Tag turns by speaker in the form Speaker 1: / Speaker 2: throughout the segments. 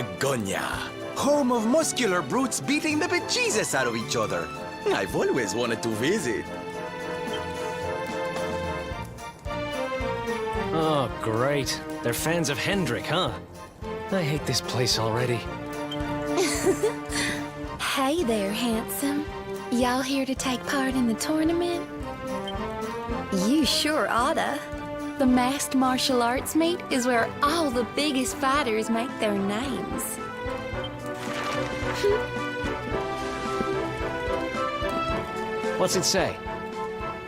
Speaker 1: Patagonia, home of muscular brutes beating the bejesus out of each other. I've always wanted to visit.
Speaker 2: Oh, great. They're fans of Hendrik, huh? I hate this place already.
Speaker 3: Hey there, handsome. Y'all here to take part in the tournament? You sure oughta. The masked martial arts meet is where all the biggest fighters make their names.
Speaker 2: What's it say?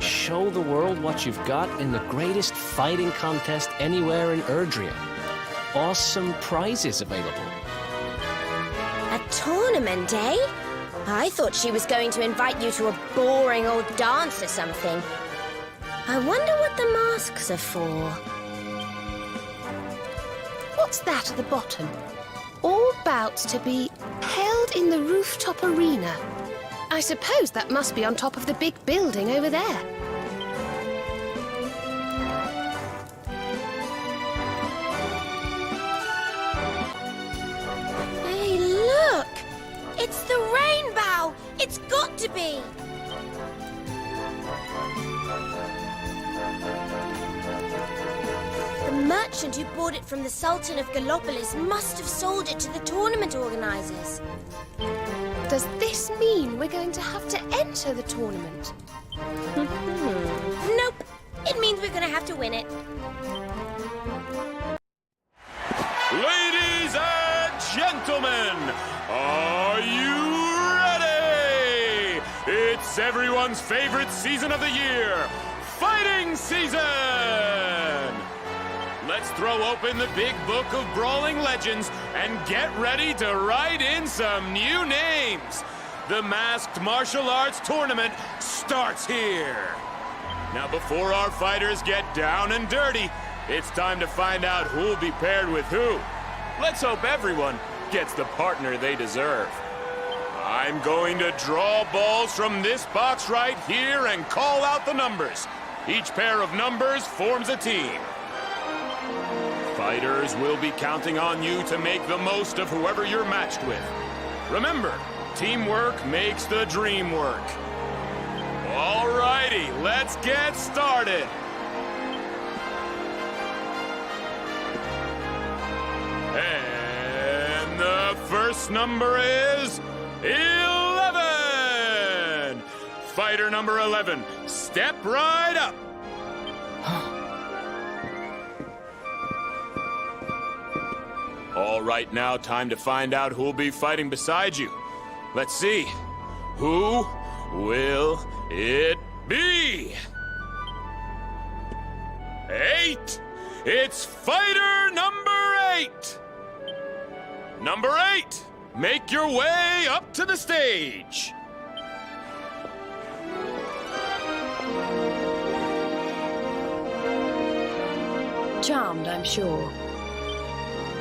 Speaker 2: Show the world what you've got in the greatest fighting contest anywhere in Erdrea. Awesome prizes available.
Speaker 4: A tournament, eh? I thought she was going to invite you to a boring old dance or something. I wonder what the masks are for.
Speaker 5: What's that at the bottom? All bouts to be held in the rooftop arena. I suppose that must be on top of the big building over there.
Speaker 4: Hey, look! It's the rainbow! It's got to be! The merchant who bought it from the Sultan of Gallopolis must have sold it to the tournament organizers.
Speaker 5: Does this mean we're going to have to enter the tournament?
Speaker 4: Nope. It means we're gonna have to win it.
Speaker 6: Ladies and gentlemen, are you ready? It's everyone's favorite season of the year, fighting season! Let's throw open the big book of brawling legends and get ready to write in some new names. The Masked Martial Arts Tournament starts here. Now, before our fighters get down and dirty, it's time to find out who'll be paired with who. Let's hope everyone gets the partner they deserve. I'm going to draw balls from this box right here and call out the numbers. Each pair of numbers forms a team. Fighters will be counting on you to make the most of whoever you're matched with. Remember, teamwork makes the dream work. Alrighty, let's get started. And the first number is 11. Fighter number 11, step right up. All right, now time to find out who'll be fighting beside you. Let's see. Who will it be? 8. It's fighter number 8. Number 8, make your way up to the stage.
Speaker 3: Charmed, I'm sure.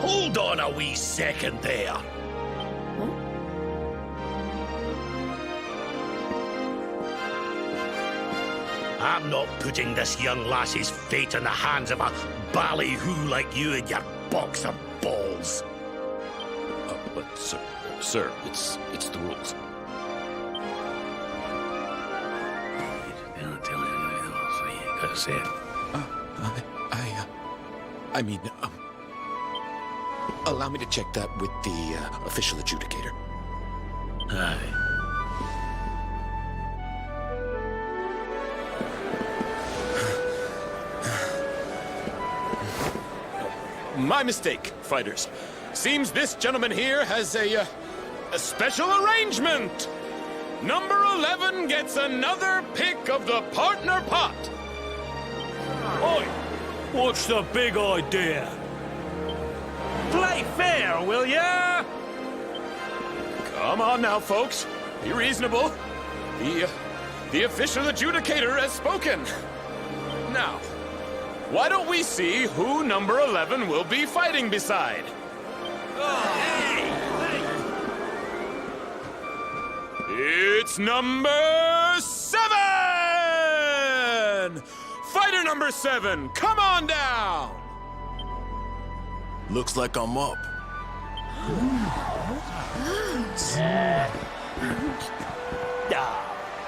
Speaker 7: Hold on a wee second there. I'm not putting this young lassie's fate in the hands of a ballyhoo like you and your box of balls.
Speaker 6: But sir, it's the rules.
Speaker 7: Gotta say it.
Speaker 1: Allow me to check that with the official adjudicator.
Speaker 7: Aye.
Speaker 6: My mistake, fighters. Seems this gentleman here has a special arrangement. Number 11 gets another pick of the partner pot.
Speaker 7: Oi! What's the big idea? Play fair, will ya?
Speaker 6: Come on now, folks. Be reasonable. The official adjudicator has spoken. Now, why don't we see who number 11 will be fighting beside? It's number 7! Fighter number 7, come on down!
Speaker 1: Looks like I'm up.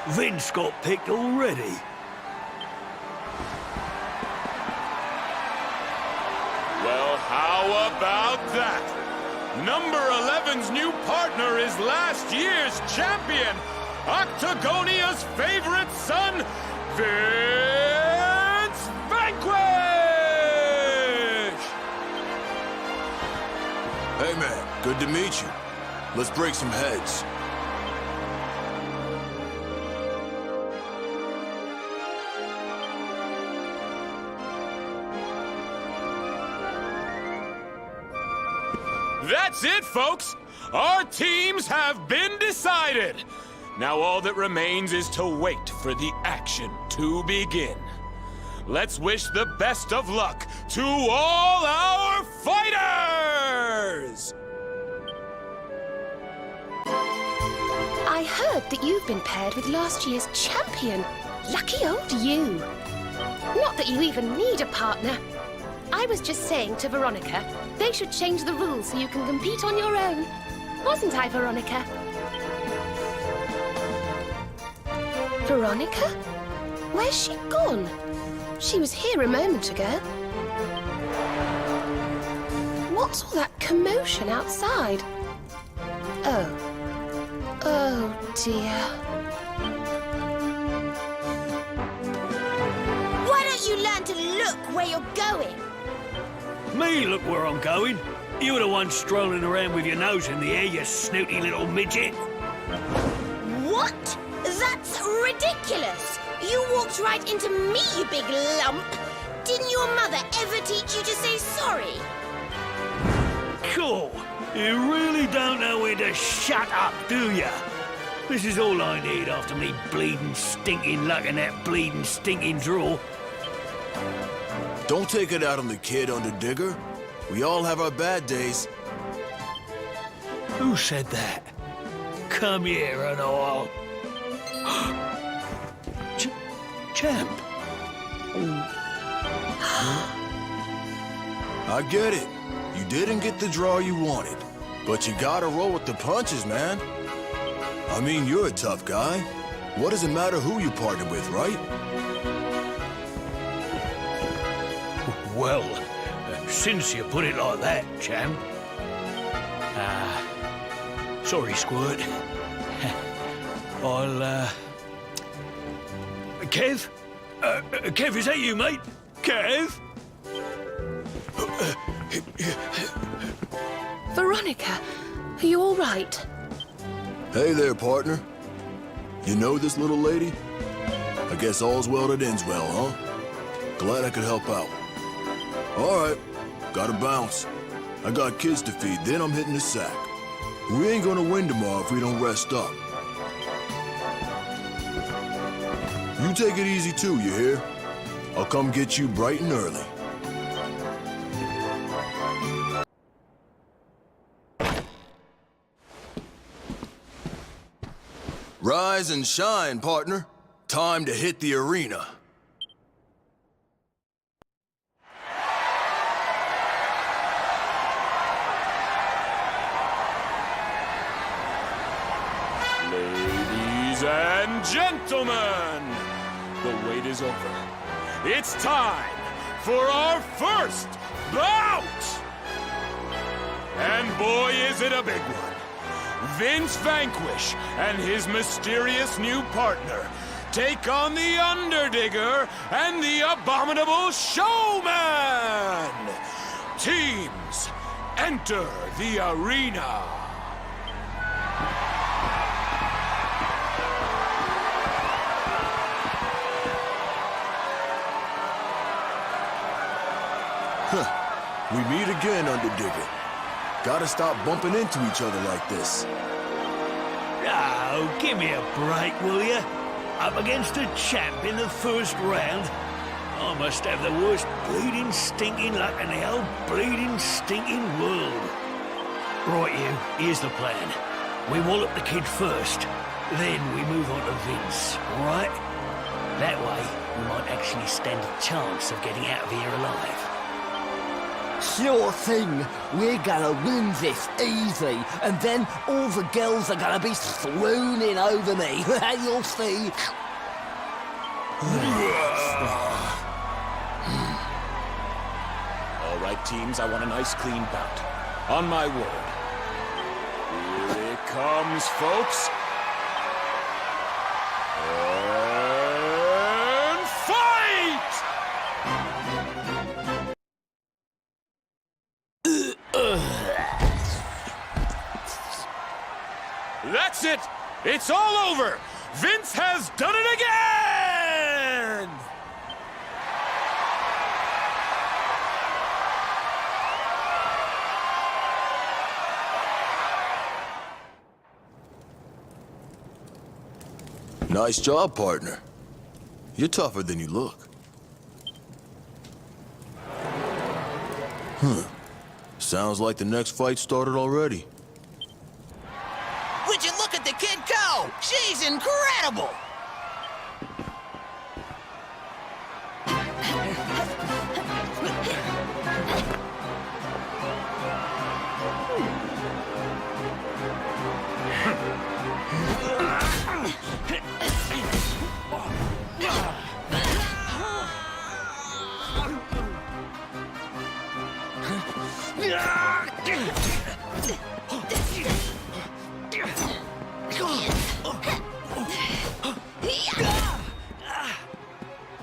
Speaker 7: Vince got picked already.
Speaker 6: Well, how about that? Number 11's new partner is last year's champion, Octagonia's favorite son, Vince Vanquish!
Speaker 8: Hey man, good to meet you. Let's break some heads.
Speaker 6: That's it, folks! Our teams have been decided! Now all that remains is to wait for the action to begin. Let's wish the best of luck to all our fighters!
Speaker 5: I heard that you've been paired with last year's champion. Lucky old you. Not that you even need a partner. I was just saying to Veronica, they should change the rules so you can compete on your own. Wasn't I, Veronica? Veronica? Where's she gone? She was here a moment ago. What's all that commotion outside? Oh. Oh, dear.
Speaker 4: Why don't you learn to look where you're going?
Speaker 7: Me look where I'm going. You're the one strolling around with your nose in the air, you snooty little midget.
Speaker 4: What? That's ridiculous! You walked right into me, you big lump! Didn't your mother ever teach you to say sorry?
Speaker 7: Cool. You really don't know when to shut up, do ya? This is all I need after me bleeding, stinking luck in that bleeding, stinking drawer.
Speaker 8: Don't take it out on the kid, Underdigger. We all have our bad days.
Speaker 7: Who said that? Come here and I'll... Champ.
Speaker 8: I get it. You didn't get the draw you wanted. But you gotta roll with the punches, man. I mean, you're a tough guy. What does it matter who you partner with, right?
Speaker 7: Well, since you put it like that, champ. Sorry, Squirt. I'll, Kev? Kev, is that you, mate? Kev?
Speaker 5: Veronica, are you all right?
Speaker 8: Hey there, partner. You know this little lady? I guess all's well that ends well, huh? Glad I could help out. All right, gotta bounce. I got kids to feed, then I'm hitting the sack. We ain't gonna win tomorrow if we don't rest up. You take it easy too, you hear? I'll come get you bright and early. Rise and shine, partner. Time to hit the arena.
Speaker 6: Ladies and gentlemen, the wait is over. It's time for our first bout! And boy, is it a big one. Vince Vanquish and his mysterious new partner take on the Underdigger and the Abominable Showman! Teams, enter the arena!
Speaker 8: We meet again, Underdigger. Gotta stop bumping into each other like this.
Speaker 7: Oh, give me a break, will you? Up against a champ in the first round? I must have the worst bleeding, stinking luck in the whole bleeding, stinking world. Right, you, here's the plan. We wallop the kid first, then we move on to Vince, all right? That way, we might actually stand a chance of getting out of here alive.
Speaker 9: Sure thing. We're gonna win this easy, and then all the girls are gonna be swooning over me. You'll see.
Speaker 6: All right, teams, I want a nice clean bout. On my word. Here it comes, folks. And fight! That's it! It's all over! Vince has done it again!
Speaker 8: Nice job, partner. You're tougher than you look. Sounds like the next fight started already.
Speaker 1: Would you look at the kid go? She's incredible!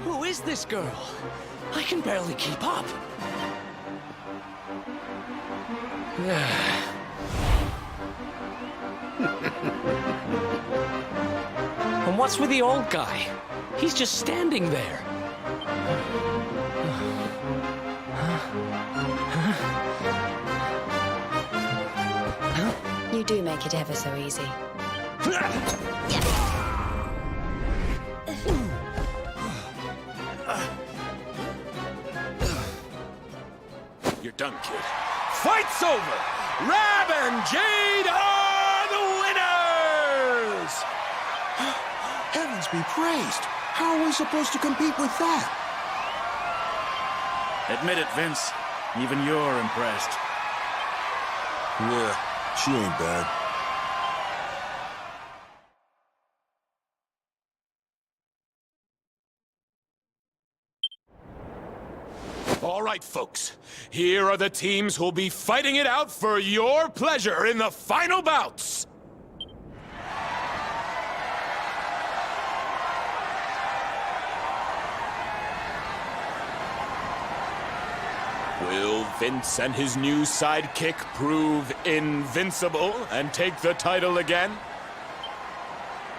Speaker 2: Who is this girl? I can barely keep up. And what's with the old guy? He's just standing there.
Speaker 3: You do make it ever so easy.
Speaker 6: You're done, kid. Fight's over! Rab and Jade are the winners!
Speaker 1: Heavens be praised! How are we supposed to compete with that?
Speaker 6: Admit it, Vince. Even you're impressed.
Speaker 8: Yeah, she ain't bad.
Speaker 6: All right, folks. Here are the teams who'll be fighting it out for your pleasure in the final bouts. Will Vince and his new sidekick prove invincible and take the title again?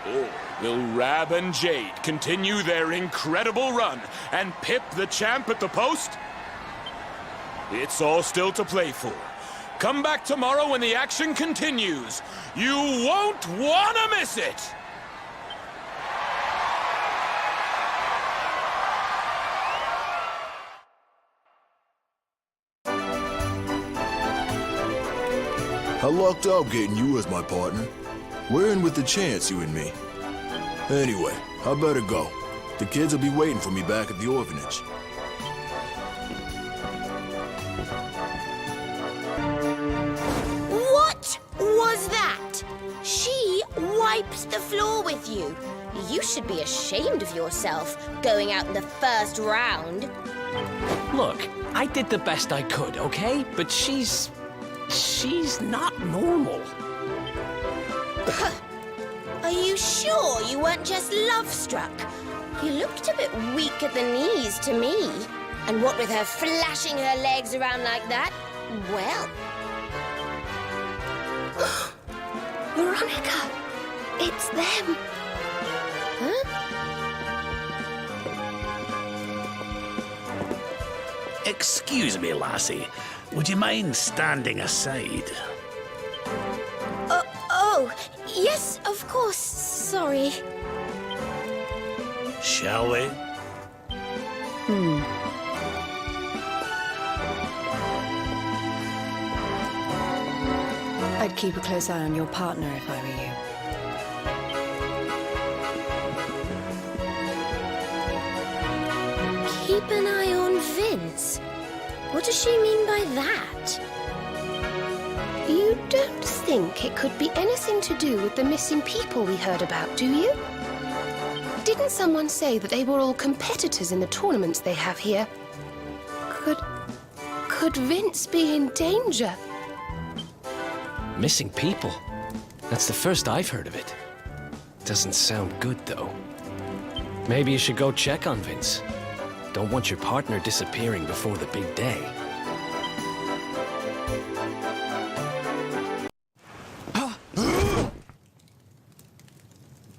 Speaker 6: Or will Rab and Jade continue their incredible run and pip the champ at the post? It's all still to play for. Come back tomorrow when the action continues. You won't want to miss it!
Speaker 8: I lucked out getting you as my partner. We're in with the chance, you and me. Anyway, I better go. The kids will be waiting for me back at the orphanage.
Speaker 4: What was that? She wiped the floor with you. You should be ashamed of yourself going out in the first round.
Speaker 2: Look, I did the best I could, okay? But she's not normal.
Speaker 4: Are you sure you weren't just love-struck? You looked a bit weak at the knees to me. And what with her flashing her legs around like that, well...
Speaker 3: Veronica! It's them!
Speaker 4: Huh?
Speaker 7: Excuse me, lassie. Would you mind standing aside?
Speaker 4: Oh, yes, of course. Sorry.
Speaker 7: Shall we?
Speaker 3: I'd keep a close eye on your partner if I were you.
Speaker 4: Keep an eye on Vince. What does she mean by that?
Speaker 5: You don't think it could be anything to do with the missing people we heard about, do you? Didn't someone say that they were all competitors in the tournaments they have here? Could Vince be in danger?
Speaker 2: Missing people? That's the first I've heard of it. Doesn't sound good, though. Maybe you should go check on Vince. Don't want your partner disappearing before the big day.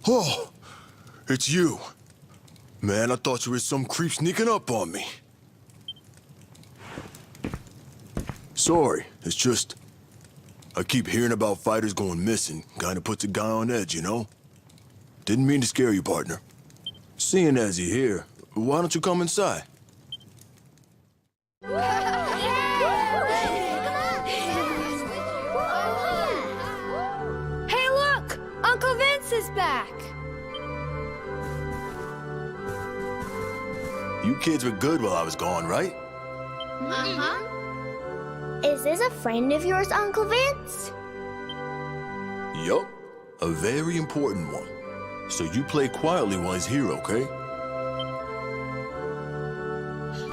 Speaker 8: Oh, it's you. Man, I thought you were some creep sneaking up on me. Sorry, it's just... I keep hearing about fighters going missing. Kinda puts a guy on edge, you know? Didn't mean to scare you, partner. Seeing as you're here, why don't you come inside?
Speaker 3: Hey, look! Uncle Vince is back!
Speaker 8: You kids were good while I was gone, right?
Speaker 3: Uh-huh.
Speaker 10: Is this a friend of yours, Uncle Vince?
Speaker 8: Yup, a very important one. So you play quietly while he's here, okay?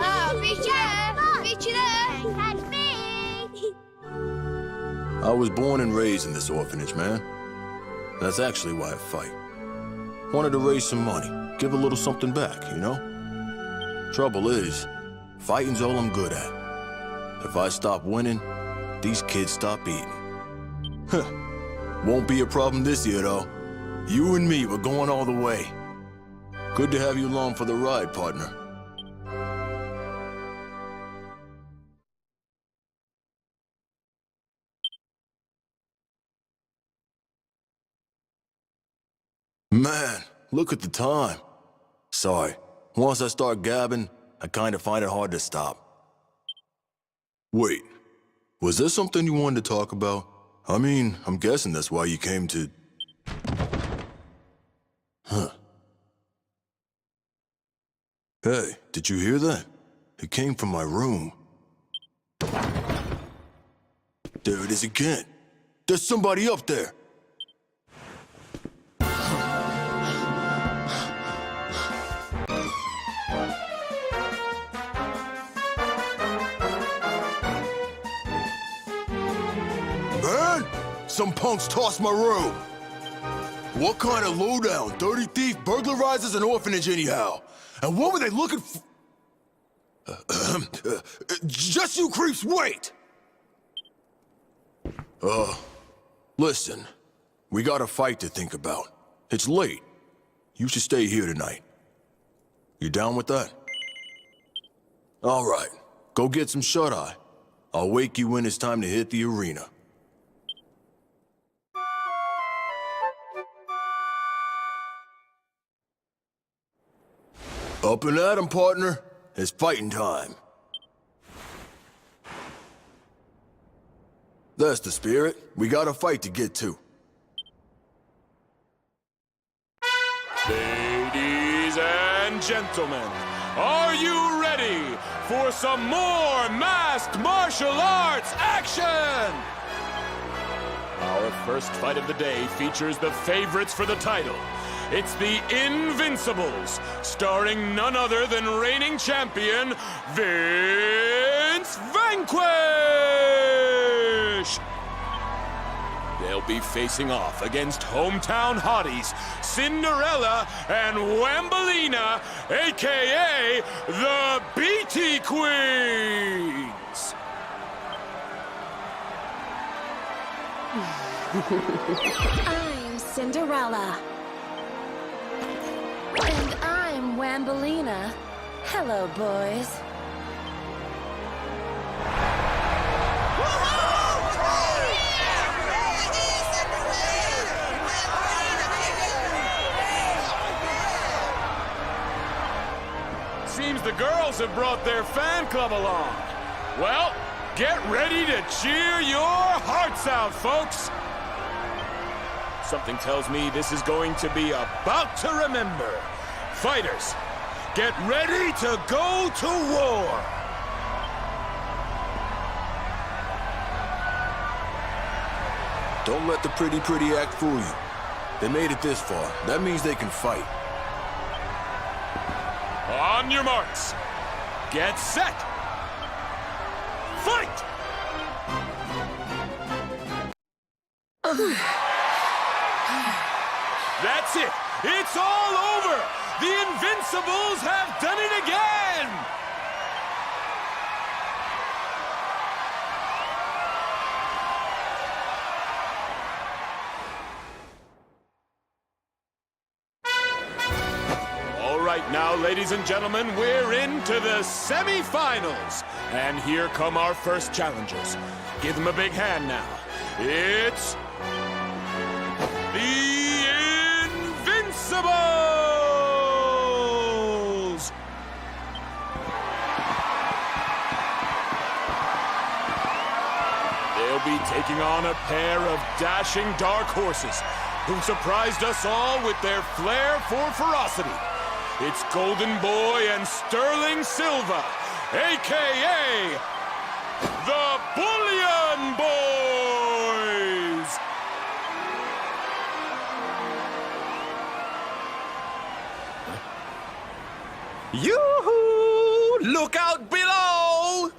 Speaker 3: Oh, beat you there! Beat you there!
Speaker 10: Catch me!
Speaker 8: I was born and raised in this orphanage, man. That's actually why I fight. Wanted to raise some money, give a little something back, you know? Trouble is, fighting's all I'm good at. If I stop winning, these kids stop eating. Won't be a problem this year, though. You and me, we're going all the way. Good to have you along for the ride, partner. Man, look at the time. Sorry, once I start gabbing, I kind of find it hard to stop. Wait, was there something you wanted to talk about? I mean, I'm guessing that's why you came to... Huh. Hey, did you hear that? It came from my room. There it is again. There's somebody up there. Man, some punks tossed my robe. What kind of lowdown? Dirty thief burglarizes an orphanage anyhow. And what were they looking for? Just you creeps, wait! Listen. We got a fight to think about. It's late. You should stay here tonight. You down with that? All right. Go get some shut-eye. I'll wake you when it's time to hit the arena. Up and at 'em, partner. It's fighting time. That's the spirit. We got a fight to get to.
Speaker 6: Ladies and gentlemen, are you ready for some more masked martial arts action? Our first fight of the day features the favorites for the title. It's the Invincibles, starring none other than reigning champion, Vince Vanquish! They'll be facing off against hometown hotties, Cinderella and Wambolina, a.k.a. the BT Queens!
Speaker 3: I'm Cinderella. And I'm Wambolina. Hello, boys.
Speaker 6: Seems the girls have brought their fan club along. Well, get ready to cheer your hearts out, folks. Something tells me this is going to be about to remember. Fighters, get ready to go to war.
Speaker 8: Don't let the pretty act fool you. They made it this far. That means they can fight.
Speaker 6: On your marks. Get set. Fight! That's it. It's all over. The Invincibles have done it again. All right, now, ladies and gentlemen, we're into the semifinals. And here come our first challengers. Give them a big hand now. It's the Invincibles! They'll be taking on a pair of dashing dark horses who surprised us all with their flair for ferocity. It's Golden Boy and Sterling Silva, a.k.a. the Bullion Boys!
Speaker 1: Yoo-hoo! Look out below!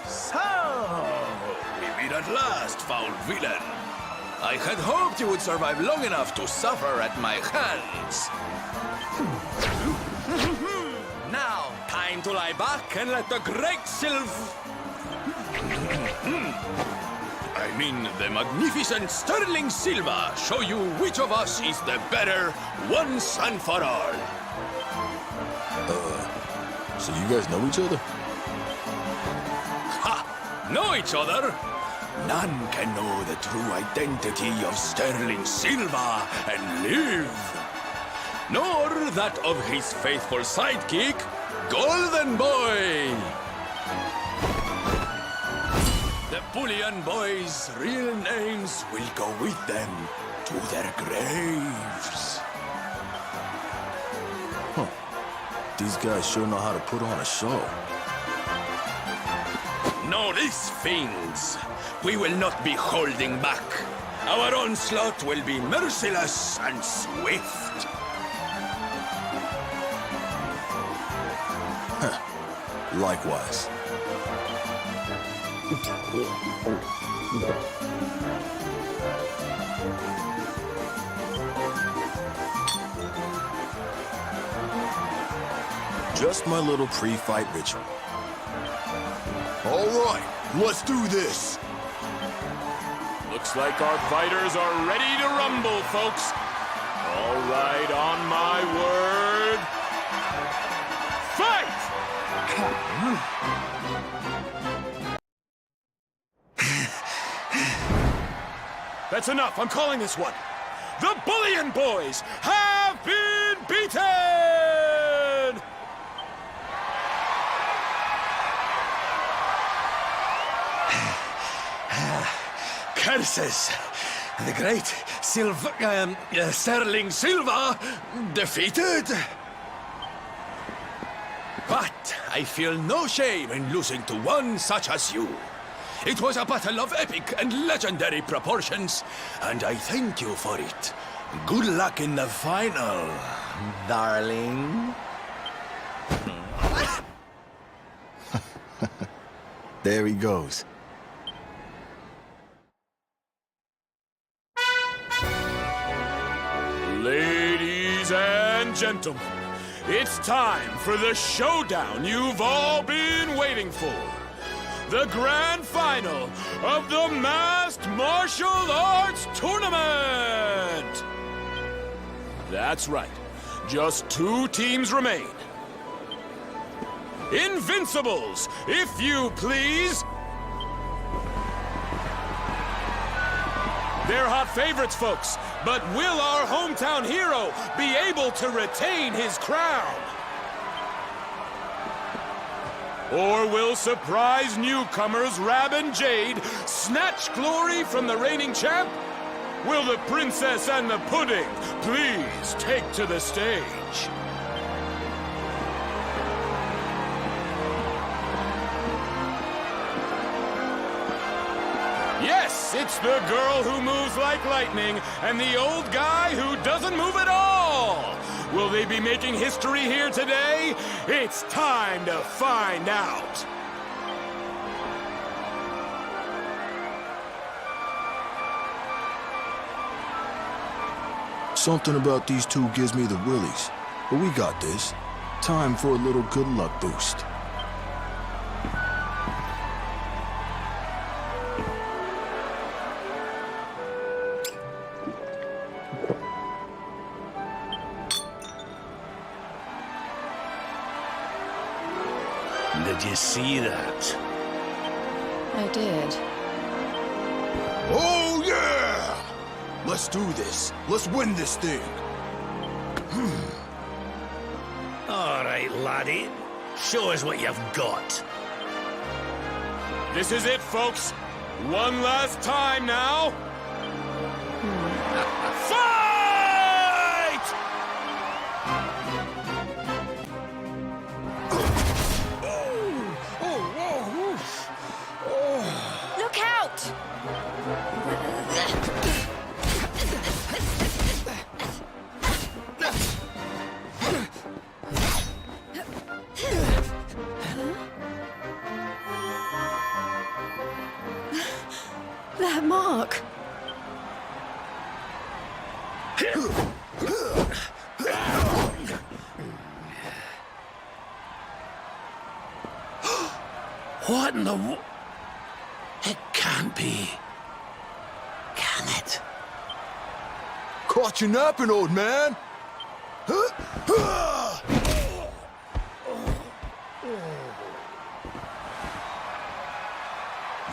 Speaker 1: So, we meet at last, foul villain. I had hoped you would survive long enough to suffer at my hands. Now, time to lie back and let the great I mean, the magnificent Sterling Silva show you which of us is the better once and for all.
Speaker 8: So you guys know each other?
Speaker 1: Ha! Know each other? None can know the true identity of Sterling Silva and live. Nor that of his faithful sidekick, Golden Boy. The Bullion Boys' real names will go with them to their graves.
Speaker 8: These guys sure know how to put on a show.
Speaker 1: Know this, fiends. We will not be holding back. Our onslaught will be merciless and swift.
Speaker 8: Likewise. Just my little pre-fight ritual. All right, let's do this.
Speaker 6: Looks like our fighters are ready to rumble, folks. All right, on my word. Fight! That's enough. I'm calling this one. The Bullion Boys have been beaten!
Speaker 1: Curses! The great Sterling Silva defeated. But I feel no shame in losing to one such as you. It was a battle of epic and legendary proportions, and I thank you for it. Good luck in the final, darling.
Speaker 8: There he goes.
Speaker 6: Ladies and gentlemen, it's time for the showdown you've all been waiting for. The grand final of the Masked Martial Arts Tournament! That's right. Just 2 teams remain. Invincibles, if you please! They're hot favorites, folks, but will our hometown hero be able to retain his crown? Or will surprise newcomers Rab and Jade snatch glory from the reigning champ? Will the princess and the pudding please take to the stage? Yes, it's the girl who moves like lightning and the old guy who doesn't move at all. Will they be making history here today? It's time to find out.
Speaker 8: Something about these two gives me the willies. But we got this. Time for a little good luck boost.
Speaker 7: Did you see that?
Speaker 3: I did.
Speaker 8: Oh, yeah! Let's do this. Let's win this thing.
Speaker 7: All right, laddie. Show us what you've got.
Speaker 6: This is it, folks. One last time now. Fight!
Speaker 4: Look out!
Speaker 3: That mark.
Speaker 7: What in the... It can't be. Can it?
Speaker 8: Caught you napping, old man.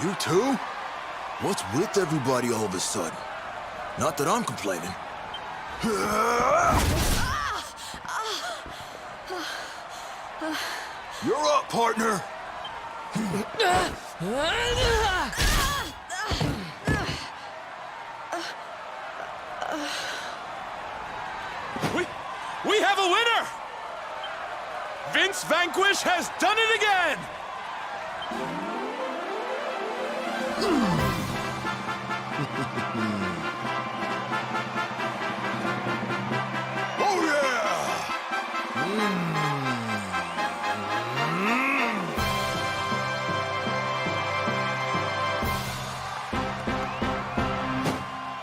Speaker 8: You too? What's with everybody all of a sudden? Not that I'm complaining. You're up, partner.
Speaker 6: We have a winner! Vince Vanquish has done it again!
Speaker 8: Oh, yeah!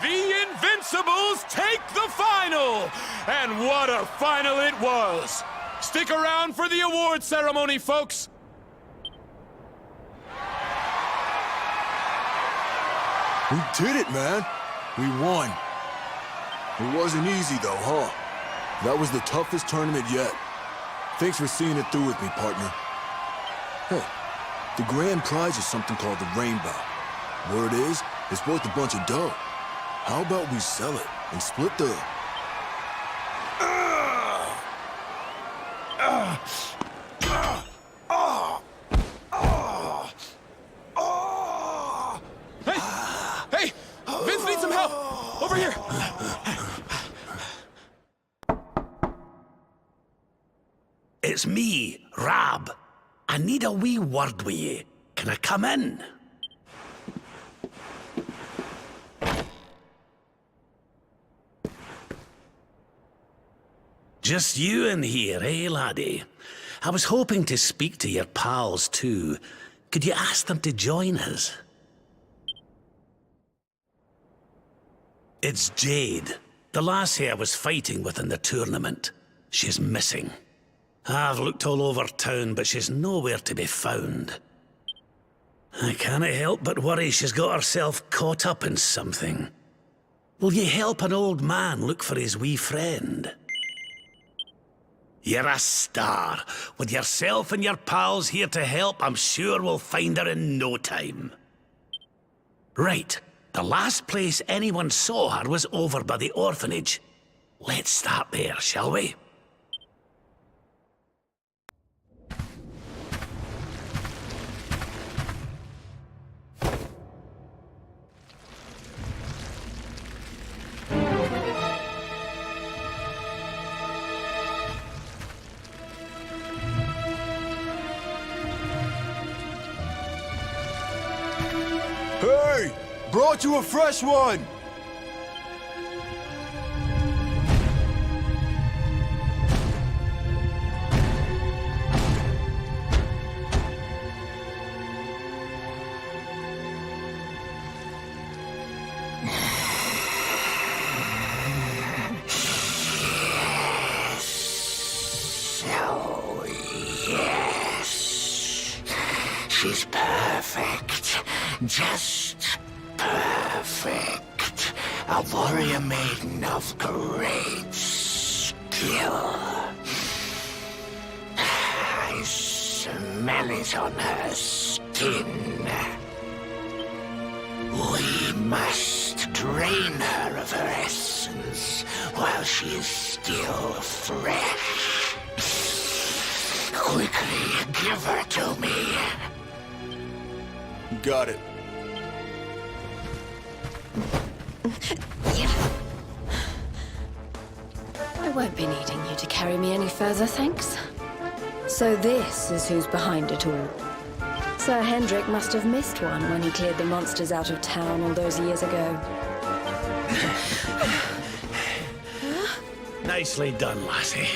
Speaker 6: The Invincibles take the final! And what a final it was! Stick around for the award ceremony, folks!
Speaker 8: We did it, man. We won. It wasn't easy, though, huh? That was the toughest tournament yet. Thanks for seeing it through with me, partner. Hey, the grand prize is something called the Rainbow. Word is, it's worth a bunch of dough. How about we sell it and split the...
Speaker 6: Hey! Vince needs some help! Over here!
Speaker 7: It's me, Rab. I need a wee word with you. Can I come in? Just you in here, eh, laddie? I was hoping to speak to your pals, too. Could you ask them to join us? It's Jade, the lassie I was fighting with in the tournament. She's missing. I've looked all over town, but she's nowhere to be found. I can't help but worry she's got herself caught up in something. Will you help an old man look for his wee friend? You're a star. With yourself and your pals here to help, I'm sure we'll find her in no time. Right. The last place anyone saw her was over by the orphanage. Let's start there, shall we?
Speaker 8: Hey! Brought you a fresh one!
Speaker 9: She's perfect. Just perfect. A warrior maiden of great skill. I smell it on her skin. We must drain her of her essence while she is still fresh. Quickly, give her to me.
Speaker 8: Got it.
Speaker 3: I won't be needing you to carry me any further, thanks. So this is who's behind it all. Sir Hendrik must have missed one when he cleared the monsters out of town all those years ago.
Speaker 7: Nicely done, lassie.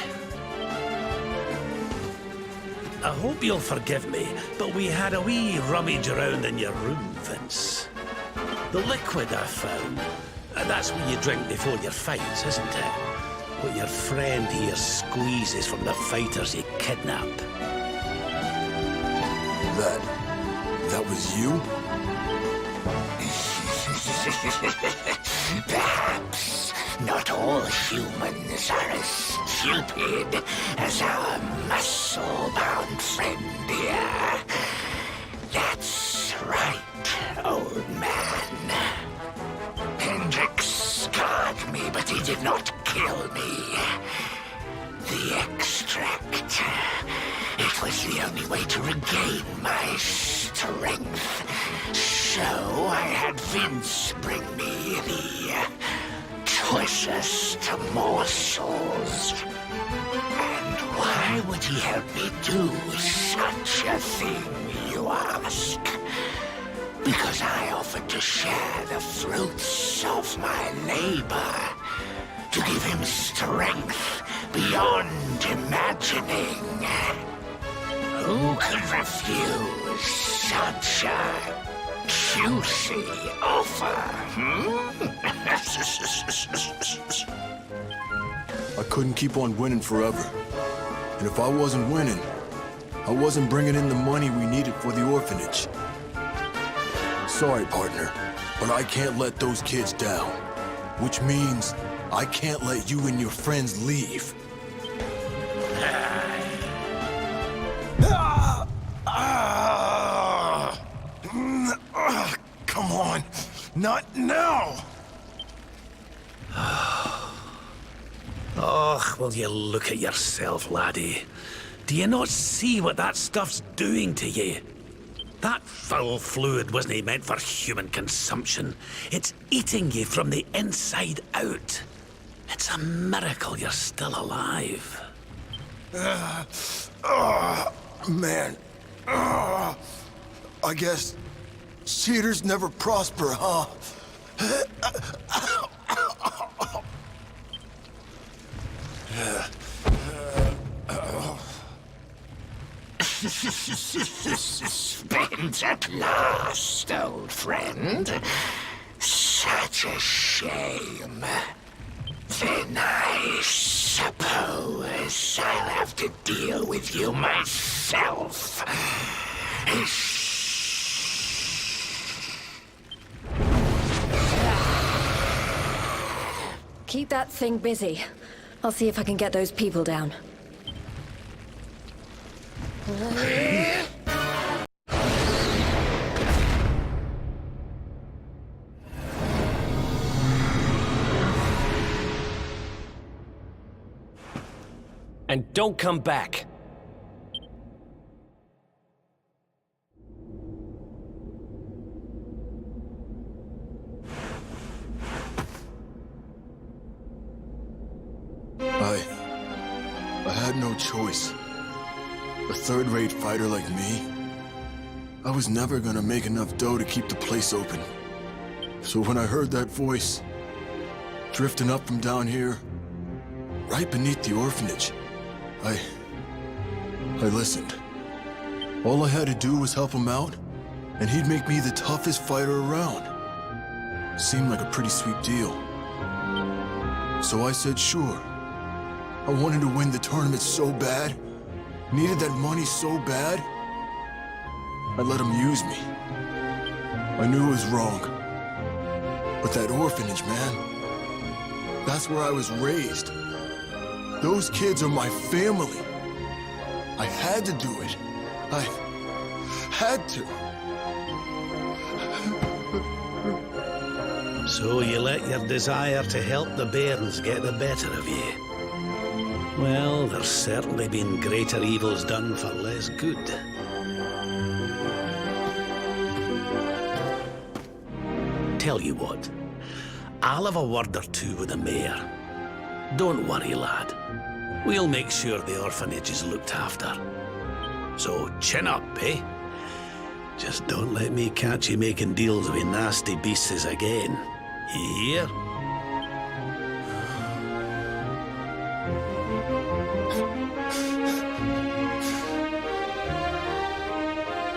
Speaker 7: I hope you'll forgive me, but we had a wee rummage around in your room, Vince. The liquid I found, that's what you drink before your fights, isn't it? What your friend here squeezes from the fighters he kidnapped.
Speaker 8: That was you?
Speaker 9: Perhaps not all humans are as stupid as our muscle-bound friend here. That's right, old man. Hendrik scarred me, but he did not kill me. The extract. It was the only way to regain my strength. So I had Vince bring me the choicest morsels. And why would he help me do such a thing, you ask? Because I offered to share the fruits of my labor, to give him strength beyond imagining. Who could refuse such a juicy offer,
Speaker 8: I couldn't keep on winning forever. And if I wasn't winning, I wasn't bringing in the money we needed for the orphanage. Sorry, partner, but I can't let those kids down. Which means I can't let you and your friends leave.
Speaker 1: Come on, not now!
Speaker 7: Oh, will you look at yourself, laddie? Do you not see what that stuff's doing to you? That foul fluid wasn't meant for human consumption. It's eating you from the inside out. It's a miracle you're still alive.
Speaker 8: Man. I guess cheaters never prosper, huh?
Speaker 9: Spent at last, old friend. Such a shame. Then I suppose I'll have to deal with you myself.
Speaker 3: Keep that thing busy. I'll see if I can get those people down.
Speaker 2: And don't come back.
Speaker 8: I had no choice. A third-rate fighter like me, I was never gonna make enough dough to keep the place open. So when I heard that voice, drifting up from down here, right beneath the orphanage, I listened. All I had to do was help him out, and he'd make me the toughest fighter around. Seemed like a pretty sweet deal. So I said sure. I wanted to win the tournament so bad, needed that money so bad. I let him use me. I knew it was wrong. But that orphanage, man, that's where I was raised. Those kids are my family. I had to do it. I had to.
Speaker 7: So you let your desire to help the bairns get the better of you. Well, there's certainly been greater evils done for less good. Tell you what, I'll have a word or two with the mayor. Don't worry, lad. We'll make sure the orphanage is looked after. So chin up, eh? Just don't let me catch you making deals with nasty beasts again. You hear?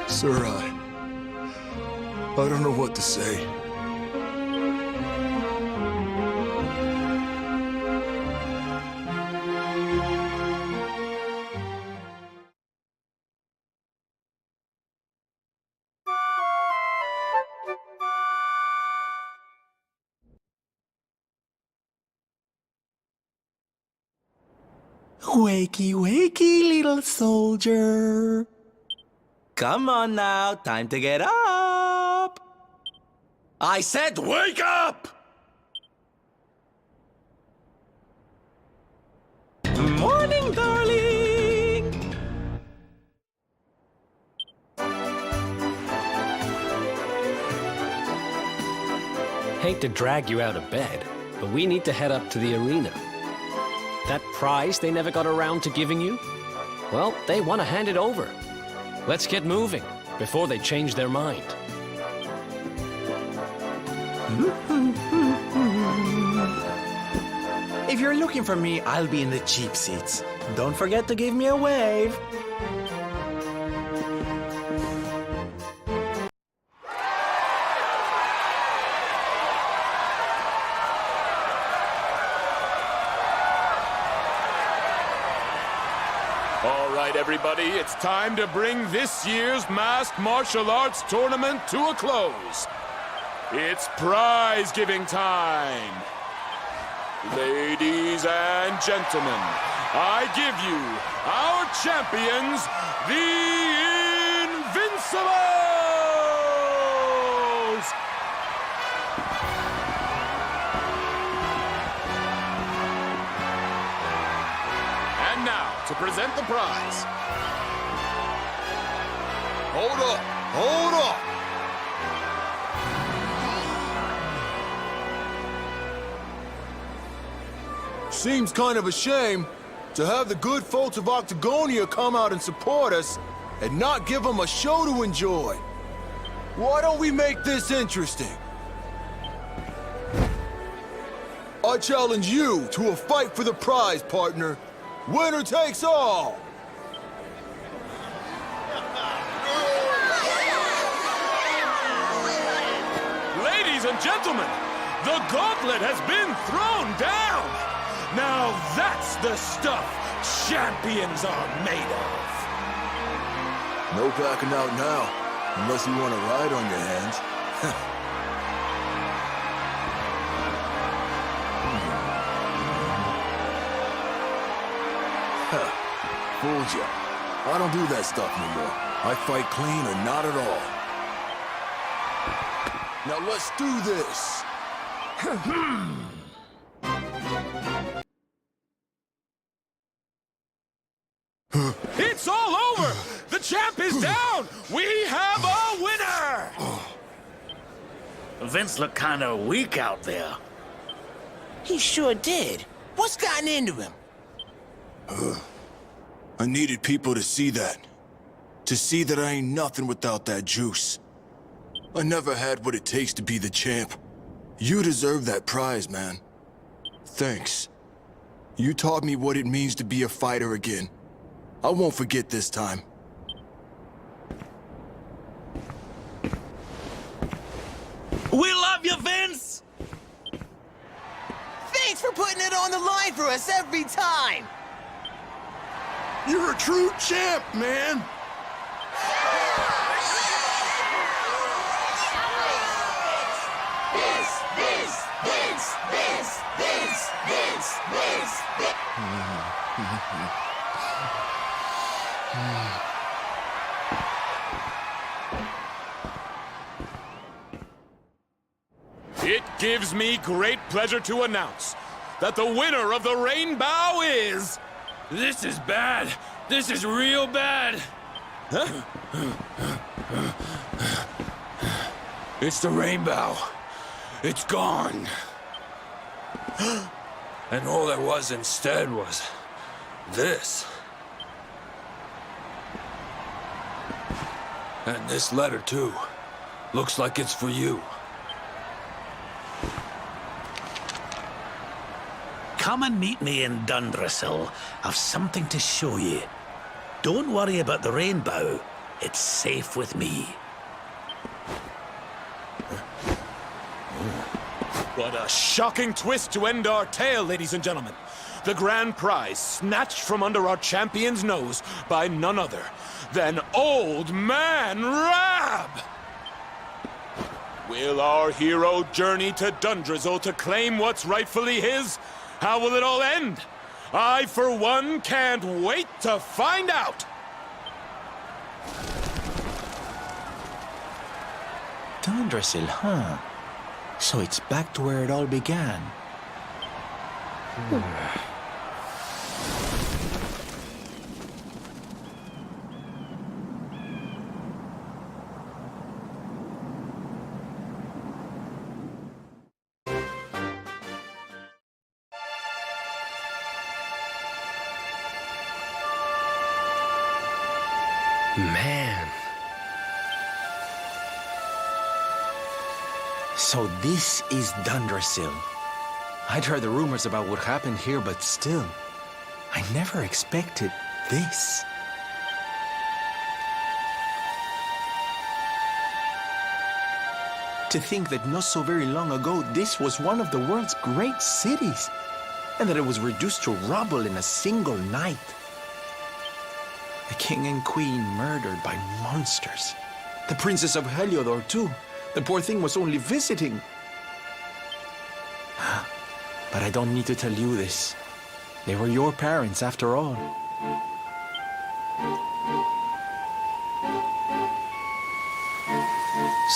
Speaker 8: Sir, I don't know what to say.
Speaker 11: Wakey, wakey, little soldier. Come on now, time to get up. I said wake up! Morning, darling.
Speaker 2: Hate to drag you out of bed, but we need to head up to the arena. That prize they never got around to giving you? Well, they want to hand it over. Let's get moving before they change their mind.
Speaker 11: If you're looking for me, I'll be in the cheap seats. Don't forget to give me a wave.
Speaker 6: All right, everybody, it's time to bring this year's Masked Martial Arts Tournament to a close. It's prize-giving time. Ladies and gentlemen, I give you our champions, the Invincibles! And now, to present the prize.
Speaker 8: Hold up! Hold up! Seems kind of a shame to have the good folks of Octagonia come out and support us and not give them a show to enjoy. Why don't we make this interesting? I challenge you to a fight for the prize, partner. Winner takes all!
Speaker 6: Ladies and gentlemen, the gauntlet has been thrown down! Now that's the stuff champions are made of!
Speaker 8: No backing out now, unless you want to ride on your hands. Fooled you. I don't do that stuff no more. I fight clean or not at all. Now let's do this.
Speaker 6: It's all over! The champ is down! We have a winner!
Speaker 7: Vince looked kind of weak out there.
Speaker 11: He sure did. What's gotten into him?
Speaker 8: I needed people to see that. To see that I ain't nothing without that juice. I never had what it takes to be the champ. You deserve that prize, man. Thanks. You taught me what it means to be a fighter again. I won't forget this time.
Speaker 11: We love you, Vince!
Speaker 12: Thanks for putting it on the line for us every time!
Speaker 8: You're a true champ, man!
Speaker 6: It gives me great pleasure to announce that the winner of the Rainbow is...
Speaker 1: This is bad. This is real bad. It's the rainbow. It's gone. And all there was instead was this. And this letter, too. Looks like it's for you.
Speaker 7: Come and meet me in Dundrasil. I've something to show you. Don't worry about the rainbow. It's safe with me.
Speaker 6: What a shocking twist to end our tale, ladies and gentlemen. The grand prize snatched from under our champion's nose by none other than Old Man Rab! Will our hero journey to Dundrasil to claim what's rightfully his? How will it all end? I, for one, can't wait to find out!
Speaker 11: Dundrasil, huh? So it's back to where it all began.
Speaker 2: Man.
Speaker 11: So this is Dundrasil. I'd heard the rumors about what happened here, but still, I never expected this. To think that not so very long ago, this was one of the world's great cities, and that it was reduced to rubble in a single night. The king and queen murdered by monsters. The princess of Heliodor, too. The poor thing was only visiting. But I don't need to tell you this. They were your parents, after all.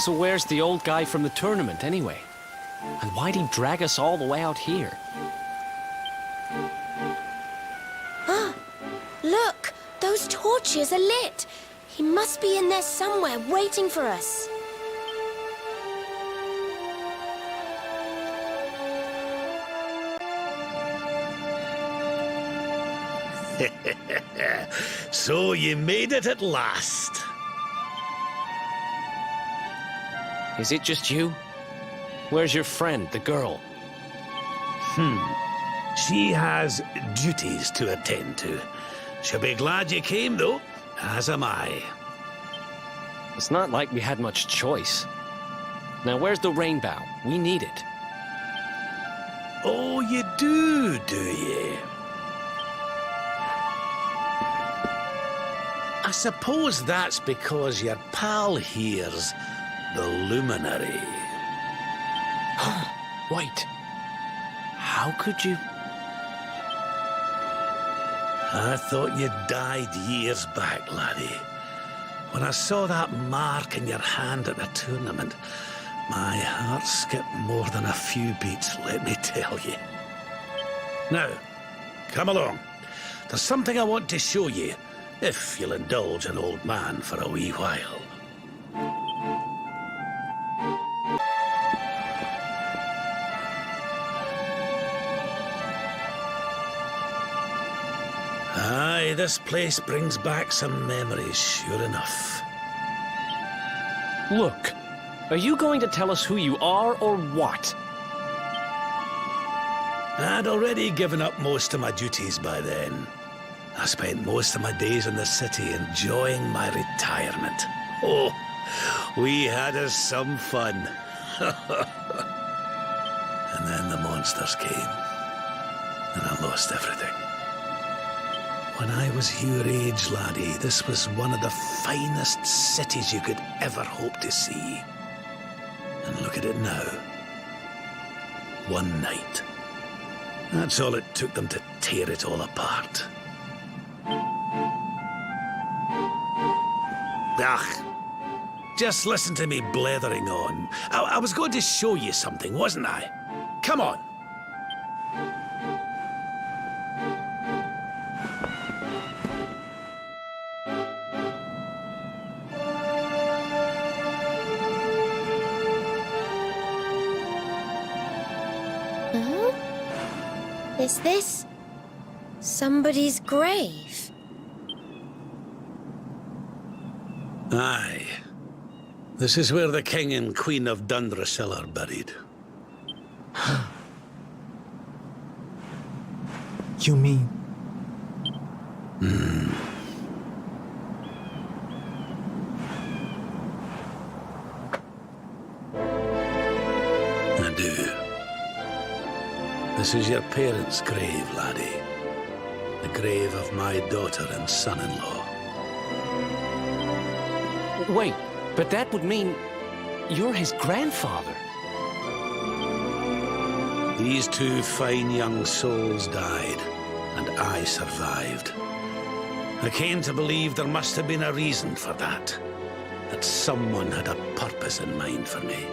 Speaker 2: So where's the old guy from the tournament, anyway? And why'd he drag us all the way out here?
Speaker 4: Look! Those torches are lit! He must be in there somewhere, waiting for us.
Speaker 7: So you made it at last.
Speaker 2: Is it just you? Where's your friend, the girl?
Speaker 7: She has duties to attend to. She'll be glad you came, though, as am I.
Speaker 2: It's not like we had much choice. Now, where's the rainbow? We need it.
Speaker 7: Oh, you do you? I suppose that's because your pal here's the luminary.
Speaker 2: Wait. How could you...
Speaker 7: I thought you died years back, laddie. When I saw that mark in your hand at the tournament, my heart skipped more than a few beats, let me tell you. Now, come along. There's something I want to show you, if you'll indulge an old man for a wee while. Aye, this place brings back some memories, sure enough.
Speaker 2: Look, are you going to tell us who you are or what?
Speaker 7: I'd already given up most of my duties by then. I spent most of my days in the city enjoying my retirement. Oh, we had us some fun. And then the monsters came, and I lost everything. When I was your age, laddie, this was one of the finest cities you could ever hope to see. And look at it now. One night. That's all it took them to tear it all apart. Just listen to me blethering on. I was going to show you something, wasn't I? Come on.
Speaker 4: Huh? Is this somebody's grave?
Speaker 7: Aye. This is where the King and Queen of Dundrasil are buried.
Speaker 11: You mean...
Speaker 7: I do. This is your parents' grave, laddie. The grave of my daughter and son-in-law.
Speaker 2: Wait, but that would mean you're his grandfather.
Speaker 7: These two fine young souls died, and I survived. I came to believe there must have been a reason for that. That someone had a purpose in mind for me.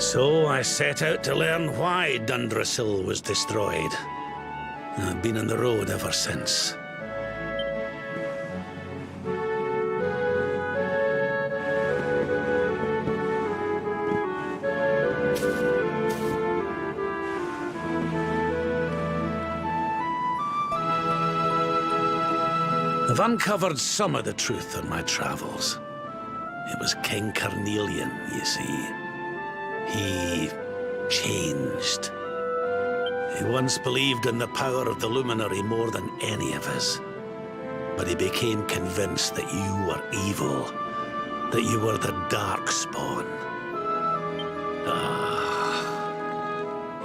Speaker 7: So I set out to learn why Dundrasil was destroyed. I've been on the road ever since. I've uncovered some of the truth on my travels. It was King Carnelian, you see. He changed. He once believed in the power of the luminary more than any of us. But he became convinced that you were evil, that you were the Darkspawn.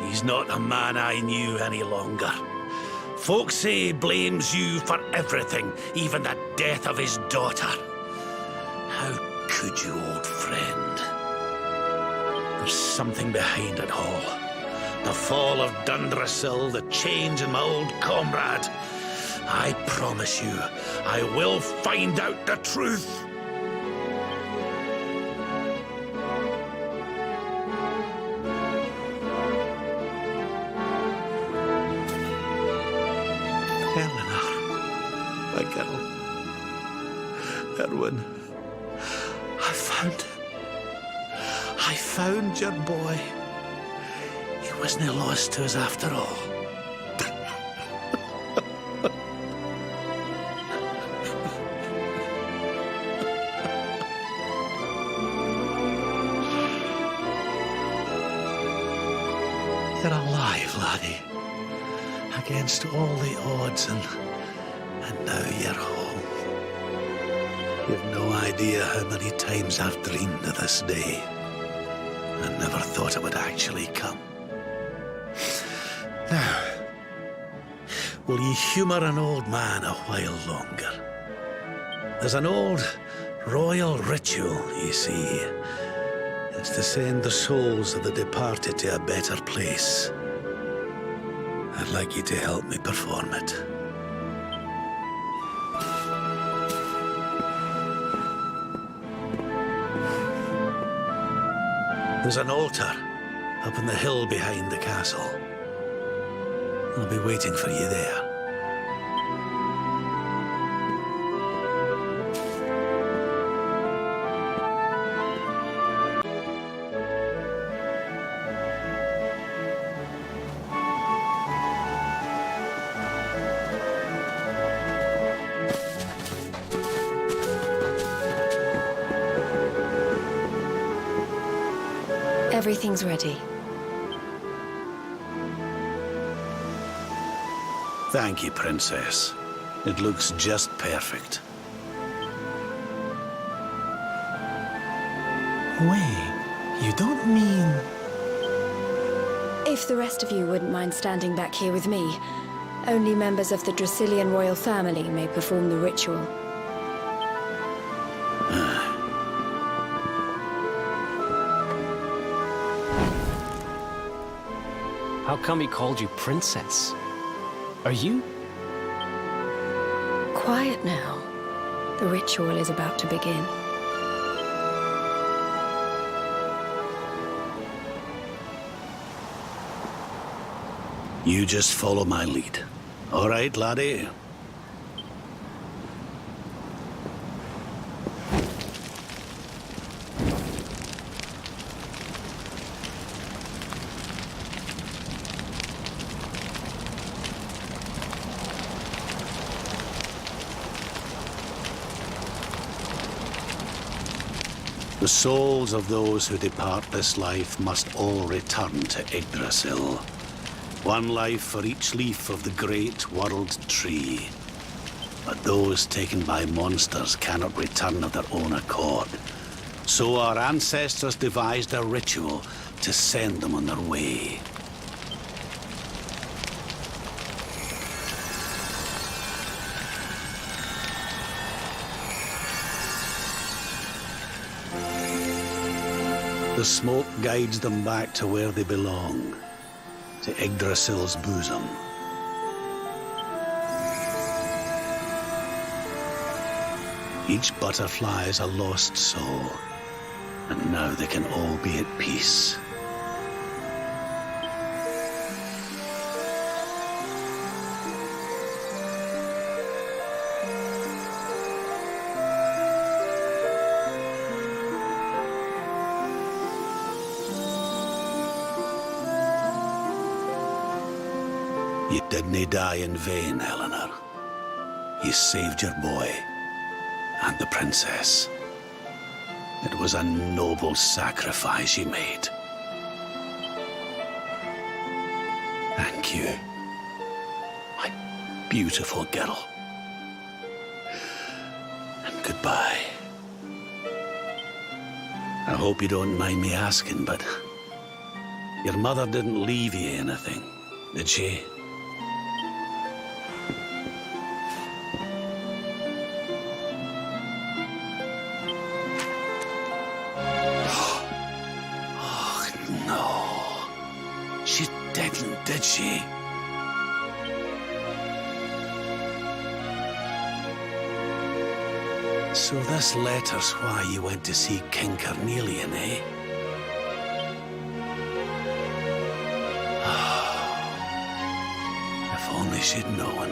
Speaker 7: He's not a man I knew any longer. Folks say he blames you for everything, even the death of his daughter. How could you, old friend? There's something behind it all. The fall of Dundrasil, the change in my old comrade. I promise you, I will find out the truth. My girl. Erwin. I found him. I found your boy. He wasn't lost to us after all. You're alive, laddie. Against all the odds, and now you're home. You've no idea how many times I've dreamed of this day. I never thought it would actually come. Now, will you humor an old man a while longer? There's an old royal ritual, you see. It's to send the souls of the departed to a better place. I'd like you to help me perform it. There's an altar up on the hill behind the castle. I'll be waiting for you there.
Speaker 3: Everything's ready.
Speaker 13: Thank you, Princess. It looks just perfect.
Speaker 11: Wait, you don't mean...
Speaker 3: If the rest of you wouldn't mind standing back here with me, only members of the Dracilian royal family may perform the ritual.
Speaker 2: How come he called you princess? Are you?
Speaker 3: Quiet now. The ritual is about to begin.
Speaker 13: You just follow my lead. All right, laddie? The souls of those who depart this life must all return to Yggdrasil. One life for each leaf of the great world tree. But those taken by monsters cannot return of their own accord. So our ancestors devised a ritual to send them on their way. The smoke guides them back to where they belong, to Yggdrasil's bosom. Each butterfly is a lost soul, and now they can all be at peace. You didn't die in vain, Eleanor. You saved your boy and the princess. It was a noble sacrifice you made. Thank you, my beautiful girl. And goodbye. I hope you don't mind me asking, but your mother didn't leave you anything, did she? Did she? So this letter's why you went to see King Carnelian, eh? If only she'd known.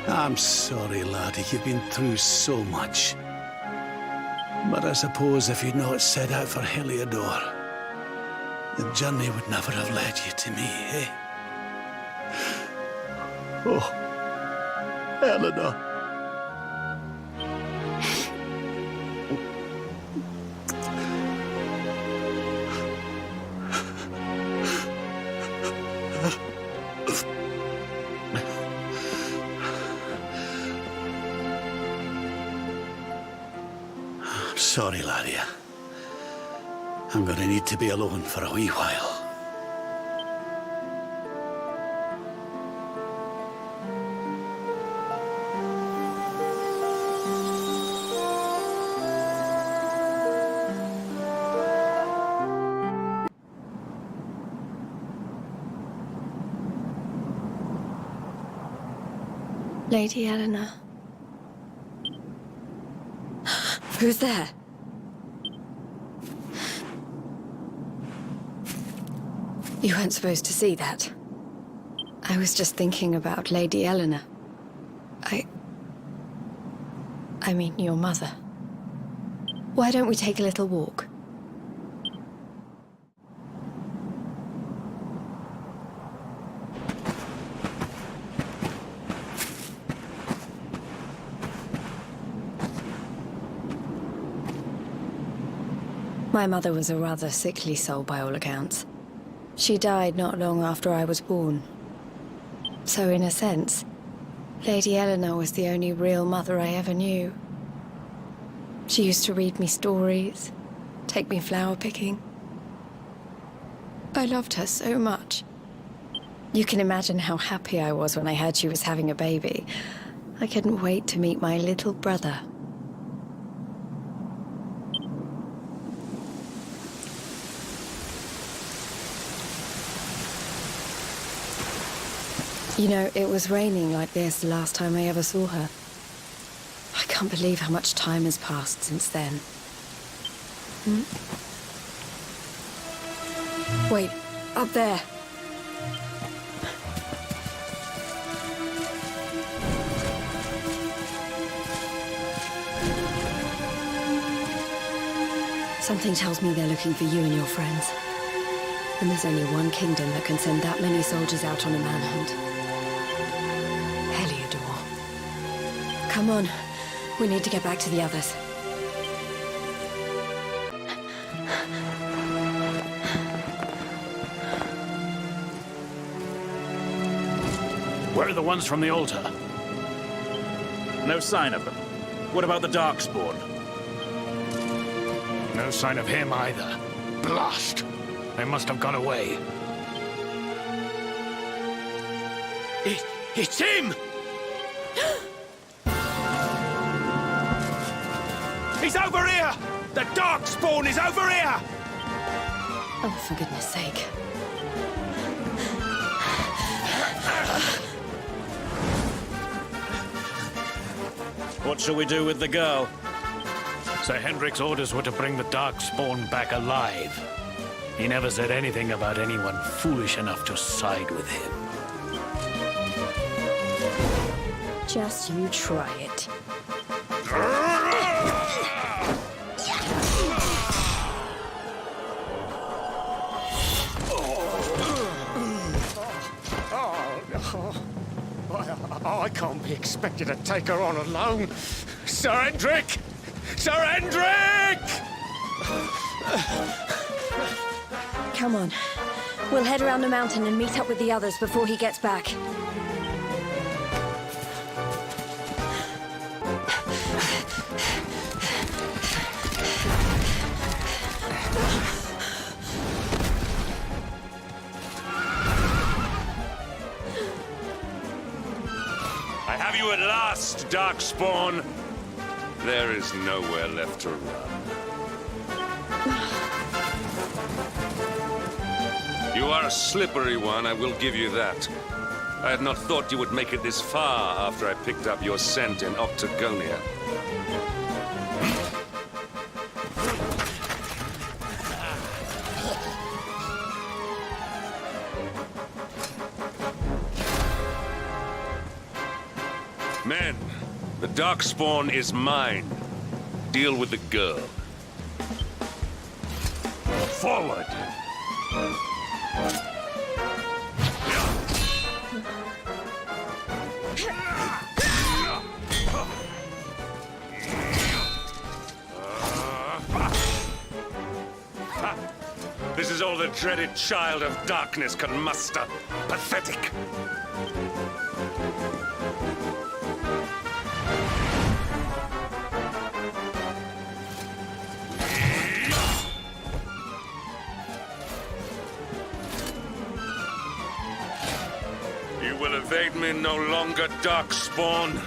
Speaker 13: I'm sorry, laddie, you've been through so much. But I suppose if you'd not set out for Heliodor, the journey would never have led you to me, eh? Oh, Eleanor. I'm sorry, laddie. I'm gonna need to be alone for a wee while.
Speaker 3: Lady Eleanor. Who's there? You weren't supposed to see that. I was just thinking about Lady Eleanor. I mean, your mother. Why don't we take a little walk?
Speaker 14: My mother was a rather sickly soul by all accounts. She died not long after I was born. So in a sense, Lady Eleanor was the only real mother I ever knew. She used to read me stories, take me flower picking. I loved her so much. You can imagine how happy I was when I heard she was having a baby. I couldn't wait to meet my little brother. You know, it was raining like this the last time I ever saw her. I can't believe how much time has passed since then. Wait, up there. Something tells me they're looking for you and your friends. And there's only one kingdom that can send that many soldiers out on a manhunt. Heliodor. Come on. We need to get back to the others.
Speaker 15: Where are the ones from the altar? No sign of them. What about the Darkspawn?
Speaker 7: No sign of him either. Blast! They must have gone away.
Speaker 1: It's him! He's over here! The Darkspawn is over here!
Speaker 14: Oh, for goodness sake.
Speaker 15: What shall we do with the girl?
Speaker 7: Sir Hendrik's orders were to bring the Darkspawn back alive. He never said anything about anyone foolish enough to side with him.
Speaker 14: Just you try it.
Speaker 6: I can't be expected to take her on alone. Sir Hendrik! Sir Hendrik!
Speaker 14: Come on. We'll head around the mountain and meet up with the others before he gets back.
Speaker 6: I have you at last, Darkspawn. There is nowhere left to run. You are a slippery one, I will give you that. I had not thought you would make it this far after I picked up your scent in Octagonia. Men, the Darkspawn is mine. Deal with the girl. Forward! This is all the dreaded child of darkness can muster. Pathetic! You will evade me no longer, Darkspawn.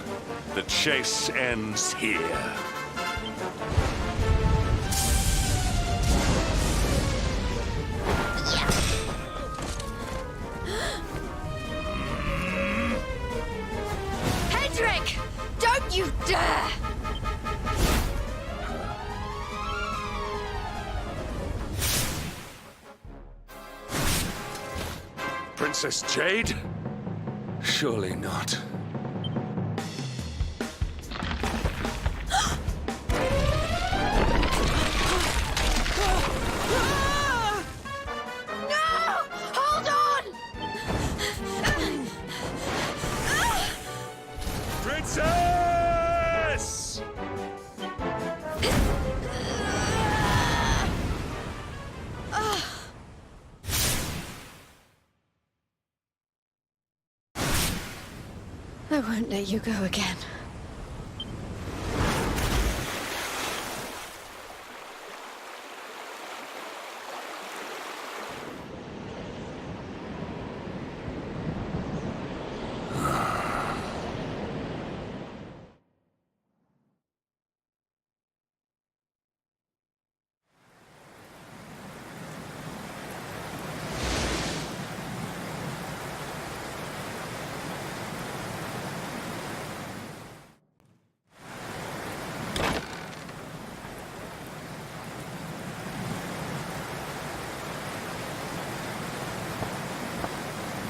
Speaker 6: The chase ends here.
Speaker 3: Hendrik! Don't you dare!
Speaker 6: Princess Jade? Surely not. Princess!
Speaker 14: won't let you go again.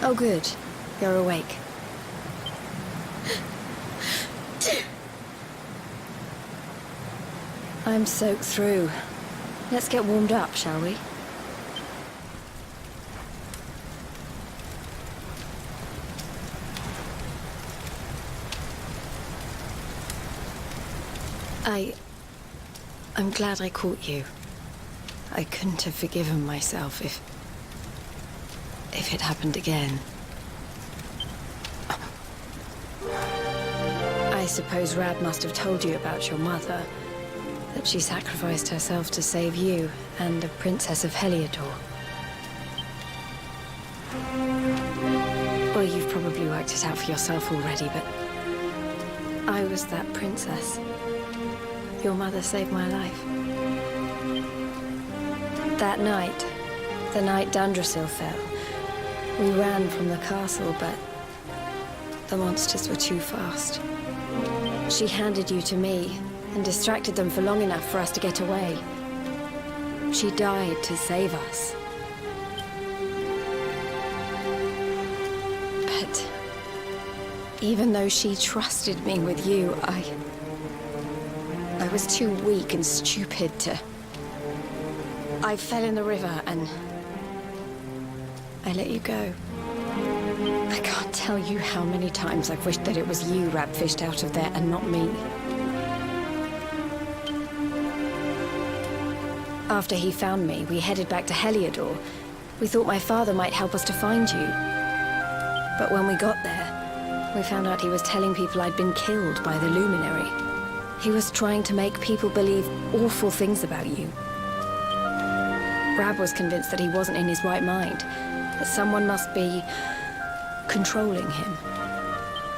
Speaker 14: Oh, good. You're awake. I'm soaked through. Let's get warmed up, shall we? I'm glad I caught you. I couldn't have forgiven myself if it happened again. I suppose Rab must have told you about your mother, that she sacrificed herself to save you and the Princess of Heliodor. Well, you've probably worked it out for yourself already, but I was that princess. Your mother saved my life. That night, the night Dundrasil fell, we ran from the castle, but the monsters were too fast. She handed you to me and distracted them for long enough for us to get away. She died to save us. But even though she trusted me with you, I was too weak and stupid to... I fell in the river and I let you go. I can't tell you how many times I've wished that it was you Rab fished out of there and not me. After he found me, we headed back to Heliodor. We thought my father might help us to find you. But when we got there, we found out he was telling people I'd been killed by the Luminary. He was trying to make people believe awful things about you. Rab was convinced that he wasn't in his right mind, that someone must be controlling him.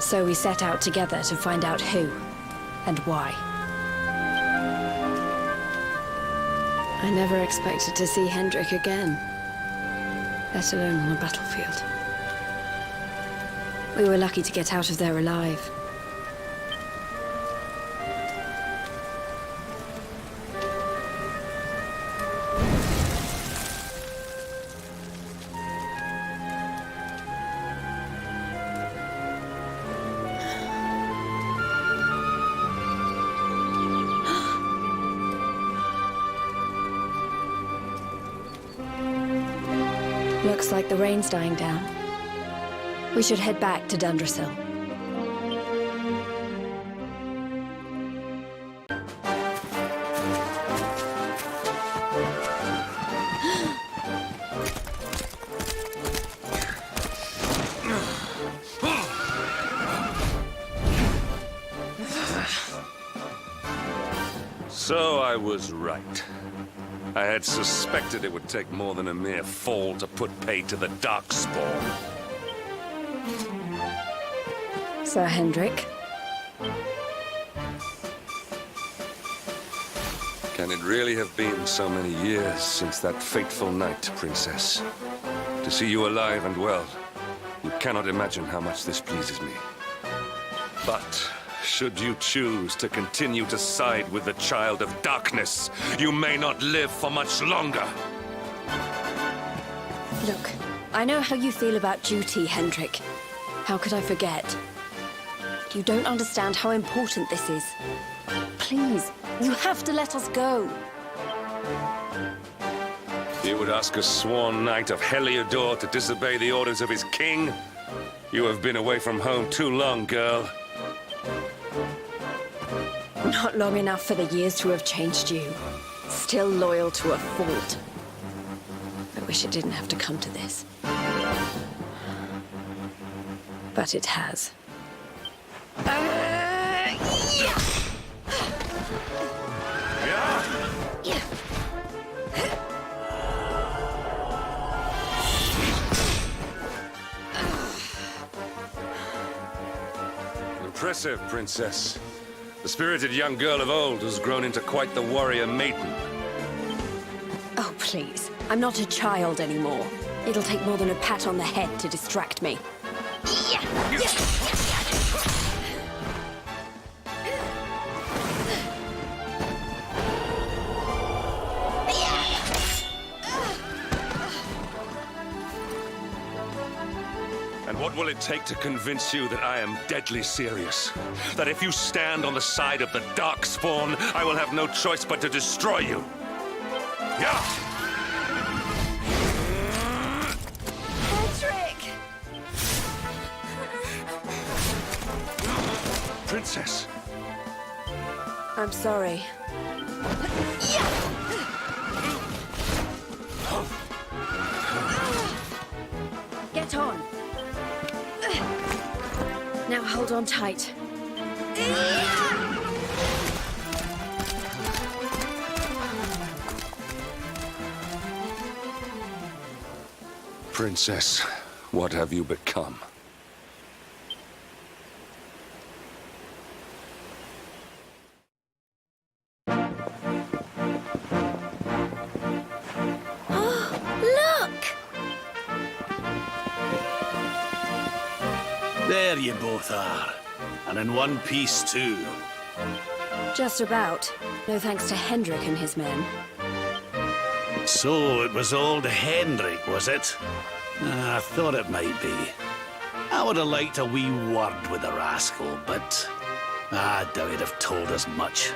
Speaker 14: So we set out together to find out who and why. I never expected to see Hendrik again, let alone on a battlefield. We were lucky to get out of there alive. Looks like the rain's dying down. We should head back to Dundrasil.
Speaker 6: So I was right. I had suspected it would take more than a mere fall to put pay to the Darkspawn.
Speaker 14: Sir Hendrik?
Speaker 6: Can it really have been so many years since that fateful night, Princess? To see you alive and well, you cannot imagine how much this pleases me. But should you choose to continue to side with the Child of Darkness, you may not live for much longer.
Speaker 14: Look, I know how you feel about duty, Hendrik. How could I forget? You don't understand how important this is. Please, you have to let us go.
Speaker 6: You would ask a sworn knight of Heliodor to disobey the orders of his king? You have been away from home too long, girl.
Speaker 14: Not long enough for the years to have changed you. Still loyal to a fault. I wish it didn't have to come to this. But it has.
Speaker 6: Impressive, Princess. The spirited young girl of old has grown into quite the warrior maiden.
Speaker 16: Oh, please. I'm not a child anymore. It'll take more than a pat on the head to distract me.
Speaker 6: And what will it take to convince you that I am deadly serious? That if you stand on the side of the Darkspawn, I will have no choice but to destroy you? Yeah!
Speaker 16: Patrick!
Speaker 6: Princess!
Speaker 16: I'm sorry. Get on. Now hold on tight.
Speaker 6: Princess, what have you become?
Speaker 13: There you both are. And in one piece, too.
Speaker 16: Just about. No thanks to Hendrik and his men.
Speaker 13: So it was old Hendrik, was it? I thought it might be. I would have liked a wee word with the rascal, but I doubt he'd have told us much.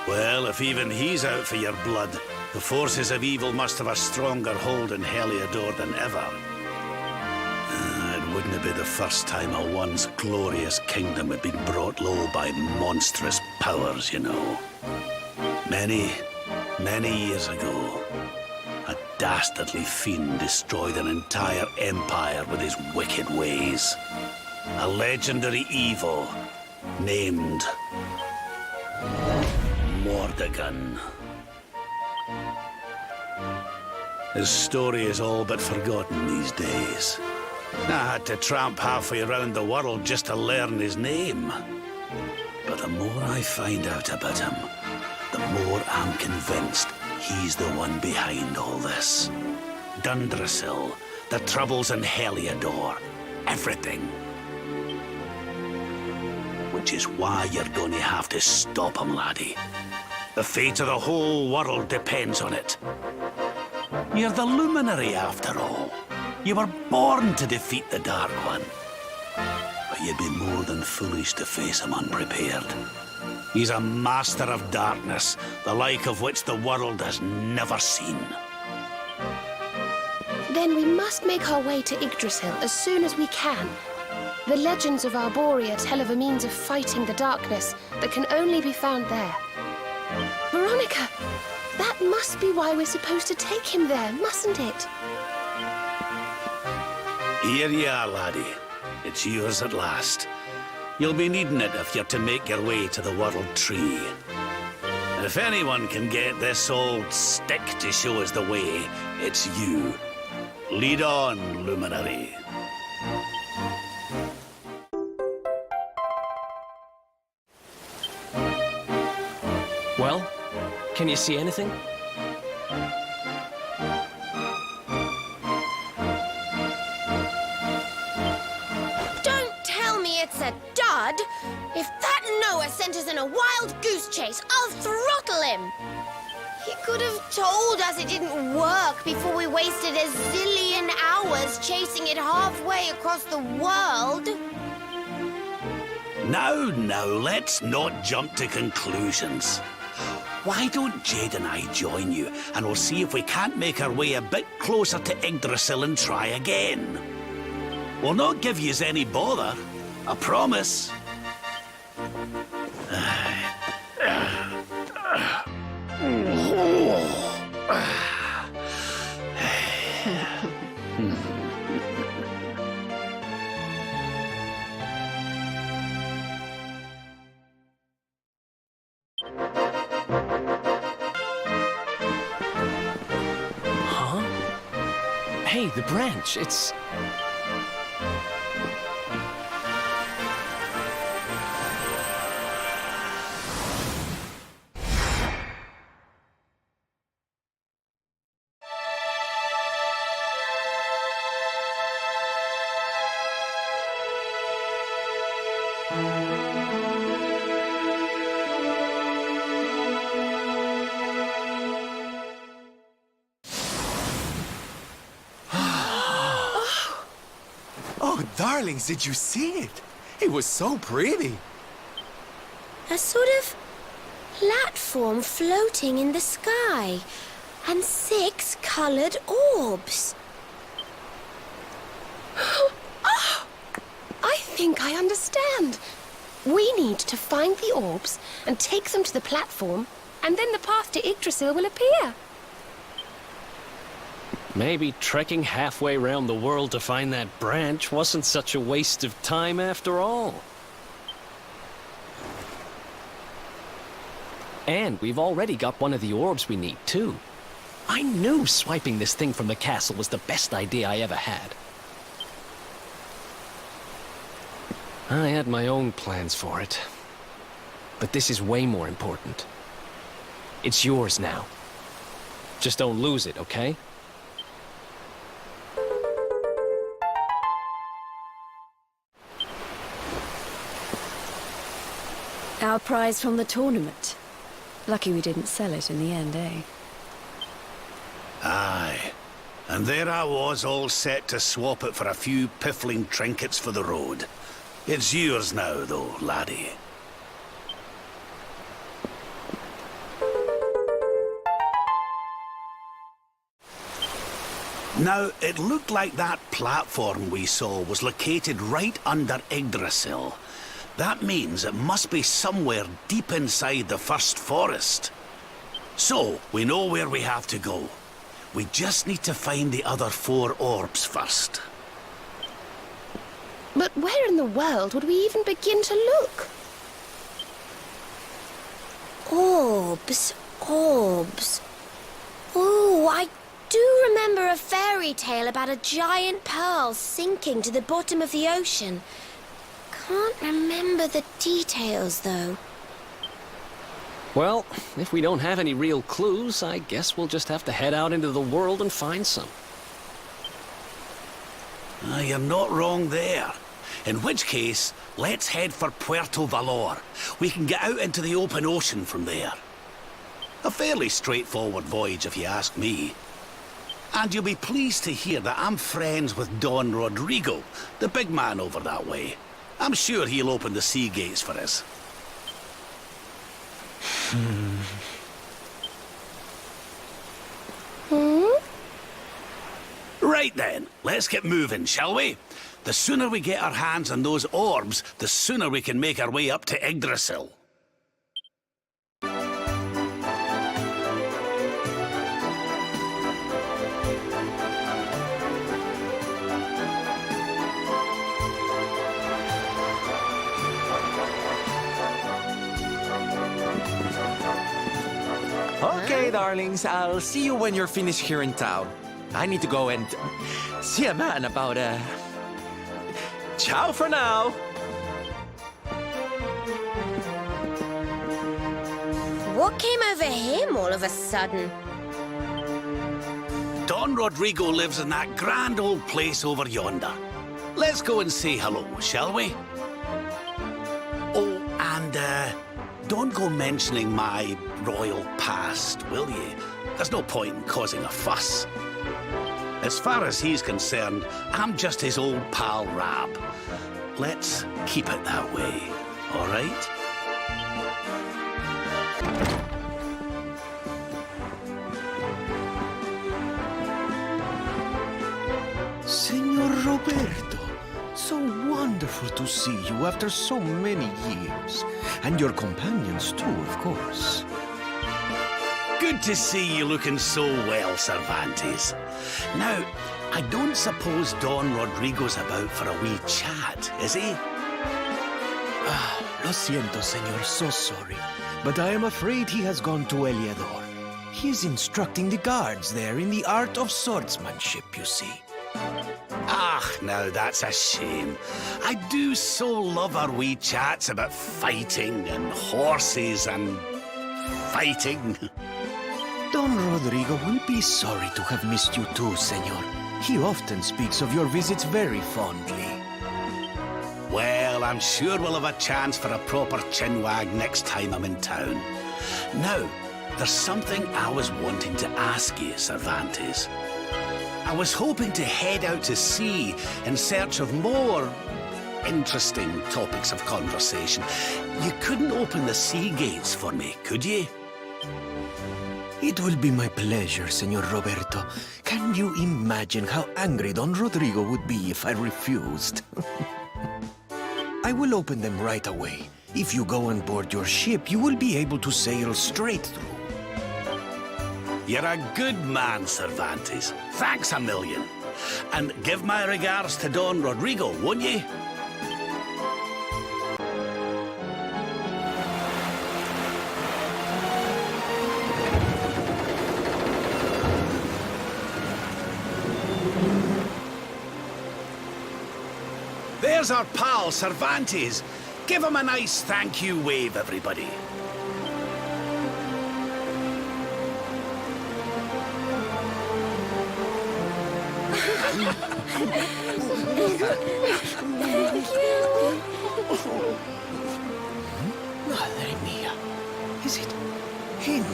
Speaker 13: Well, if even he's out for your blood, the forces of evil must have a stronger hold in Heliodor than ever. It wouldn't be the first time a once glorious kingdom had been brought low by monstrous powers, you know. Many years ago, a dastardly fiend destroyed an entire empire with his wicked ways. A legendary evil named Mordegon. His story is all but forgotten these days. I had to tramp halfway around the world just to learn his name. But the more I find out about him, the more I'm convinced he's the one behind all this. Dundrasil, the troubles in Heliodor, everything. Which is why you're going to have to stop him, laddie. The fate of the whole world depends on it. You're the luminary, after all. You were born to defeat the Dark One. But you'd be more than foolish to face him unprepared. He's a master of darkness, the like of which the world has never seen.
Speaker 5: Then we must make our way to Yggdrasil as soon as we can. The legends of Arborea tell of a means of fighting the darkness that can only be found there. Veronica, that must be why we're supposed to take him there, mustn't it?
Speaker 13: Here you are, laddie. It's yours at last. You'll be needing it if you're to make your way to the World Tree. And if anyone can get this old stick to show us the way, it's you. Lead on, Luminary.
Speaker 2: Well, can you see anything?
Speaker 4: It's a dud. If that Noah sent us in a wild goose chase, I'll throttle him. He could have told us it didn't work before we wasted a zillion hours chasing it halfway across the world.
Speaker 13: Now, let's not jump to conclusions. Why don't Jade and I join you, and we'll see if we can't make our way a bit closer to Yggdrasil and try again. We'll not give yous any bother. I promise.
Speaker 2: Hey, the branch, it's...
Speaker 11: Oh, darlings, did you see it? It was so pretty.
Speaker 4: A sort of platform floating in the sky, and 6 colored orbs.
Speaker 5: I think I understand. We need to find the orbs and take them to the platform, and then the path to Yggdrasil will appear.
Speaker 2: Maybe trekking halfway around the world to find that branch wasn't such a waste of time after all. And we've already got one of the orbs we need, too. I knew swiping this thing from the castle was the best idea I ever had. I had my own plans for it. But this is way more important. It's yours now. Just don't lose it, okay?
Speaker 14: Our prize from the tournament. Lucky we didn't sell it in the end, eh?
Speaker 13: Aye. And there I was, all set to swap it for a few piffling trinkets for the road. It's yours now, though, laddie. Now, it looked like that platform we saw was located right under Yggdrasil. That means it must be somewhere deep inside the first forest. So, we know where we have to go. We just need to find the other 4 orbs first.
Speaker 5: But where in the world would we even begin to look?
Speaker 4: Orbs, orbs. Oh, I do remember a fairy tale about a giant pearl sinking to the bottom of the ocean. Can't remember the details, though.
Speaker 2: Well, if we don't have any real clues, I guess we'll just have to head out into the world and find some.
Speaker 13: You're not wrong there. In which case, let's head for Puerto Valor. We can get out into the open ocean from there. A fairly straightforward voyage, if you ask me. And you'll be pleased to hear that I'm friends with Don Rodrigo, the big man over that way. I'm sure he'll open the sea gates for us. Right then, let's get moving, shall we? The sooner we get our hands on those orbs, the sooner we can make our way up to Yggdrasil.
Speaker 11: Okay, darlings, I'll see you when you're finished here in town. I need to go and see a man about Ciao for now.
Speaker 4: What came over him all of a sudden?
Speaker 13: Don Rodrigo lives in that grand old place over yonder. Let's go and say hello, shall we? Oh, and don't go mentioning my royal past, will ye? There's no point in causing a fuss. As far as he's concerned, I'm just his old pal Rab. Let's keep it that way, all right?
Speaker 17: Senor Roberto, so wonderful to see you after so many years. And your companions too, of course.
Speaker 13: Good to see you looking so well, Cervantes. Now, I don't suppose Don Rodrigo's about for a wee chat, is he?
Speaker 17: Lo siento, senor, so sorry. But I am afraid he has gone to Eliador. He is instructing the guards there in the art of swordsmanship, you see.
Speaker 13: Ah, now that's a shame. I do so love our wee chats about fighting and horses and fighting.
Speaker 17: Don Rodrigo will be sorry to have missed you too, senor. He often speaks of your visits very fondly.
Speaker 13: Well, I'm sure we'll have a chance for a proper chinwag next time I'm in town. Now, there's something I was wanting to ask you, Cervantes. I was hoping to head out to sea in search of more interesting topics of conversation. You couldn't open the sea gates for me, could you?
Speaker 17: It will be my pleasure, Senor Roberto. Can you imagine how angry Don Rodrigo would be if I refused? I will open them right away. If you go on board your ship, you will be able to sail straight through.
Speaker 13: You're a good man, Cervantes. Thanks a million. And give my regards to Don Rodrigo, won't you? There's our pal, Cervantes. Give him a nice thank you wave, everybody.
Speaker 17: Madre mia. Is it him?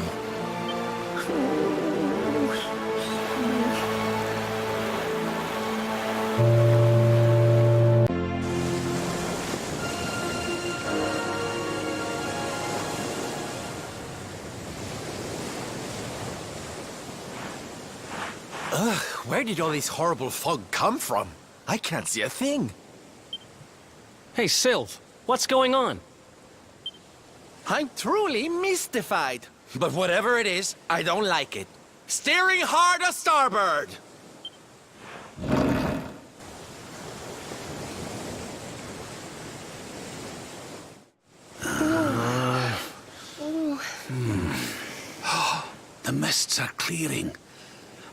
Speaker 12: Ugh, where did all this horrible fog come from? I can't see a thing.
Speaker 2: Hey, Sylv, what's going on?
Speaker 12: I'm truly mystified. But whatever it is, I don't like it. Steering hard a starboard!
Speaker 13: The mists are clearing.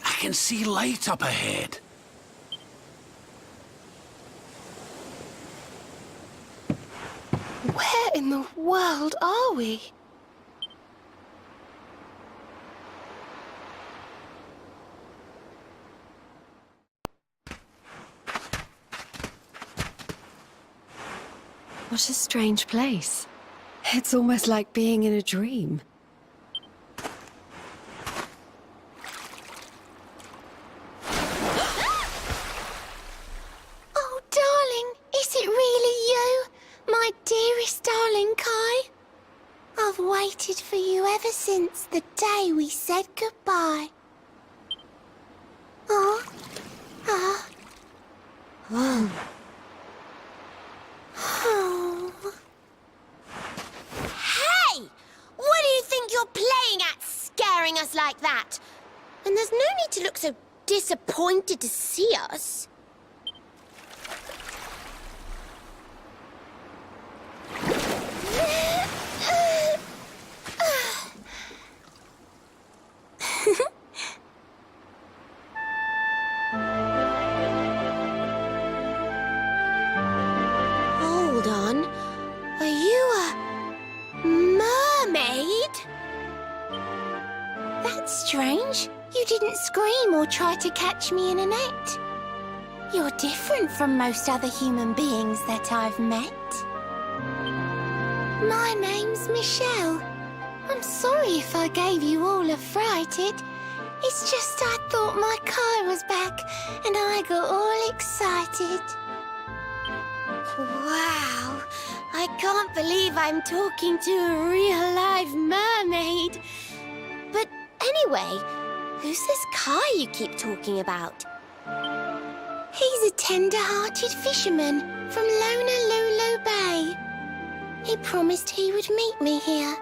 Speaker 13: I can see light up ahead.
Speaker 5: Where in the world are we?
Speaker 14: What a strange place. It's almost like being in a dream.
Speaker 4: Oh, darling, is it really you? My dearest darling Kai? I've waited for you ever since the day we said goodbye. Oh. Oh. Hey! What do you think you're playing at, scaring us like that? And there's no need to look so disappointed to see us. Hold on. Are you a mermaid? That's strange. You didn't scream or try to catch me in a net. You're different from most other human beings that I've met. My name's Michelle. I'm sorry if I gave you all a fright. It's just I thought my Kai was back and I got all excited. Wow, I can't believe I'm talking to a real live mermaid. But anyway, who's this Kai you keep talking about? He's a tender-hearted fisherman from Honolulu Bay. He promised he would meet me here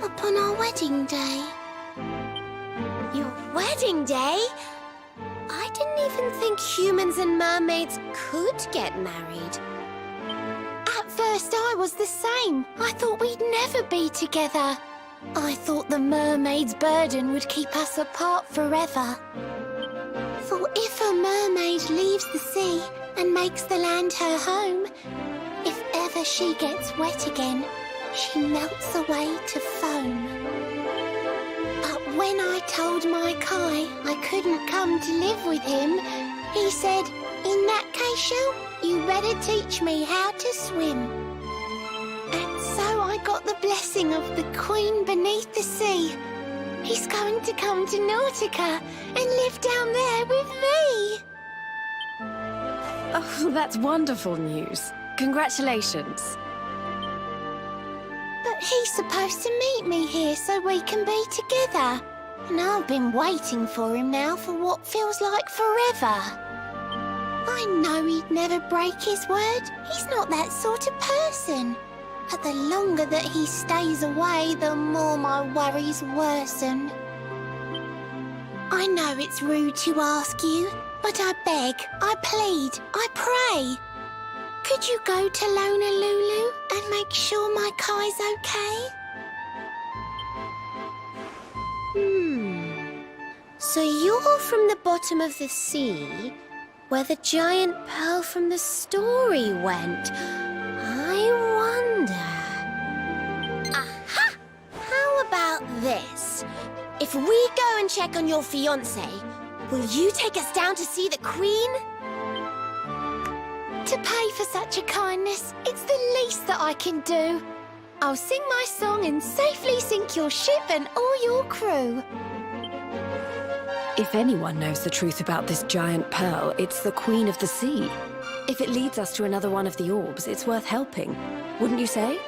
Speaker 4: upon our wedding day. Your wedding day? I didn't even think humans and mermaids could get married. At first I was the same. I thought we'd never be together. I thought the mermaid's burden would keep us apart forever. For if a mermaid leaves the sea and makes the land her home, if ever she gets wet again, she melts away to foam. But when I told my Kai I couldn't come to live with him, he said, in that case, Shell, you better teach me how to swim. And so I got the blessing of the Queen beneath the sea. He's going to come to Nautica and live down there with me.
Speaker 14: Oh, that's wonderful news. Congratulations.
Speaker 4: But he's supposed to meet me here so we can be together. And I've been waiting for him now for what feels like forever. I know he'd never break his word. He's not that sort of person. But the longer that he stays away, the more my worries worsen. I know it's rude to ask you, but I beg, I plead, I pray. Could you go to Honolulu and make sure my Kai's okay? So you're from the bottom of the sea, where the giant pearl from the story went. I wonder... Aha! How about this? If we go and check on your fiancé, will you take us down to see the Queen? To pay for such a kindness, it's the least that I can do. I'll sing my song and safely sink your ship and all your crew.
Speaker 14: If anyone knows the truth about this giant pearl, it's the Queen of the Sea. If it leads us to another one of the orbs, it's worth helping. Wouldn't you say?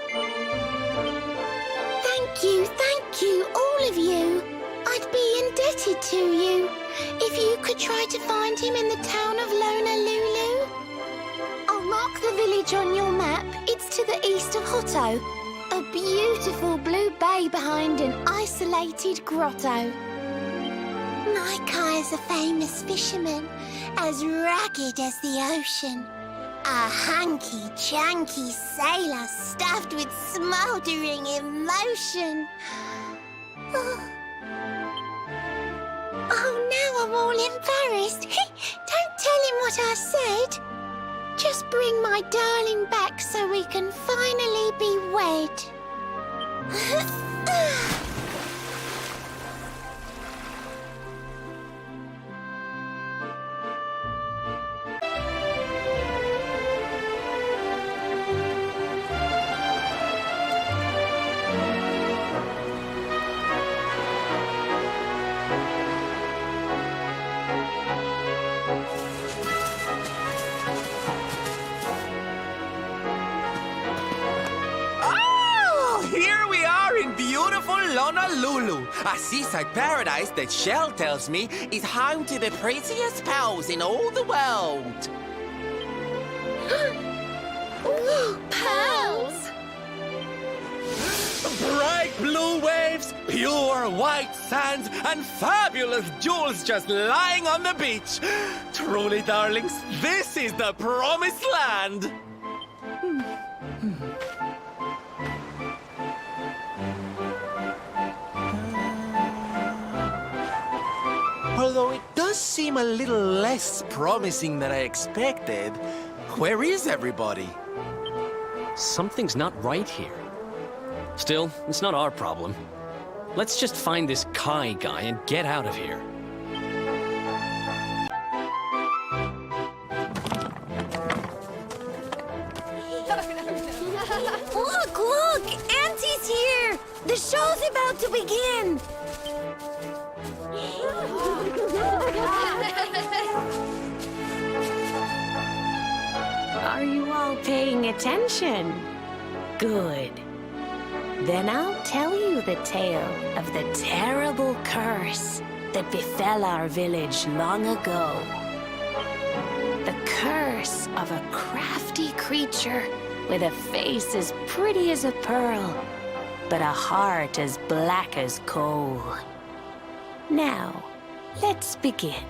Speaker 4: Thank you, all of you. I'd be indebted to you. If you could try to find him in the town of Honolulu. I'll mark the village on your map. It's to the east of Hotto. A beautiful blue bay behind an isolated grotto. My Kai's a famous fisherman, as rugged as the ocean. A hanky-janky sailor stuffed with smouldering emotion. Oh, now I'm all embarrassed. Don't tell him what I said. Just bring my darling back so we can finally be wed.
Speaker 12: Honolulu, a seaside paradise that Shell tells me is home to the prettiest pearls in all the world.
Speaker 4: Pearls!
Speaker 12: Bright blue waves, pure white sand, and fabulous jewels just lying on the beach. Truly, darlings, this is the promised land. Although it does seem a little less promising than I expected. Where is everybody?
Speaker 2: Something's not right here. Still, it's not our problem. Let's just find this Kai guy and get out of here.
Speaker 4: Look! Auntie's here! The show's about to begin!
Speaker 5: Are you all paying attention? Good. Then I'll tell you the tale of the terrible curse that befell our village long ago. The curse of a crafty creature with a face as pretty as a pearl, but a heart as black as coal. Now, let's begin.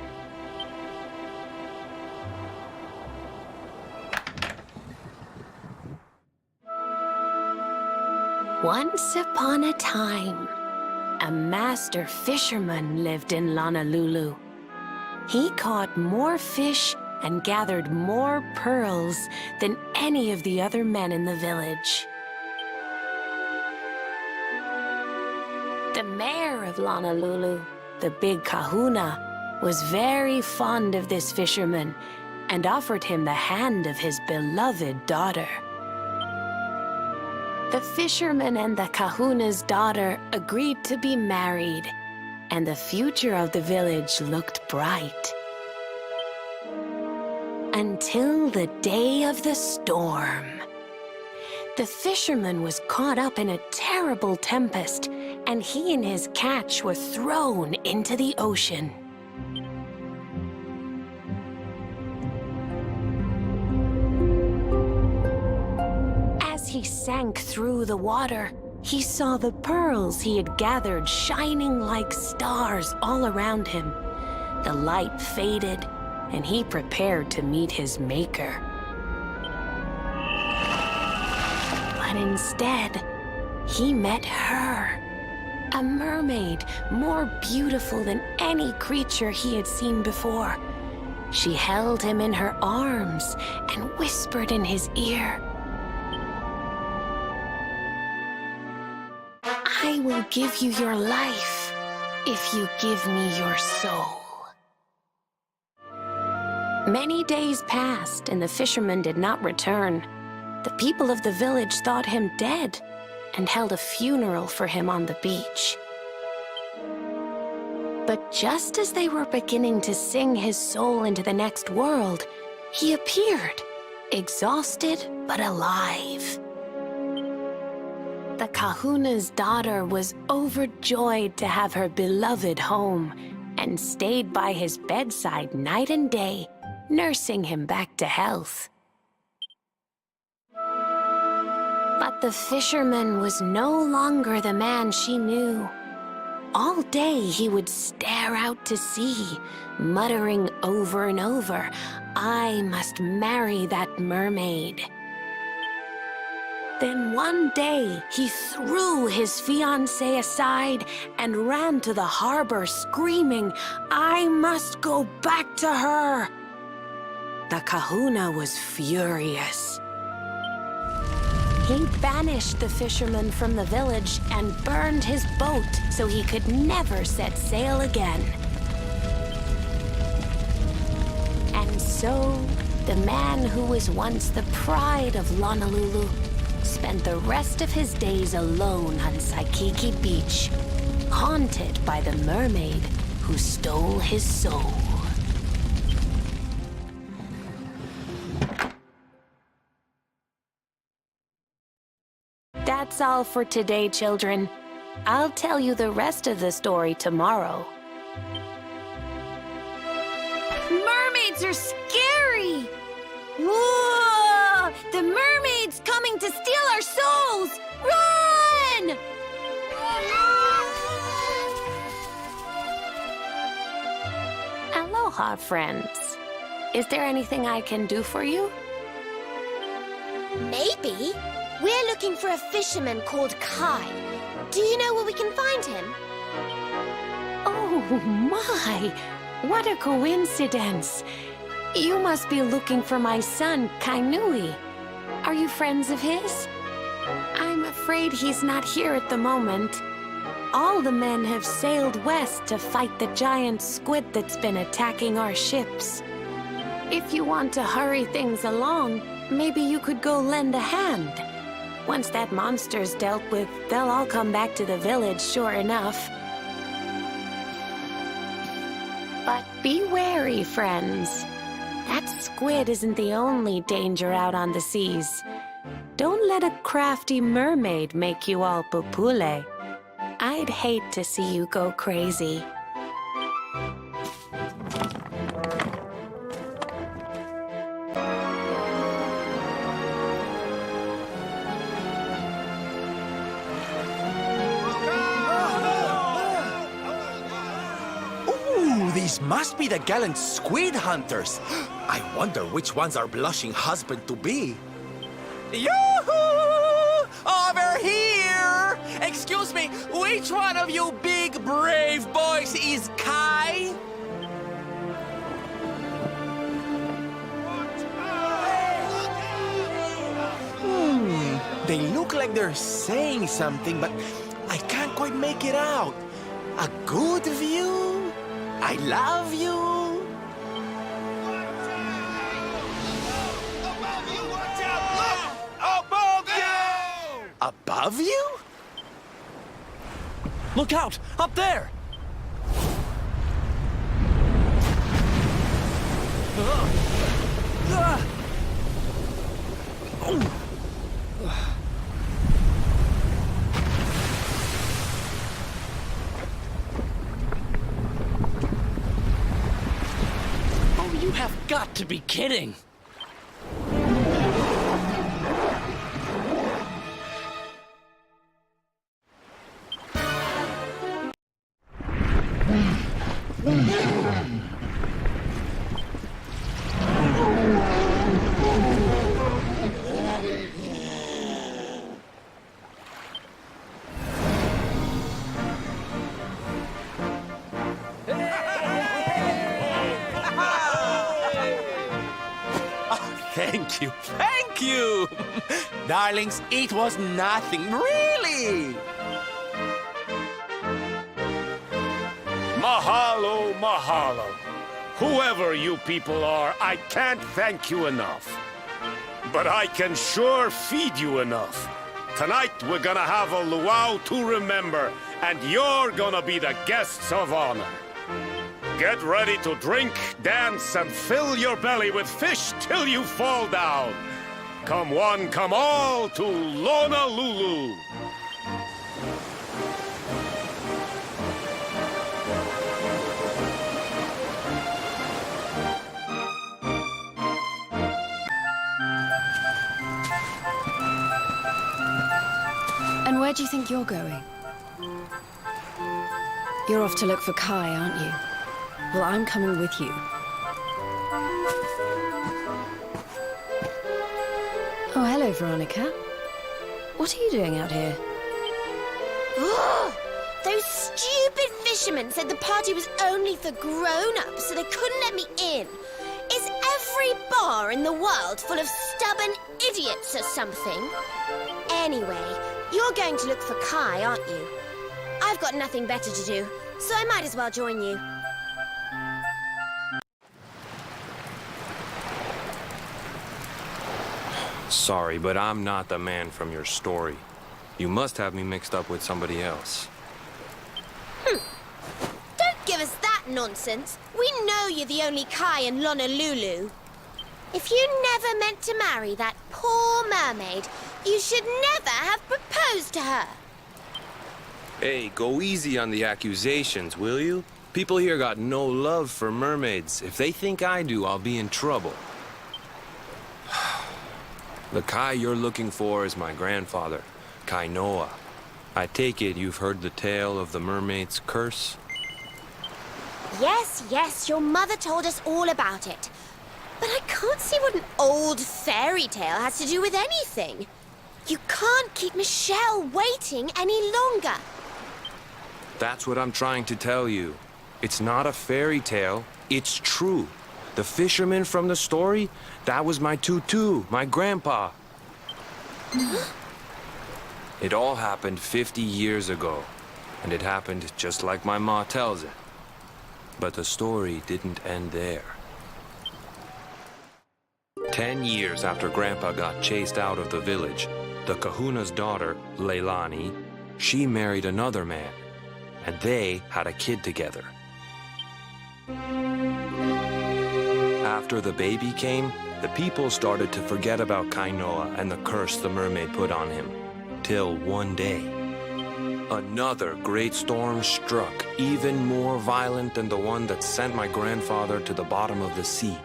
Speaker 5: Once upon a time, a master fisherman lived in Honolulu. He caught more fish and gathered more pearls than any of the other men in the village. The mayor of Honolulu, the big kahuna, was very fond of this fisherman and offered him the hand of his beloved daughter. The fisherman and the kahuna's daughter agreed to be married, and the future of the village looked bright. Until the day of the storm. The fisherman was caught up in a terrible tempest, and he and his catch were thrown into the ocean. As he sank through the water, he saw the pearls he had gathered shining like stars all around him. The light faded, and he prepared to meet his maker. But instead, he met her, a mermaid more beautiful than any creature he had seen before. She held him in her arms and whispered in his ear, "I will give you your life if you give me your soul." Many days passed, and the fisherman did not return. The people of the village thought him dead and held a funeral for him on the beach. But just as they were beginning to sing his soul into the next world, he appeared, exhausted but alive. The kahuna's daughter was overjoyed to have her beloved home and stayed by his bedside night and day, nursing him back to health. But the fisherman was no longer the man she knew. All day he would stare out to sea, muttering over and over, "I must marry that mermaid." Then one day, he threw his fiancée aside and ran to the harbor screaming, "I must go back to her!" The kahuna was furious. He banished the fisherman from the village and burned his boat so he could never set sail again. And so, the man who was once the pride of Honolulu spent the rest of his days alone on Saikiki Beach, haunted by the mermaid who stole his soul. That's all for today, children. I'll tell you the rest of the story tomorrow.
Speaker 3: Mermaids are scary! Whoa! The mermaid's coming to steal our souls! Run!
Speaker 5: Aloha, friends. Is there anything I can do for you?
Speaker 4: Maybe. We're looking for a fisherman called Kai. Do you know where we can find him?
Speaker 5: Oh, my! What a coincidence! You must be looking for my son, Kainui. Are you friends of his? I'm afraid he's not here at the moment. All the men have sailed west to fight the giant squid that's been attacking our ships. If you want to hurry things along, maybe you could go lend a hand. Once that monster's dealt with, they'll all come back to the village, sure enough. But be wary, friends. That squid isn't the only danger out on the seas. Don't let a crafty mermaid make you all pupule. I'd hate to see you go crazy.
Speaker 12: These must be the gallant squid hunters. I wonder which one's our blushing husband-to-be. Yoo-hoo! Over here! Excuse me, which one of you big, brave boys is Kai?
Speaker 11: look like they're saying something, but I can't quite make it out. A good view? I love you?
Speaker 12: Above you!
Speaker 11: Above you?
Speaker 12: Look out! Up there!
Speaker 2: Oh, you have got to be kidding!
Speaker 11: Thank you, thank you! Darlings, it was nothing, really!
Speaker 6: Mahalo, mahalo. Whoever you people are, I can't thank you enough. But I can sure feed you enough. Tonight we're gonna have a luau to remember, and you're gonna be the guests of honor. Get ready to drink, dance, and fill your belly with fish till you fall down. Come one, come all to Honolulu.
Speaker 14: And where do you think you're going? You're off to look for Kai, aren't you? Well, I'm coming with you. Oh, hello, Veronica. What are you doing out here?
Speaker 4: Ugh! Those stupid fishermen said the party was only for grown-ups, so they couldn't let me in. Is every bar in the world full of stubborn idiots or something? Anyway, you're going to look for Kai, aren't you? I've got nothing better to do, so I might as well join you.
Speaker 18: Sorry, but I'm not the man from your story. You must have me mixed up with somebody else.
Speaker 4: Don't give us that nonsense. We know you're the only Kai in Honolulu. If you never meant to marry that poor mermaid, you should never have proposed to her.
Speaker 18: Hey, go easy on the accusations, will you? People here got no love for mermaids. If they think I do, I'll be in trouble. The Kai you're looking for is my grandfather, Kainoa. I take it you've heard the tale of the mermaid's curse?
Speaker 4: Yes, yes, your mother told us all about it. But I can't see what an old fairy tale has to do with anything. You can't keep Michelle waiting any longer.
Speaker 18: That's what I'm trying to tell you. It's not a fairy tale, it's true. The fisherman from the story, that was my tutu, my grandpa. It all happened 50 years ago, and it happened just like my ma tells it. But the story didn't end there. 10 years after Grandpa got chased out of the village, the kahuna's daughter, Leilani, she married another man, and they had a kid together. After the baby came, the people started to forget about Kainoa and the curse the mermaid put on him. Till one day, another great storm struck, even more violent than the one that sent my grandfather to the bottom of the sea.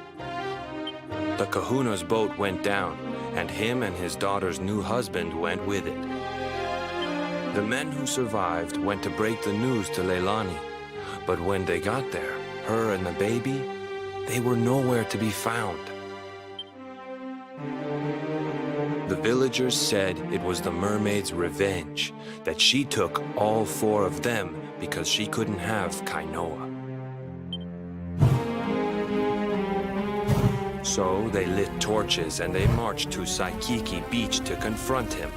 Speaker 18: The kahuna's boat went down, and him and his daughter's new husband went with it. The men who survived went to break the news to Leilani, but when they got there, her and the baby, they were nowhere to be found. The villagers said it was the mermaid's revenge, that she took all 4 of them because she couldn't have Kainoa. So they lit torches and they marched to Saikiki Beach to confront him.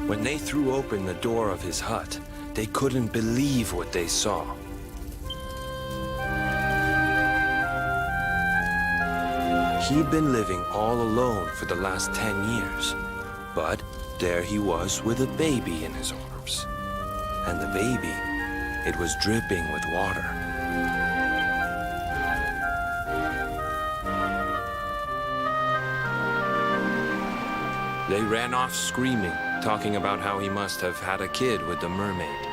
Speaker 18: When they threw open the door of his hut, they couldn't believe what they saw. He'd been living all alone for the last 10 years, but there he was with a baby in his arms. And the baby, it was dripping with water. They ran off screaming, talking about how he must have had a kid with the mermaid.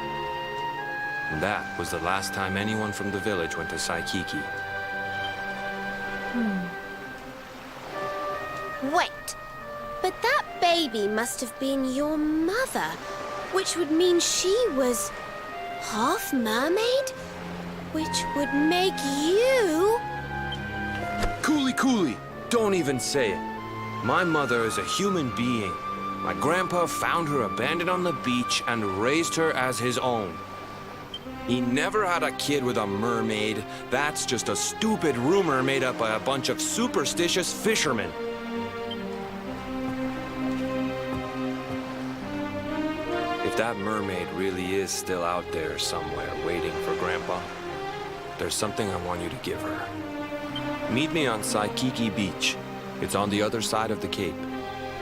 Speaker 18: And that was the last time anyone from the village went to Saikiki.
Speaker 4: Wait, but that baby must have been your mother, which would mean she was half mermaid, which would make you...
Speaker 18: Cooley, don't even say it. My mother is a human being. My grandpa found her abandoned on the beach and raised her as his own. He never had a kid with a mermaid. That's just a stupid rumor made up by a bunch of superstitious fishermen. If that mermaid really is still out there somewhere waiting for Grandpa, there's something I want you to give her. Meet me on Saikiki Beach. It's on the other side of the cape.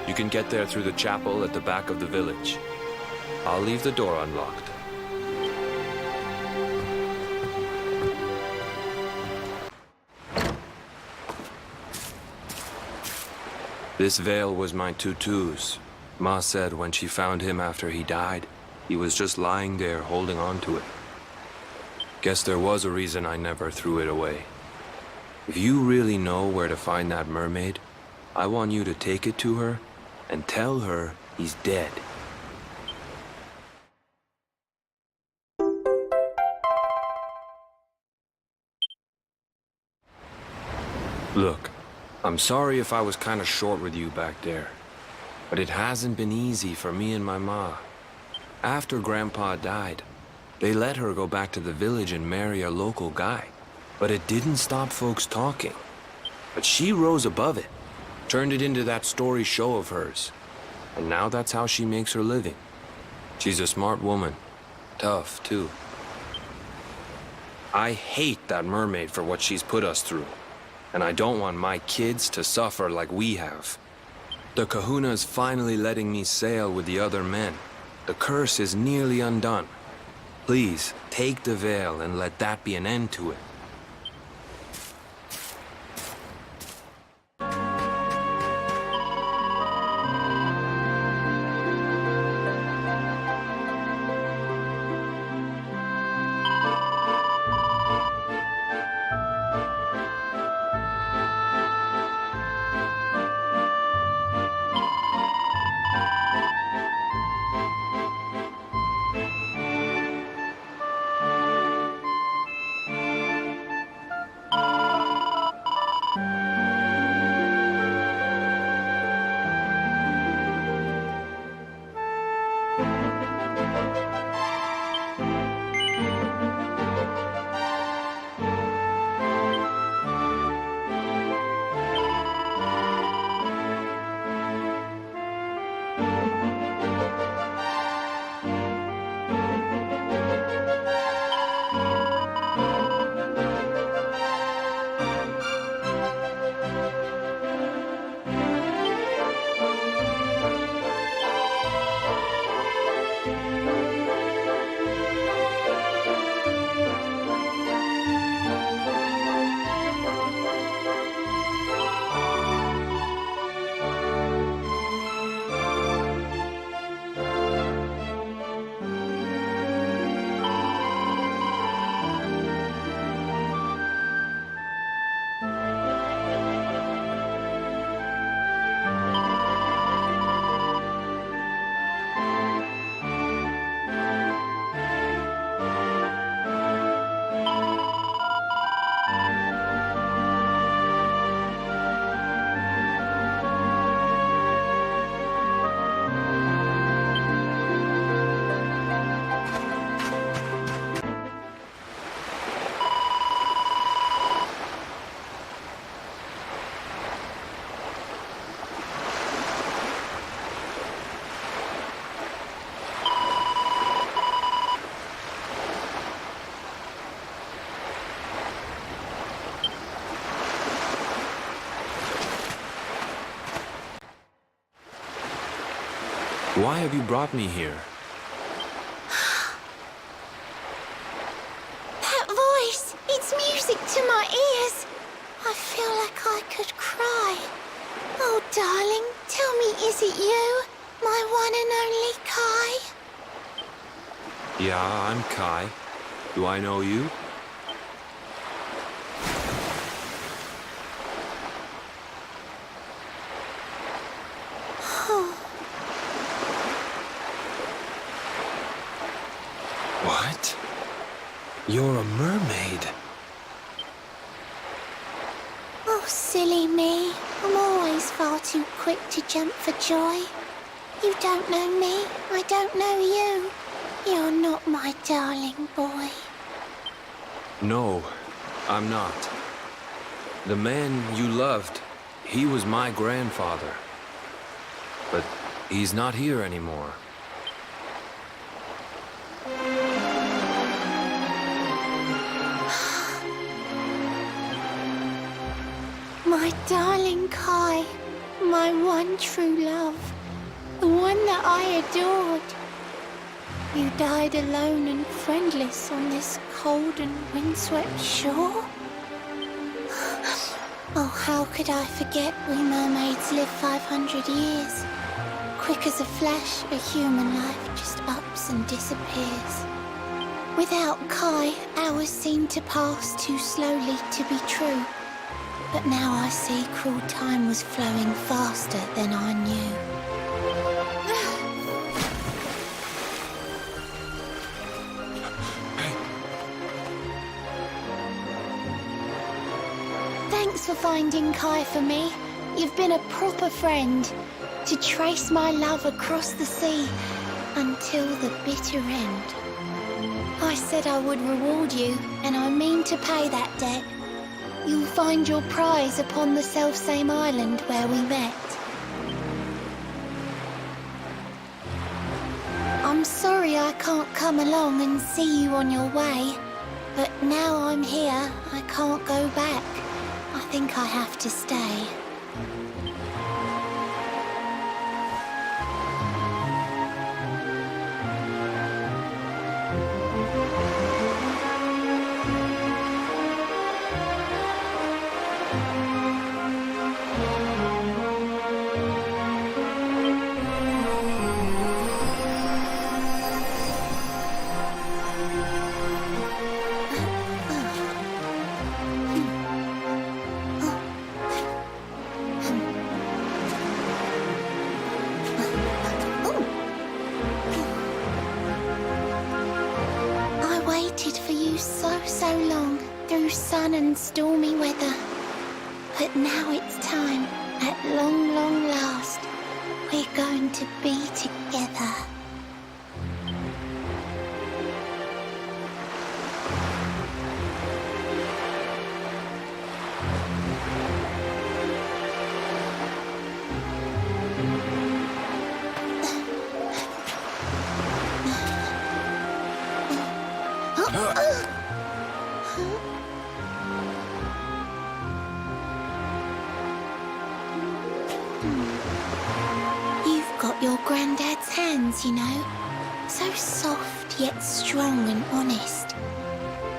Speaker 18: You can get there through the chapel at the back of the village. I'll leave the door unlocked. This veil was my tutu's. Ma said when she found him after he died, he was just lying there holding on to it. Guess there was a reason I never threw it away. If you really know where to find that mermaid, I want you to take it to her and tell her he's dead. Look, I'm sorry if I was kind of short with you back there, but it hasn't been easy for me and my ma. After Grandpa died, they let her go back to the village and marry a local guy. But it didn't stop folks talking. But she rose above it, turned it into that story show of hers. And now that's how she makes her living. She's a smart woman. Tough, too. I hate that mermaid for what she's put us through. And I don't want my kids to suffer like we have. The kahuna's finally letting me sail with the other men. The curse is nearly undone. Please, take the veil and let that be an end to it. Why have you brought me here?
Speaker 4: That voice! It's music to my ears. I feel like I could cry. Oh, darling, tell me, is it you? My one and only Kai?
Speaker 18: Yeah, I'm Kai. Do I know you? What? You're a mermaid.
Speaker 4: Oh, silly me. I'm always far too quick to jump for joy. You don't know me. I don't know you. You're not my darling boy.
Speaker 18: No, I'm not. The man you loved, he was my grandfather. But he's not here anymore.
Speaker 4: My darling Kai, my one true love, the one that I adored. You died alone and friendless on this cold and windswept shore? Oh, how could I forget we mermaids live 500 years? Quick as a flash, a human life just ups and disappears. Without Kai, hours seem to pass too slowly to be true. But now I see cruel time was flowing faster than I knew. Thanks for finding Kai for me. You've been a proper friend. To trace my love across the sea until the bitter end. I said I would reward you, and I mean to pay that debt. You'll find your prize upon the selfsame island where we met. I'm sorry I can't come along and see you on your way, but now I'm here, I can't go back. I think I have to stay. So long through sun and stormy weather, but now it's time. At long, long last, we're going to be together. You've got your granddad's hands, you know. So soft yet strong and honest.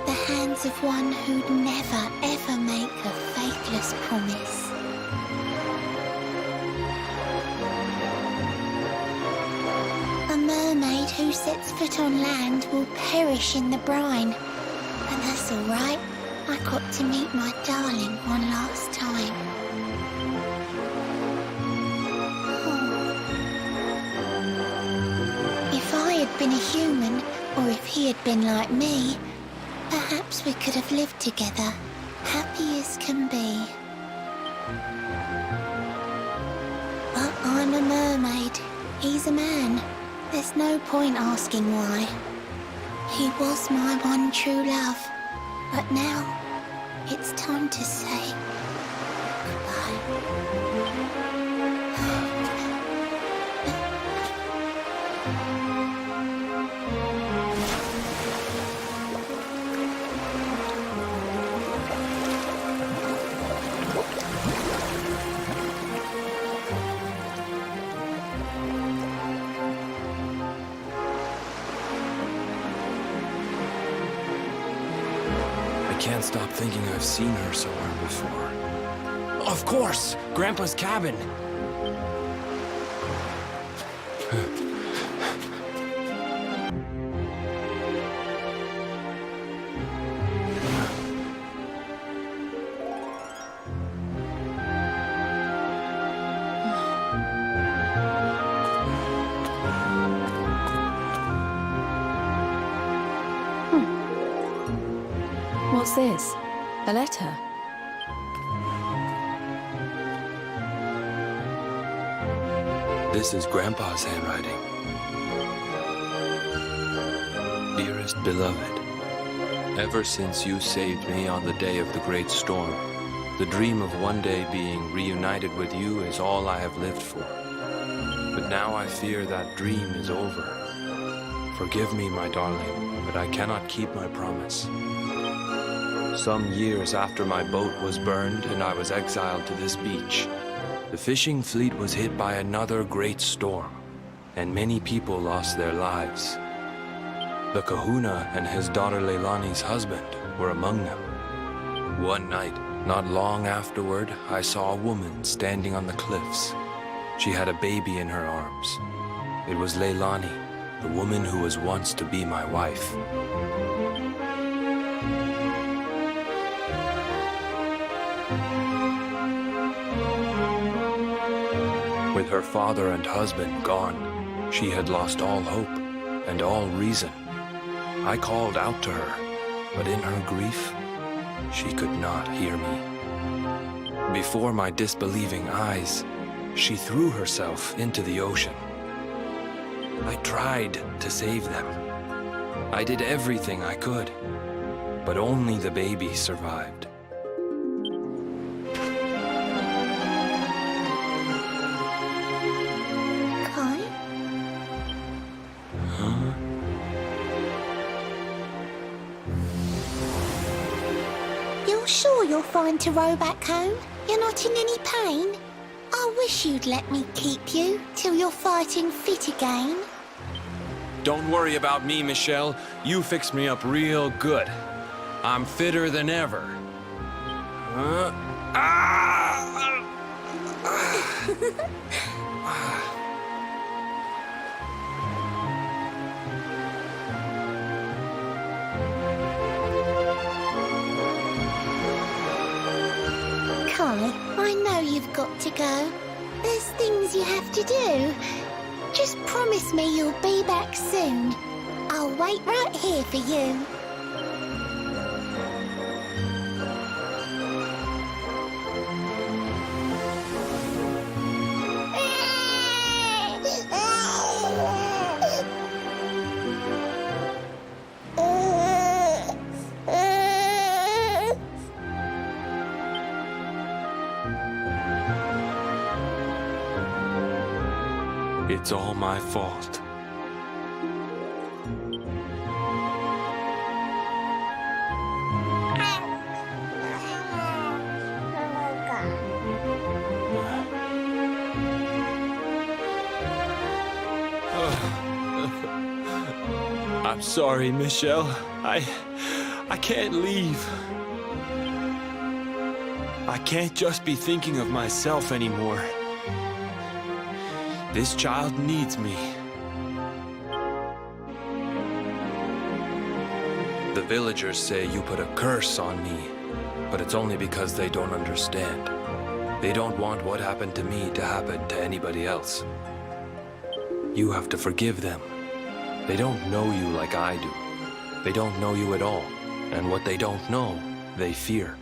Speaker 4: The hands of one who'd never ever make a faithless promise. A mermaid who sets foot on land will perish in the brine. And that's all right. I got to meet my darling one last time. If I had been a human, or if he had been like me, perhaps we could have lived together, happy as can be. But I'm a mermaid. He's a man. There's no point asking why. He was my one true love. But now, it's time to say
Speaker 18: I can't stop thinking I've seen her somewhere before.
Speaker 2: Of course! Grandpa's cabin!
Speaker 14: What's this? A letter?
Speaker 18: This is Grandpa's handwriting. Dearest beloved, ever since you saved me on the day of the great storm, the dream of one day being reunited with you is all I have lived for. But now I fear that dream is over. Forgive me, my darling, but I cannot keep my promise. Some years after my boat was burned and I was exiled to this beach, the fishing fleet was hit by another great storm, and many people lost their lives. The kahuna and his daughter Leilani's husband were among them. One night, not long afterward, I saw a woman standing on the cliffs. She had a baby in her arms. It was Leilani, the woman who was once to be my wife. With her father and husband gone, she had lost all hope and all reason. I called out to her, but in her grief, she could not hear me. Before my disbelieving eyes, she threw herself into the ocean. I tried to save them. I did everything I could, but only the baby survived.
Speaker 4: Sure you're fine to row back home? You're not in any pain? I wish you'd let me keep you till you're fighting fit again.
Speaker 18: Don't worry about me, Michelle. You fixed me up real good. I'm fitter than ever.
Speaker 4: Kai, I know you've got to go. There's things you have to do. Just promise me you'll be back soon. I'll wait right here for you.
Speaker 18: It's all my fault. I'm sorry, Michelle. I can't leave. I can't just be thinking of myself anymore. This child needs me. The villagers say you put a curse on me, but it's only because they don't understand. They don't want what happened to me to happen to anybody else. You have to forgive them. They don't know you like I do. They don't know you at all, and what they don't know, they fear.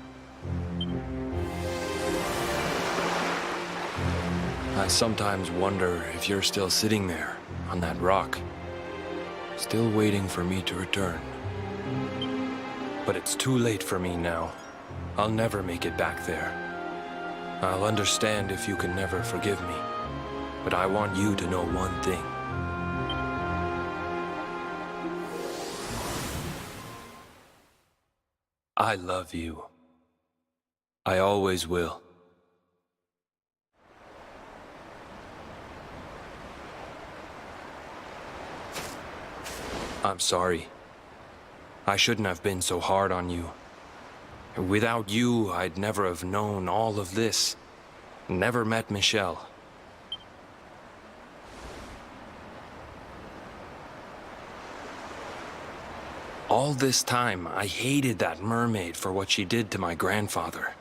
Speaker 18: I sometimes wonder if you're still sitting there, on that rock, still waiting for me to return. But it's too late for me now. I'll never make it back there. I'll understand if you can never forgive me, but I want you to know one thing. I love you. I always will. I'm sorry. I shouldn't have been so hard on you. Without you, I'd never have known all of this. Never met Michelle. All this time, I hated that mermaid for what she did to my grandfather.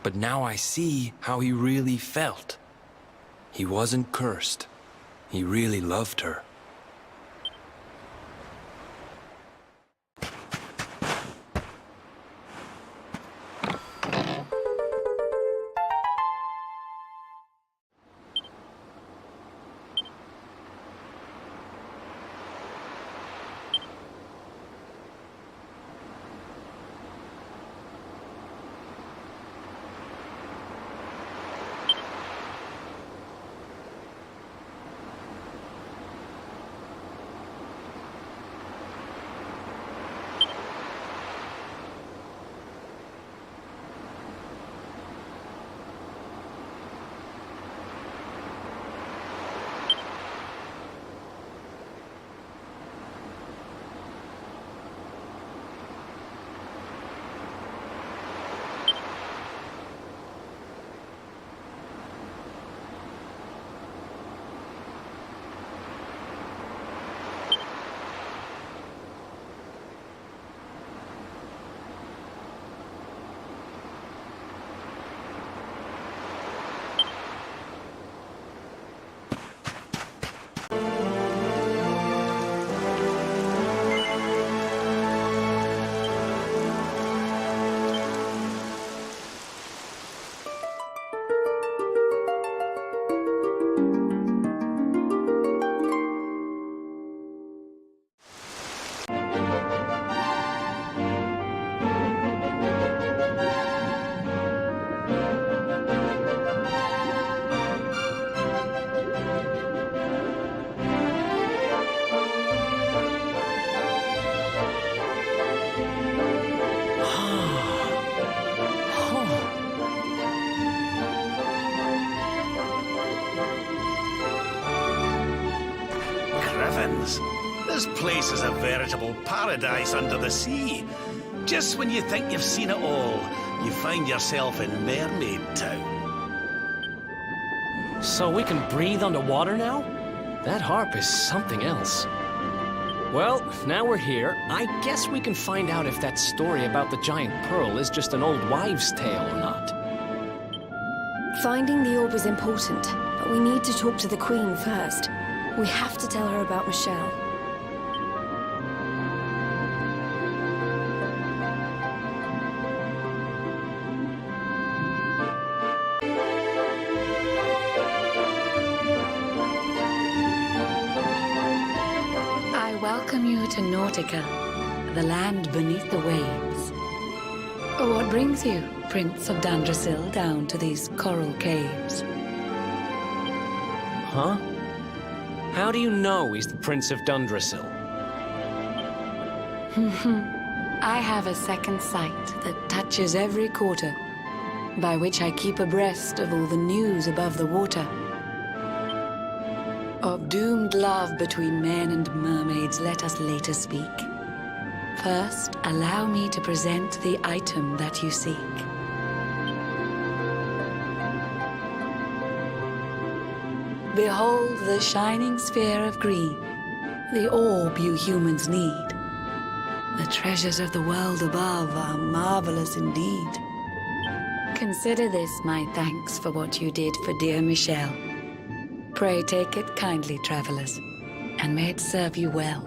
Speaker 18: But now I see how he really felt. He wasn't cursed. He really loved her.
Speaker 7: This place is a veritable paradise under the sea. Just when you think you've seen it all, you find yourself in Mermaid Town.
Speaker 2: So we can breathe underwater now? That harp is something else. Well, now we're here, I guess we can find out if that story about the giant pearl is just an old wives' tale or not.
Speaker 14: Finding the orb is important, but we need to talk to the Queen first. We have to tell her about Michelle.
Speaker 19: I welcome you to Nautica, the land beneath the waves. What brings you, Prince of Dandrasil, down to these coral caves?
Speaker 2: Huh? How do you know he's the Prince of Dundrasil?
Speaker 19: I have a second sight that touches every quarter, by which I keep abreast of all the news above the water. Of doomed love between men and mermaids, let us later speak. First, allow me to present the item that you seek. Behold the shining sphere of green, the orb you humans need. The treasures of the world above are marvelous indeed. Consider this my thanks for what you did for dear Michelle. Pray take it kindly, travelers, and may it serve you well.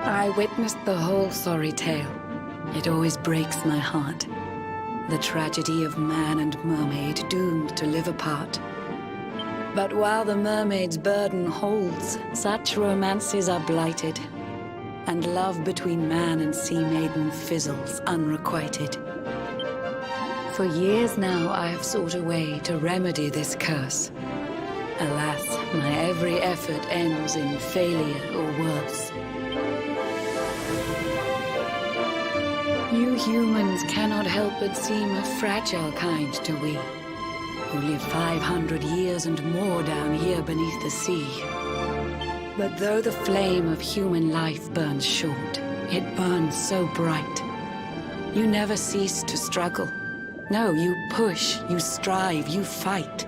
Speaker 19: I witnessed the whole sorry tale. It always breaks my heart. The tragedy of man and mermaid doomed to live apart. But while the mermaid's burden holds, such romances are blighted, and love between man and sea maiden fizzles unrequited. For years now I have sought a way to remedy this curse. Alas, my every effort ends in failure or worse. You humans cannot help but seem a fragile kind to we, who live 500 years and more down here beneath the sea. But though the flame of human life burns short, it burns so bright. You never cease to struggle. No, you push, you strive, you fight.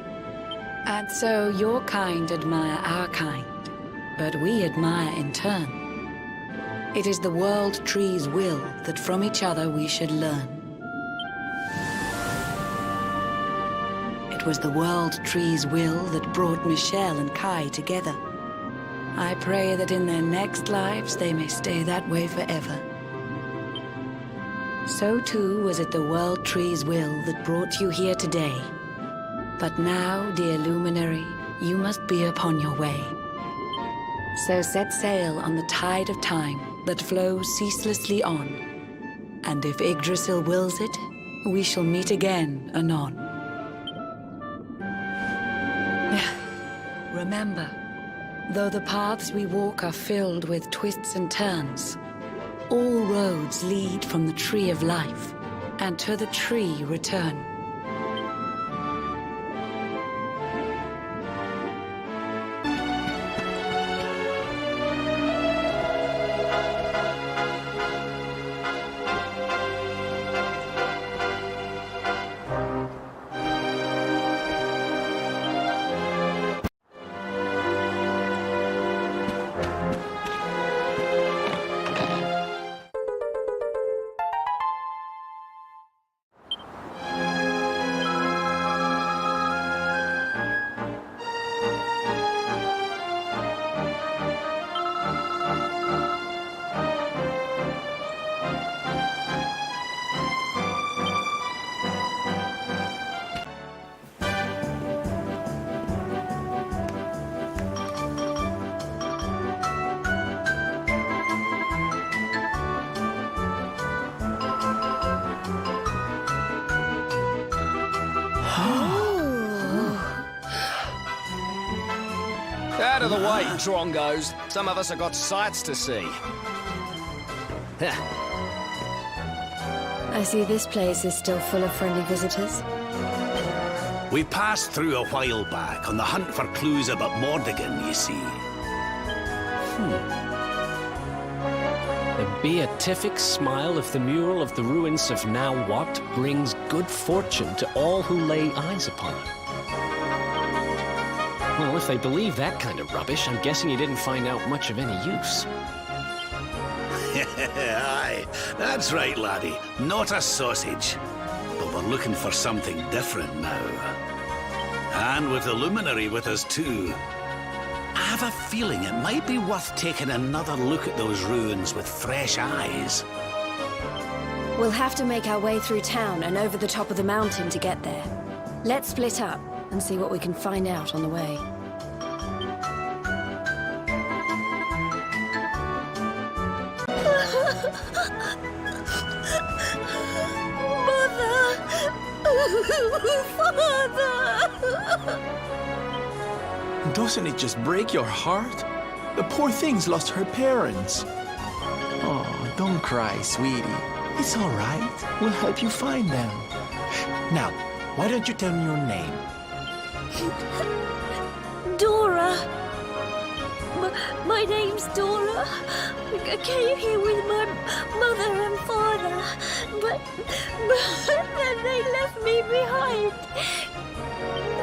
Speaker 19: And so your kind admire our kind, but we admire in turn. It is the world tree's will that from each other we should learn. It was the world tree's will that brought Michelle and Kai together. I pray that in their next lives they may stay that way forever. So too was it the world tree's will that brought you here today. But now, dear luminary, you must be upon your way. So set sail on the tide of time that flows ceaselessly on. And if Yggdrasil wills it, we shall meet again anon. Remember, though the paths we walk are filled with twists and turns, all roads lead from the tree of life, and to the tree return.
Speaker 2: Out of the way, Drongos. Some of us have got sights to see.
Speaker 14: I see this place is still full of friendly visitors.
Speaker 13: We passed through a while back on the hunt for clues about Mordigan, you see.
Speaker 2: The beatific smile of the mural of the ruins of Now What brings good fortune to all who lay eyes upon it. Well, if they believe that kind of rubbish, I'm guessing you didn't find out much of any use.
Speaker 13: Aye, that's right, laddie. Not a sausage. But we're looking for something different now. And with the luminary with us too. I have a feeling it might be worth taking another look at those ruins with fresh eyes.
Speaker 14: We'll have to make our way through town and over the top of the mountain to get there. Let's split up and see what we can find out on the way.
Speaker 4: Mother! Father!
Speaker 11: Doesn't it just break your heart? The poor thing's lost her parents. Oh, don't cry, sweetie. It's all right. We'll help you find them. Now, why don't you tell me your name?
Speaker 4: Dora! My name's Dora. I came here with my mother and father, but then they left me behind.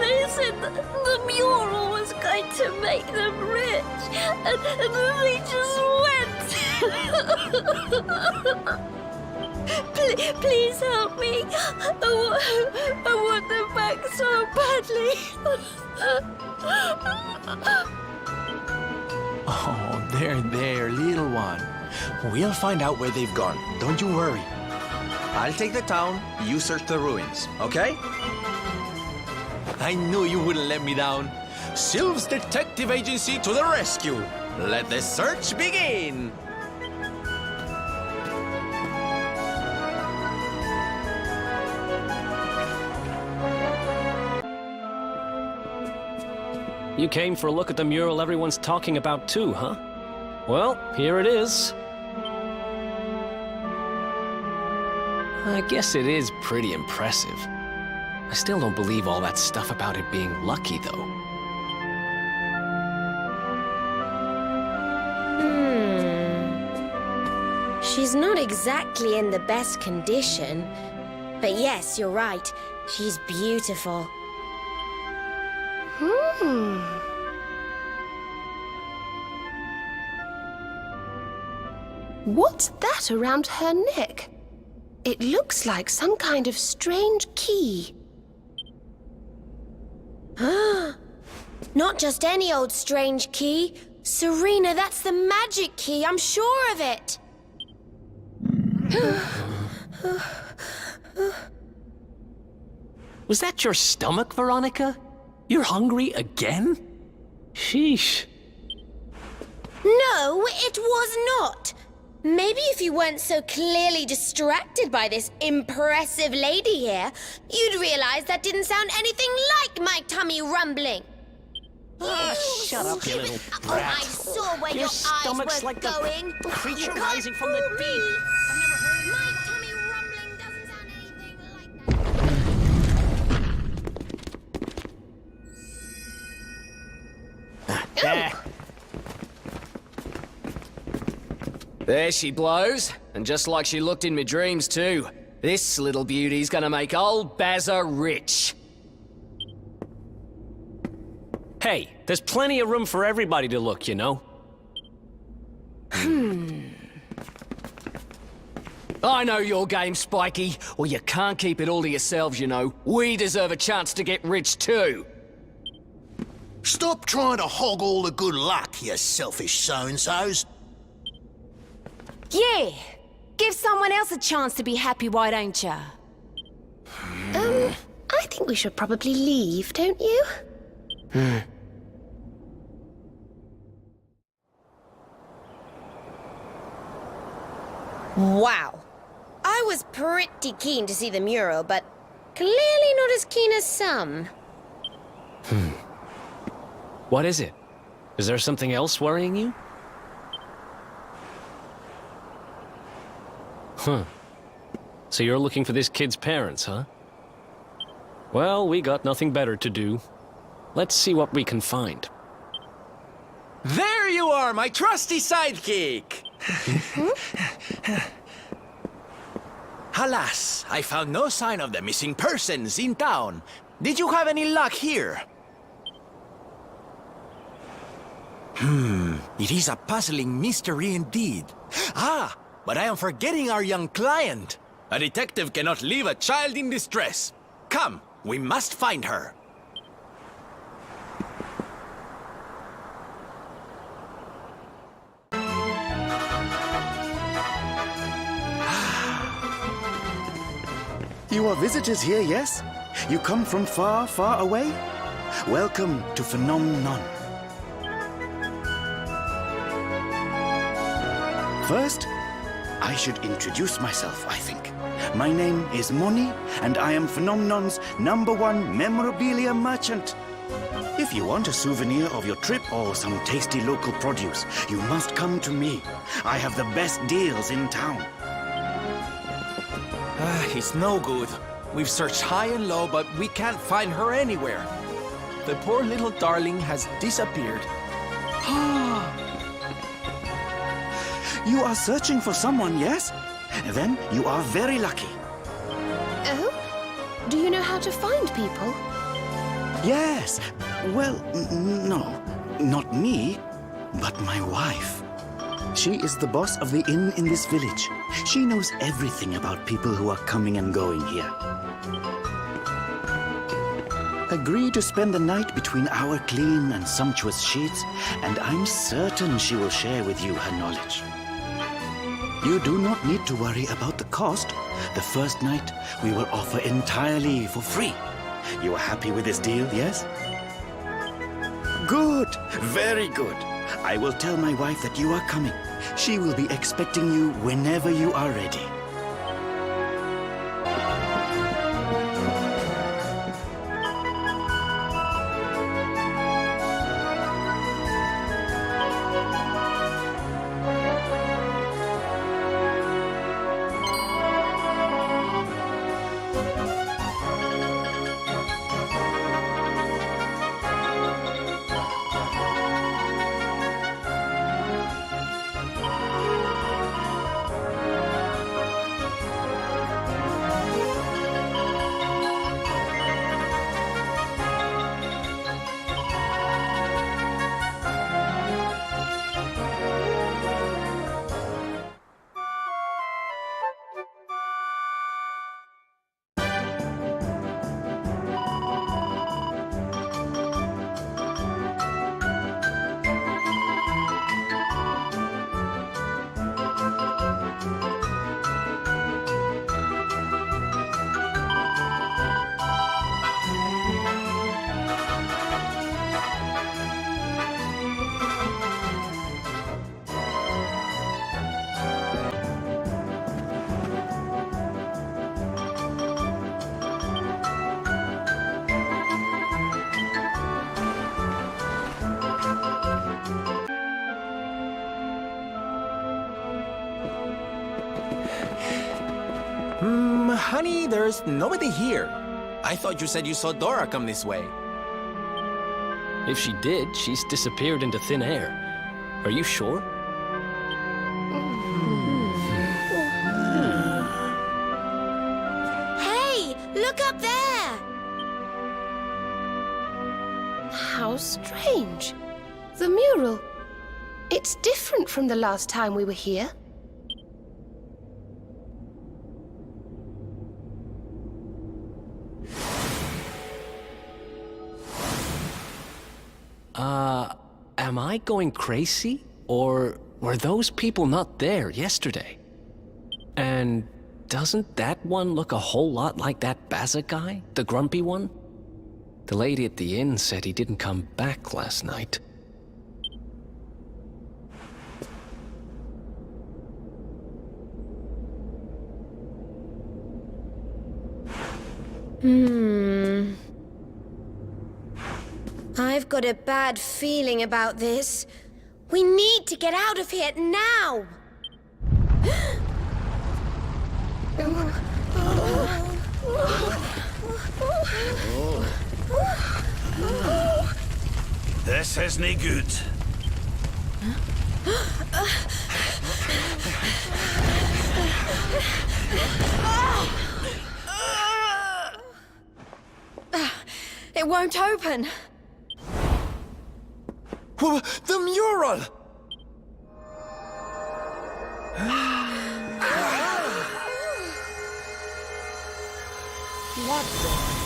Speaker 4: They said the mural was going to make them rich, and they just went. Please help me. I want them back so badly.
Speaker 11: Oh, there, little one. We'll find out where they've gone. Don't you worry. I'll take the town, you search the ruins, okay? I knew you wouldn't let me down. Sylph's Detective Agency to the rescue. Let the search begin.
Speaker 2: You came for a look at the mural everyone's talking about too, huh? Well, here it is. I guess it is pretty impressive. I still don't believe all that stuff about it being lucky, though.
Speaker 4: She's not exactly in the best condition. But yes, you're right. She's beautiful.
Speaker 5: What's that around her neck? It looks like some kind of strange key.
Speaker 4: Not just any old strange key. Serena, that's the magic key. I'm sure of it.
Speaker 2: Was that your stomach, Veronica? You're hungry again? Sheesh.
Speaker 4: No, it was not. Maybe if you weren't so clearly distracted by this impressive lady here, you'd realize that didn't sound anything like my tummy rumbling.
Speaker 2: Shut up, you little brat.
Speaker 4: I saw where your eyes
Speaker 2: stomach's
Speaker 4: were
Speaker 2: like
Speaker 4: going.
Speaker 2: the creature
Speaker 4: You
Speaker 2: rising from the deep.
Speaker 4: My tummy rumbling doesn't sound anything like that.
Speaker 12: There she blows, and just like she looked in my dreams too. This little beauty's gonna make old Bazza rich.
Speaker 2: Hey, there's plenty of room for everybody to look, you know?
Speaker 12: I know your game, Spiky. Well, you can't keep it all to yourselves, you know. We deserve a chance to get rich too.
Speaker 20: Stop trying to hog all the good luck, you selfish so-and-sos.
Speaker 16: Yeah, give someone else a chance to be happy, why don't ya?
Speaker 5: I think we should probably leave, don't you?
Speaker 4: Wow. I was pretty keen to see the mural, but clearly not as keen as some.
Speaker 2: What is it? Is there something else worrying you? So you're looking for this kid's parents, huh? Well, we got nothing better to do. Let's see what we can find.
Speaker 12: There you are, my trusty sidekick!
Speaker 11: Alas, I found no sign of the missing persons in town. Did you have any luck here? It is a puzzling mystery indeed. Ah, but I am forgetting our young client. A detective cannot leave a child in distress. Come, we must find her.
Speaker 21: You are visitors here, yes? You come from far, far away? Welcome to Phenomenon. First, I should introduce myself, I think. My name is Moni, and I am Phenomenon's #1 memorabilia merchant. If you want a souvenir of your trip or some tasty local produce, you must come to me. I have the best deals in town.
Speaker 11: It's no good. We've searched high and low, but we can't find her anywhere. The poor little darling has disappeared.
Speaker 21: You are searching for someone, yes? Then you are very lucky.
Speaker 5: Oh? Do you know how to find people?
Speaker 21: Yes. Well, no. Not me, but my wife. She is the boss of the inn in this village. She knows everything about people who are coming and going here. Agree to spend the night between our clean and sumptuous sheets, and I'm certain she will share with you her knowledge. You do not need to worry about the cost. The first night we will offer entirely for free. You are happy with this deal, yes? Good, very good. I will tell my wife that you are coming. She will be expecting you whenever you are ready.
Speaker 11: honey, there's nobody here. I thought you said you saw Dora come this way.
Speaker 2: If she did, she's disappeared into thin air. Are you sure?
Speaker 4: Hey, look up there!
Speaker 5: How strange. The mural. It's different from the last time we were here.
Speaker 2: Am I going crazy? Or were those people not there yesterday? And doesn't that one look a whole lot like that Baza guy? The grumpy one? The lady at the inn said he didn't come back last night.
Speaker 4: I've got a bad feeling about this. We need to get out of here now!
Speaker 7: This isn't good.
Speaker 3: It won't open.
Speaker 11: The mural!
Speaker 4: What the?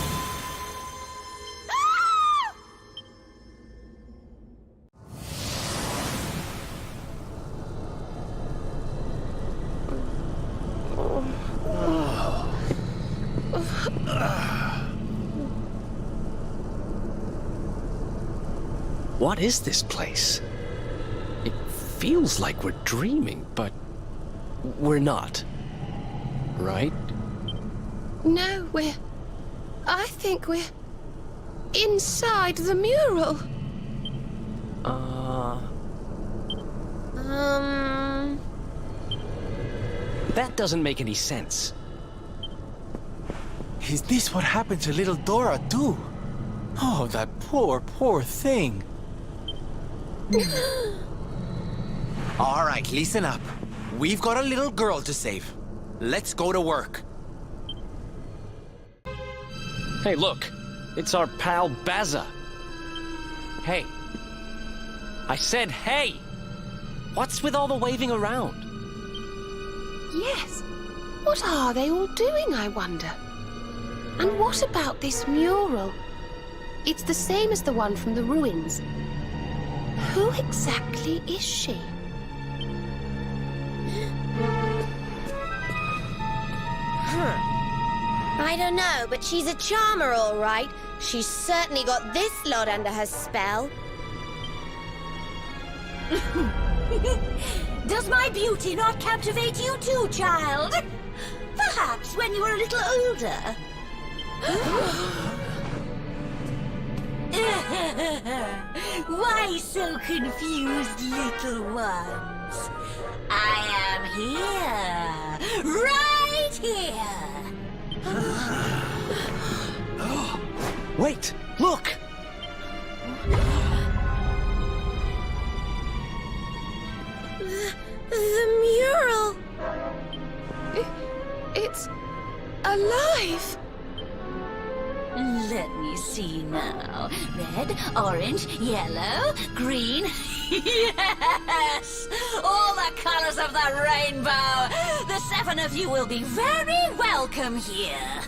Speaker 2: What is this place? It feels like we're dreaming, but we're not. Right?
Speaker 5: No, I think we're inside the mural.
Speaker 2: That doesn't make any sense.
Speaker 11: Is this what happened to little Dora, too? Oh, that poor, poor thing. All right, listen up. We've got a little girl to save. Let's go to work.
Speaker 2: Hey, look. It's our pal Baza. Hey. I said hey! What's with all the waving around?
Speaker 5: Yes. What are they all doing, I wonder? And what about this mural? It's the same as the one from the ruins. Who exactly is she?
Speaker 4: I don't know, but she's a charmer, all right. She's certainly got this lot under her spell.
Speaker 10: Does my beauty not captivate you too, child? Perhaps when you were a little older. Why so confused, little ones? I am here, right here.
Speaker 2: Wait! Look!
Speaker 4: The mural!
Speaker 5: It's alive!
Speaker 10: Let me see now. Red, orange, yellow, green. Yes! All the colors of the rainbow! The 7 of you will be very welcome here.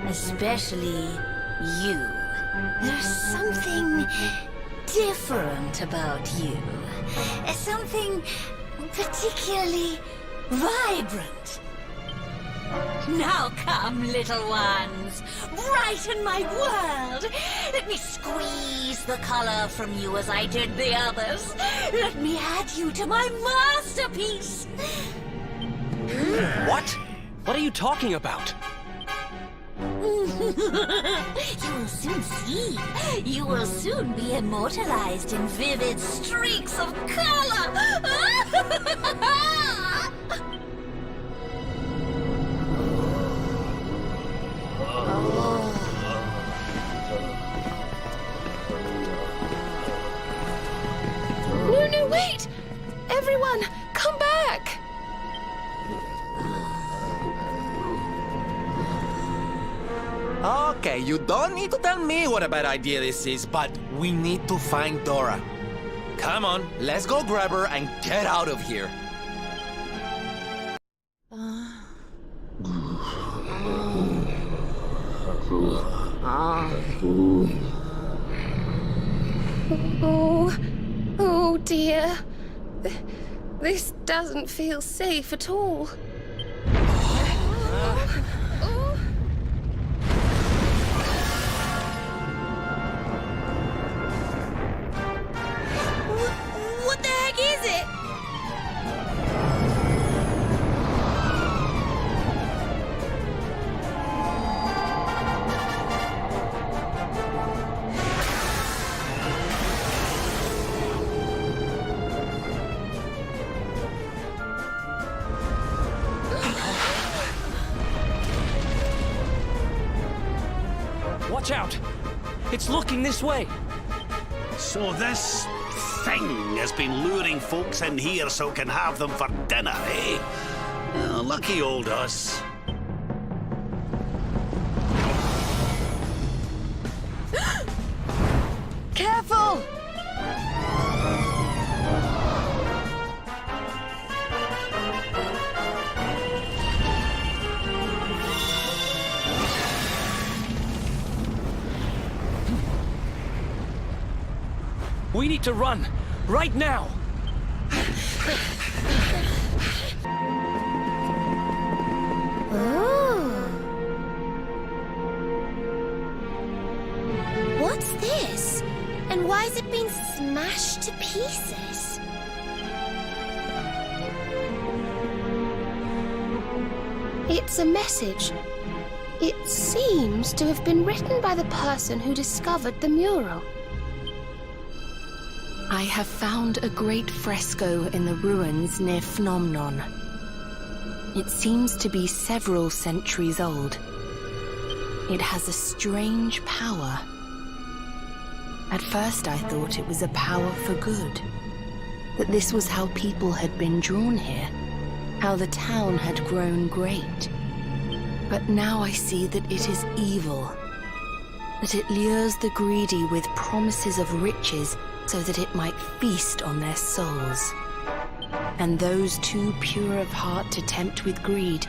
Speaker 10: Especially you. There's something different about you. Something particularly vibrant. Now come, little ones. Brighten my world. Let me squeeze the color from you as I did the others. Let me add you to my masterpiece.
Speaker 2: What? What are you talking about?
Speaker 10: You will soon see. You will soon be immortalized in vivid streaks of color.
Speaker 12: Okay, you don't need to tell me what a bad idea this is, but we need to find Dora. Come on, let's go grab her and get out of here.
Speaker 5: Oh dear. This doesn't feel safe at all.
Speaker 4: What the heck is it?
Speaker 2: Watch out! It's looking this way.
Speaker 13: So this thing has been luring folks in here so can have them for dinner, eh? Oh, lucky old us.
Speaker 5: Careful!
Speaker 2: We need to run, right now!
Speaker 4: What's this? And why has it been smashed to pieces?
Speaker 5: It's a message. It seems to have been written by the person who discovered the mural.
Speaker 3: I have found a great fresco in the ruins near Phnomnon. It seems to be several centuries old. It has a strange power. At first I thought it was a power for good, that this was how people had been drawn here, how the town had grown great. But now I see that it is evil, that it lures the greedy with promises of riches so that it might feast on their souls. And those too pure of heart to tempt with greed,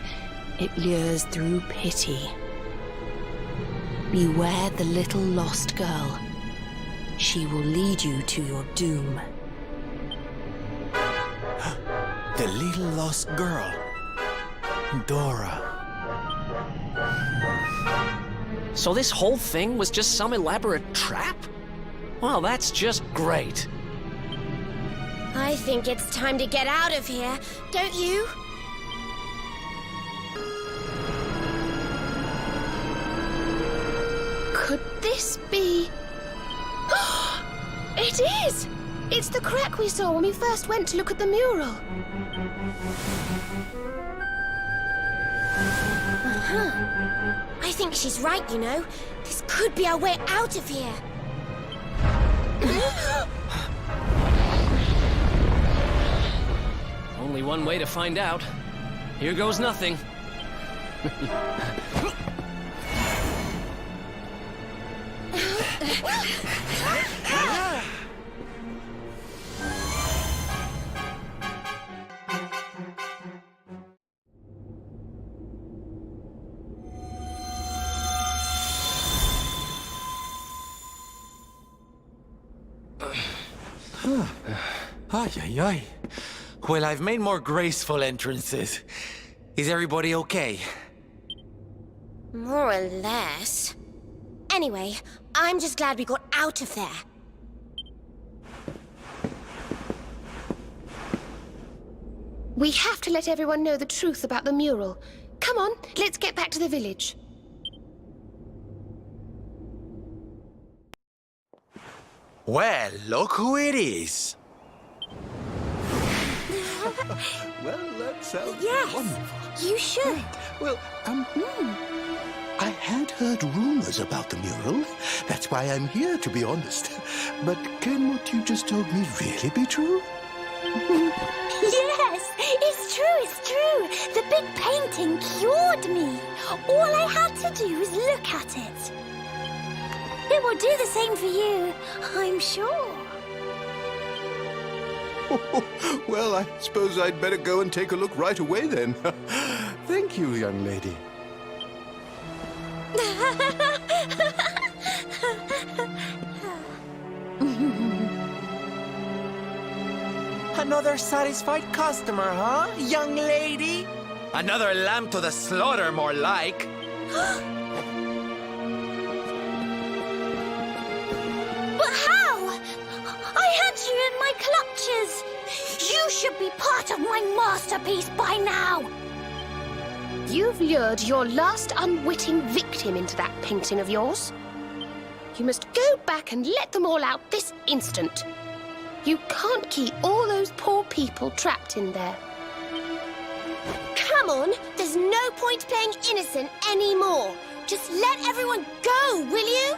Speaker 3: it lures through pity. Beware the little lost girl. She will lead you to your doom.
Speaker 11: The little lost girl. Dora.
Speaker 2: So this whole thing was just some elaborate trap? Well, that's just great.
Speaker 4: I think it's time to get out of here, don't you?
Speaker 5: Could this be... It is! It's the crack we saw when we first went to look at the mural.
Speaker 4: I think she's right, you know. This could be our way out of here.
Speaker 2: Only one way to find out. Here goes nothing.
Speaker 12: Ay, ay, ay. Well, I've made more graceful entrances. Is everybody okay?
Speaker 4: More or less. Anyway, I'm just glad we got out of there.
Speaker 5: We have to let everyone know the truth about the mural. Come on, let's get back to the village.
Speaker 12: Well, look who it is.
Speaker 20: Well, that sounds
Speaker 4: Yes,
Speaker 20: wonderful.
Speaker 4: you should.
Speaker 20: Well, I had heard rumors about the mural. That's why I'm here, to be honest. But can what you just told me really be true?
Speaker 4: Yes, it's true, it's true. The big painting cured me. All I had to do was look
Speaker 10: look at it. It will do the same for you, I'm sure.
Speaker 20: Well, I suppose I'd better go and take a look right away then. Thank you, young lady.
Speaker 12: Another satisfied customer, huh, young lady? Another lamb to the slaughter, more like.
Speaker 10: But how? I had you in my clutches. You should be part of my masterpiece by now.
Speaker 5: You've lured your last unwitting victim into that painting of yours. You must go back and let them all out this instant. You can't keep all those poor people trapped in there.
Speaker 4: Come on, there's no point playing innocent anymore. Just let everyone go, will you?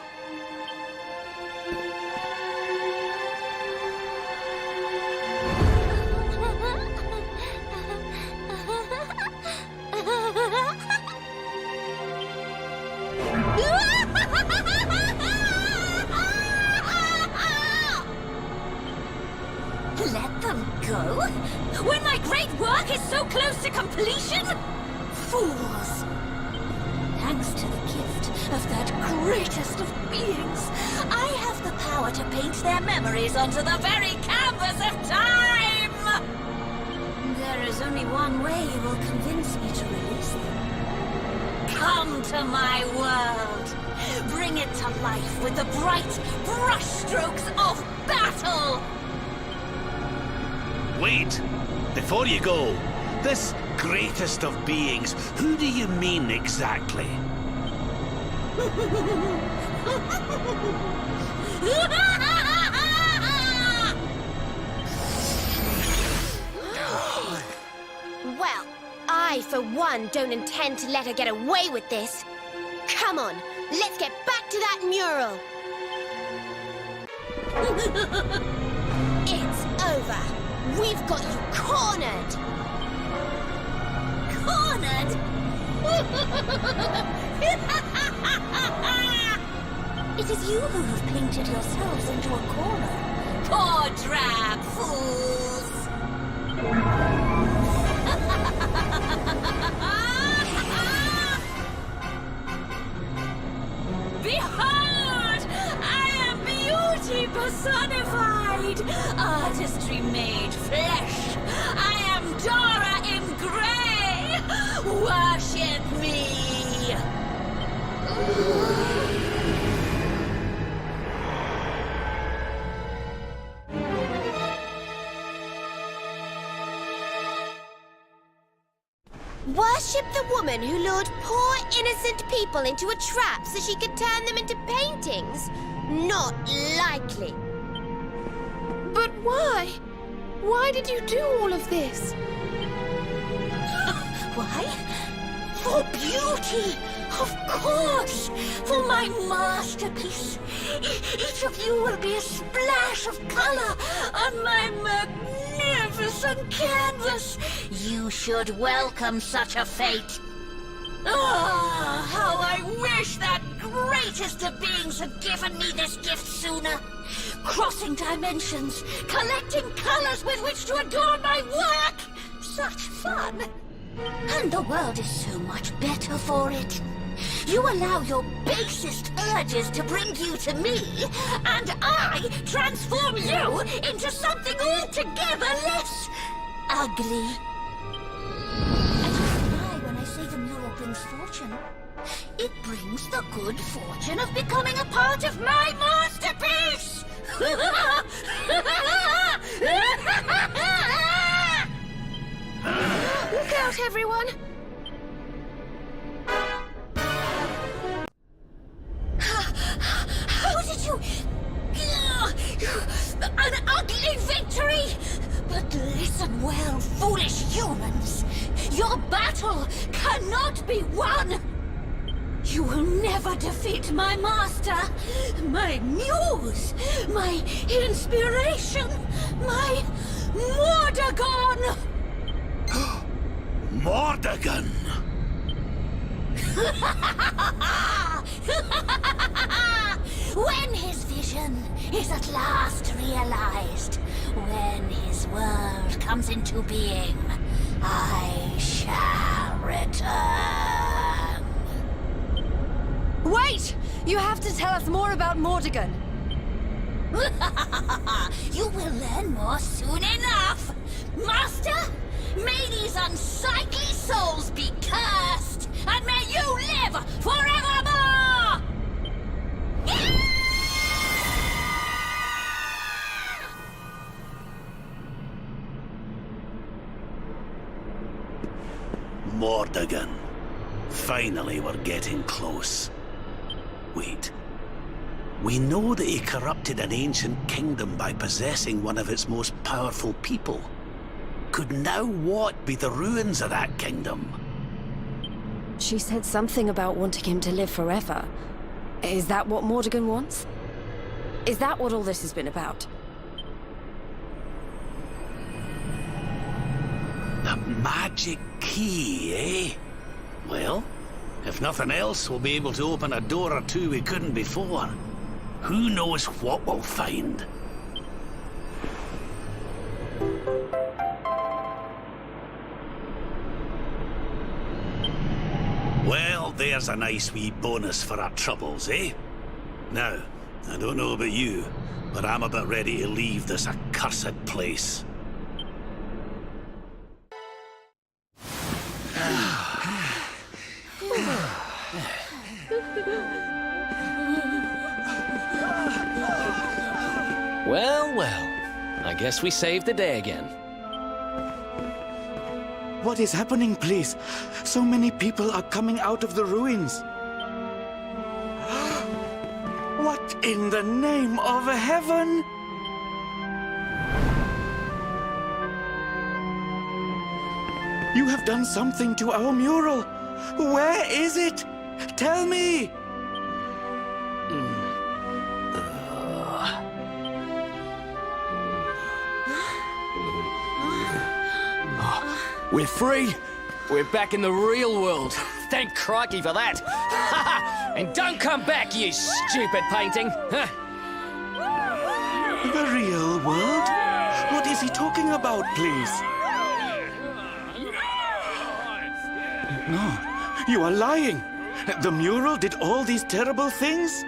Speaker 10: Let them go? When my great work is so close to completion? Fools! Thanks to the gift of that greatest of beings, I have the power to paint their memories onto the very canvas of time! There is only one way you will convince me to release them. Come to my world! Bring it to life with the bright brushstrokes of battle!
Speaker 13: Wait! Before you go, this greatest of beings, who do you mean exactly?
Speaker 4: Well, I, for one, don't intend to let her get away with this. Come on, let's get back to that mural. It's over. We've got you cornered.
Speaker 10: Cornered? It is you who have painted yourselves into a corner. Poor drab fools! Behold! I am beauty personified! Artistry made flesh! I am Dora in grey! Worship me!
Speaker 4: Worship the woman who lured poor innocent people into a trap so she could turn them into paintings? Not likely.
Speaker 5: But why? Why did you do all of this?
Speaker 10: Why? For beauty! Of course! For my masterpiece! Each of you will be a splash of color on my magnificent canvas! You should welcome such a fate! Ah, how I wish that greatest of beings had given me this gift sooner! Crossing dimensions, collecting colors with which to adorn my work! Such fun! And the world is so much better for it. You allow your basest urges to bring you to me, and I transform you into something altogether less ugly. And you lie when I say the mural brings fortune. It brings the good fortune of becoming a part of my masterpiece!
Speaker 5: Look out, everyone!
Speaker 10: How did you... An ugly victory! But listen well, foolish humans. Your battle cannot be won! You will never defeat my master, my muse, my inspiration, my Mordagon!
Speaker 13: Mordagon!
Speaker 10: is at last realized. When his world comes into being, I shall return.
Speaker 16: Wait! You have to tell us more about Mordegon.
Speaker 10: You will learn more soon enough. Master, may these unsightly souls be cursed, and may you live forevermore!
Speaker 13: Mordegon. Finally, we're getting close. Wait. We know that he corrupted an ancient kingdom by possessing one of its most powerful people. Could now what be the ruins of that kingdom?
Speaker 14: She said something about wanting him to live forever. Is that what Mordegon wants? Is that what all this has been about?
Speaker 13: The magic key, eh? Well, if nothing else, we'll be able to open a door or two we couldn't before. Who knows what we'll find? Well, there's a nice wee bonus for our troubles, eh? Now, I don't know about you, but I'm about ready to leave this accursed place.
Speaker 2: Well, well. I guess we saved the day again.
Speaker 21: What is happening, please? So many people are coming out of the ruins. What in the name of heaven? You have done something to our mural. Where is it? Tell me!
Speaker 12: We're free. We're back in the real world. Thank crikey for that. And don't come back, you stupid painting.
Speaker 21: The real world? What is he talking about, please? No, you are lying. The mural did all these terrible things?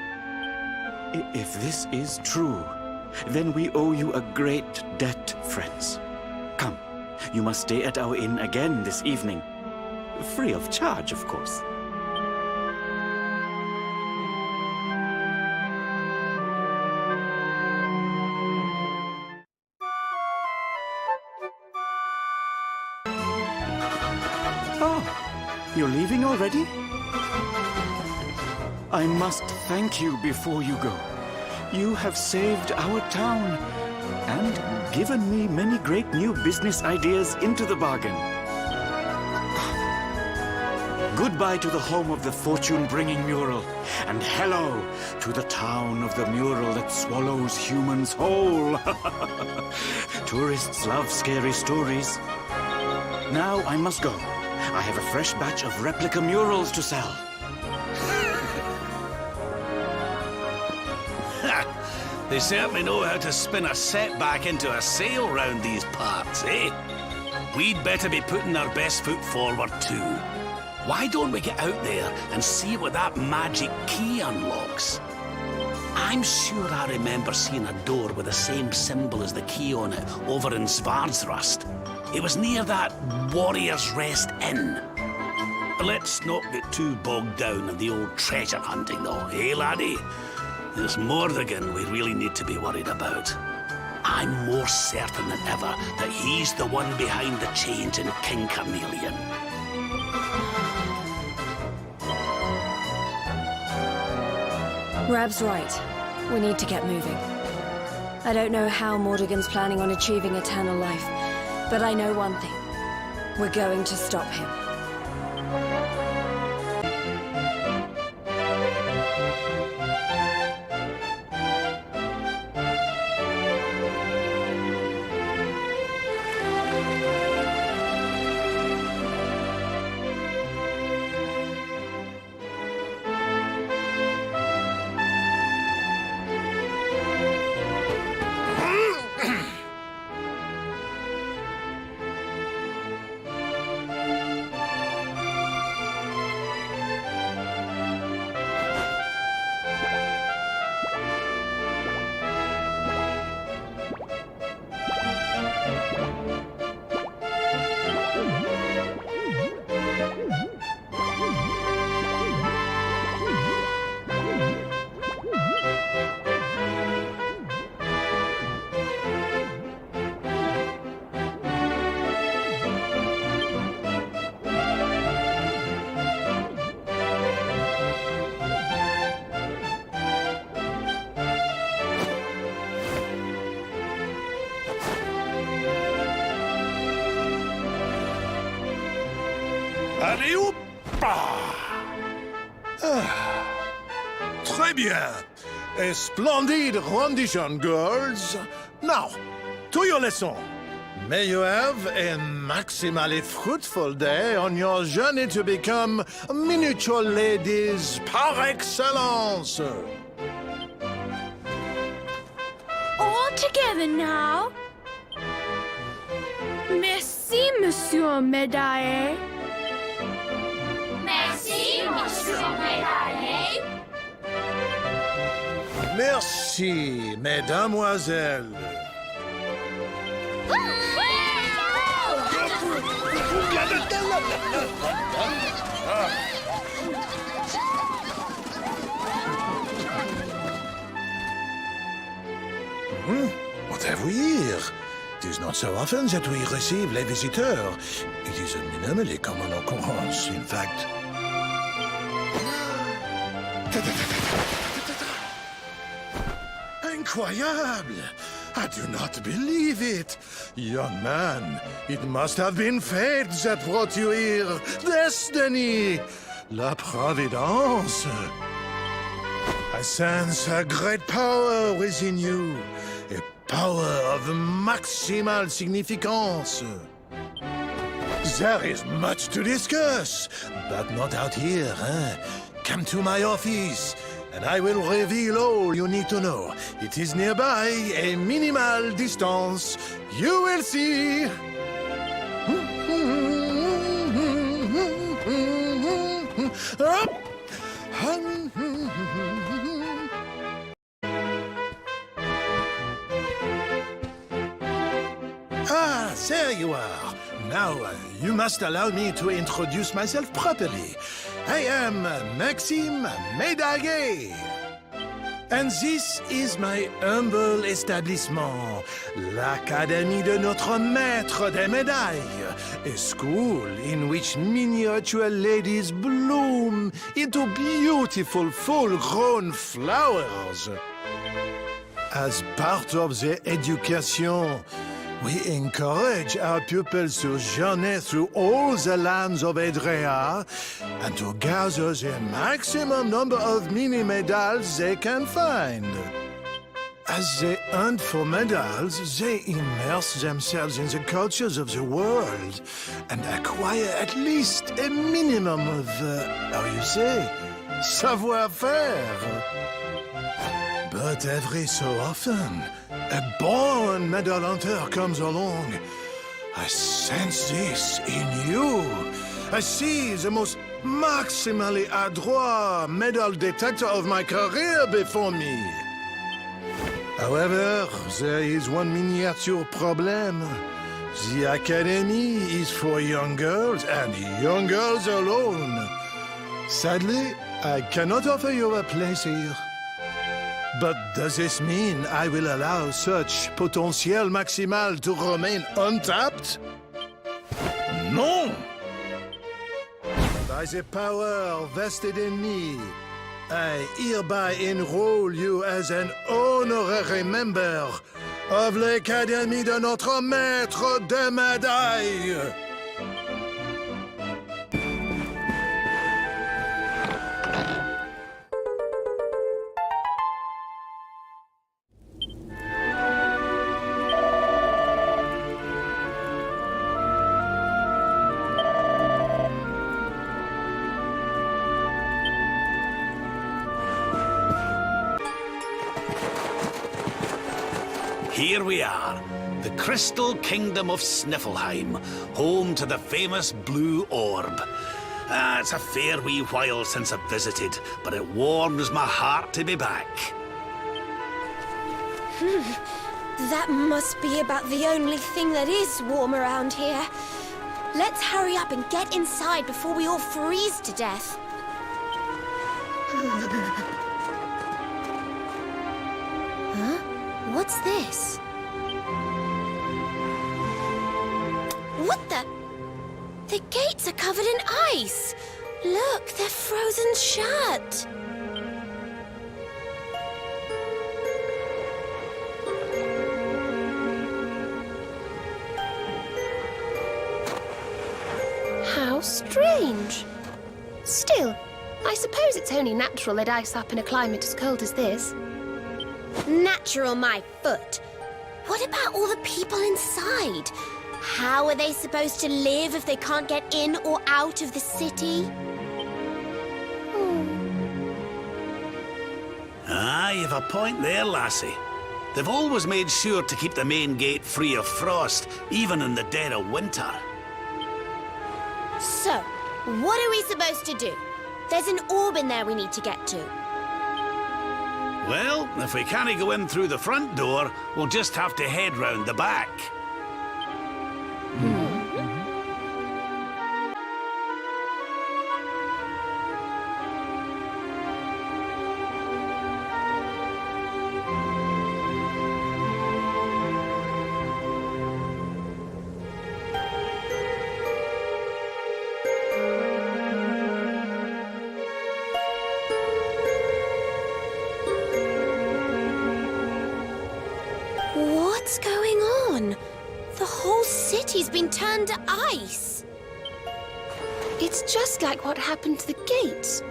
Speaker 21: If this is true, then we owe you a great debt, friends. Come, you must stay at our inn again this evening. Free of charge, of course. Oh, you're leaving already? I must thank you before you go. You have saved our town and given me many great new business ideas into the bargain. Goodbye to the home of the fortune-bringing mural, and hello to the town of the mural that swallows humans whole. Tourists love scary stories. Now I must go. I have a fresh batch of replica murals to sell.
Speaker 13: They certainly know how to spin a setback into a sail round these parts, eh? We'd better be putting our best foot forward, too. Why don't we get out there and see what that magic key unlocks? I'm sure I remember seeing a door with the same symbol as the key on it over in Svardsrust. It was near that Warrior's Rest Inn. Let's not get too bogged down in the old treasure hunting, though, eh, laddie? It's Mordegon we really need to be worried about. I'm more certain than ever that he's the one behind the change in King Carnelian.
Speaker 14: Rab's right. We need to get moving. I don't know how Mordegon's planning on achieving eternal life, but I know one thing. We're going to stop him.
Speaker 9: Allez, hop! Très bien. A splendid rendition, girls. Now, to your lesson. May you have a maximally fruitful day on your journey to become miniature ladies par excellence.
Speaker 22: All together now. Merci, Monsieur Médaille.
Speaker 10: Merci, Monsieur Médaille.
Speaker 9: Merci, mesdemoiselles. What have we here? It is not so often that we receive les visiteurs. It is a minimally common occurrence, in fact. Incroyable! I do not believe it. Young man, it must have been fate that brought you here. Destiny! La Providence! I sense a great power within you. A power of maximal significance. There is much to discuss, but not out here, eh? Come to my office, and I will reveal all you need to know. It is nearby, a minimal distance. You will see. Ah, there you are. Now, you must allow me to introduce myself properly. I am Maxime Médaillé. And this is my humble establishment, l'Académie de notre Maître des Médailles, a school in which miniature ladies bloom into beautiful full-grown flowers. As part of the education, we encourage our pupils to journey through all the lands of Edrea and to gather the maximum number of mini-medals they can find. As they hunt for medals, they immerse themselves in the cultures of the world and acquire at least a minimum of, how you say, savoir-faire. But every so often, a born medal hunter comes along. I sense this in you. I see the most maximally adroit medal detector of my career before me. However, there is one miniature problem. The Academy is for young girls and young girls alone. Sadly, I cannot offer you a place here. But does this mean I will allow such potentiel maximal to remain untapped? No! By the power vested in me, I hereby enroll you as an honorary member of l'Académie de notre Maître des Médailles.
Speaker 13: Here we are, the crystal kingdom of Sniffleheim, home to the famous Blue Orb. It's a fair wee while since I've visited, but it warms my heart to be back.
Speaker 4: That must be about the only thing that is warm around here. Let's hurry up and get inside before we all freeze to death. Huh? What's this? What the? The gates are covered in ice. Look, they're frozen shut.
Speaker 5: How strange. Still, I suppose it's only natural they'd ice up in a climate as cold as this.
Speaker 4: Natural, my foot. What about all the people inside? How are they supposed to live if they can't get in or out of the city?
Speaker 13: Ah, you've a point there, lassie. They've always made sure to keep the main gate free of frost, even in the dead of winter.
Speaker 4: So, what are we supposed to do? There's an orb in there we need to get to.
Speaker 13: Well, if we can't go in through the front door, we'll just have to head round the back.
Speaker 4: What's going on? The whole city's been turned to ice.
Speaker 5: It's just like what happened to the gates.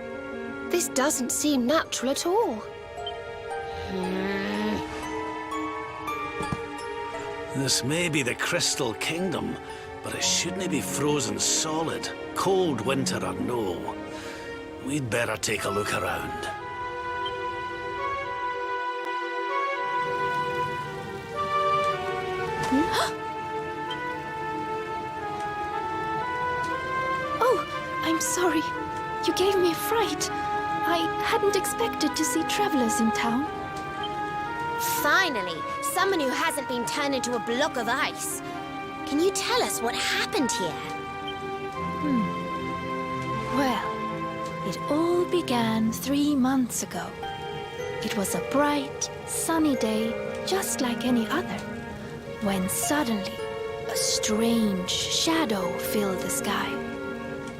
Speaker 5: This doesn't seem natural at all.
Speaker 13: This may be the Crystal Kingdom, but it shouldn't be frozen solid, cold winter or no. We'd better take a look around.
Speaker 22: Oh, I'm sorry. You gave me a fright. I hadn't expected to see travelers in town.
Speaker 4: Finally, someone who hasn't been turned into a block of ice. Can you tell us what happened here?
Speaker 22: Well, it all began 3 months ago. It was a bright, sunny day, just like any other, when suddenly a strange shadow filled the sky.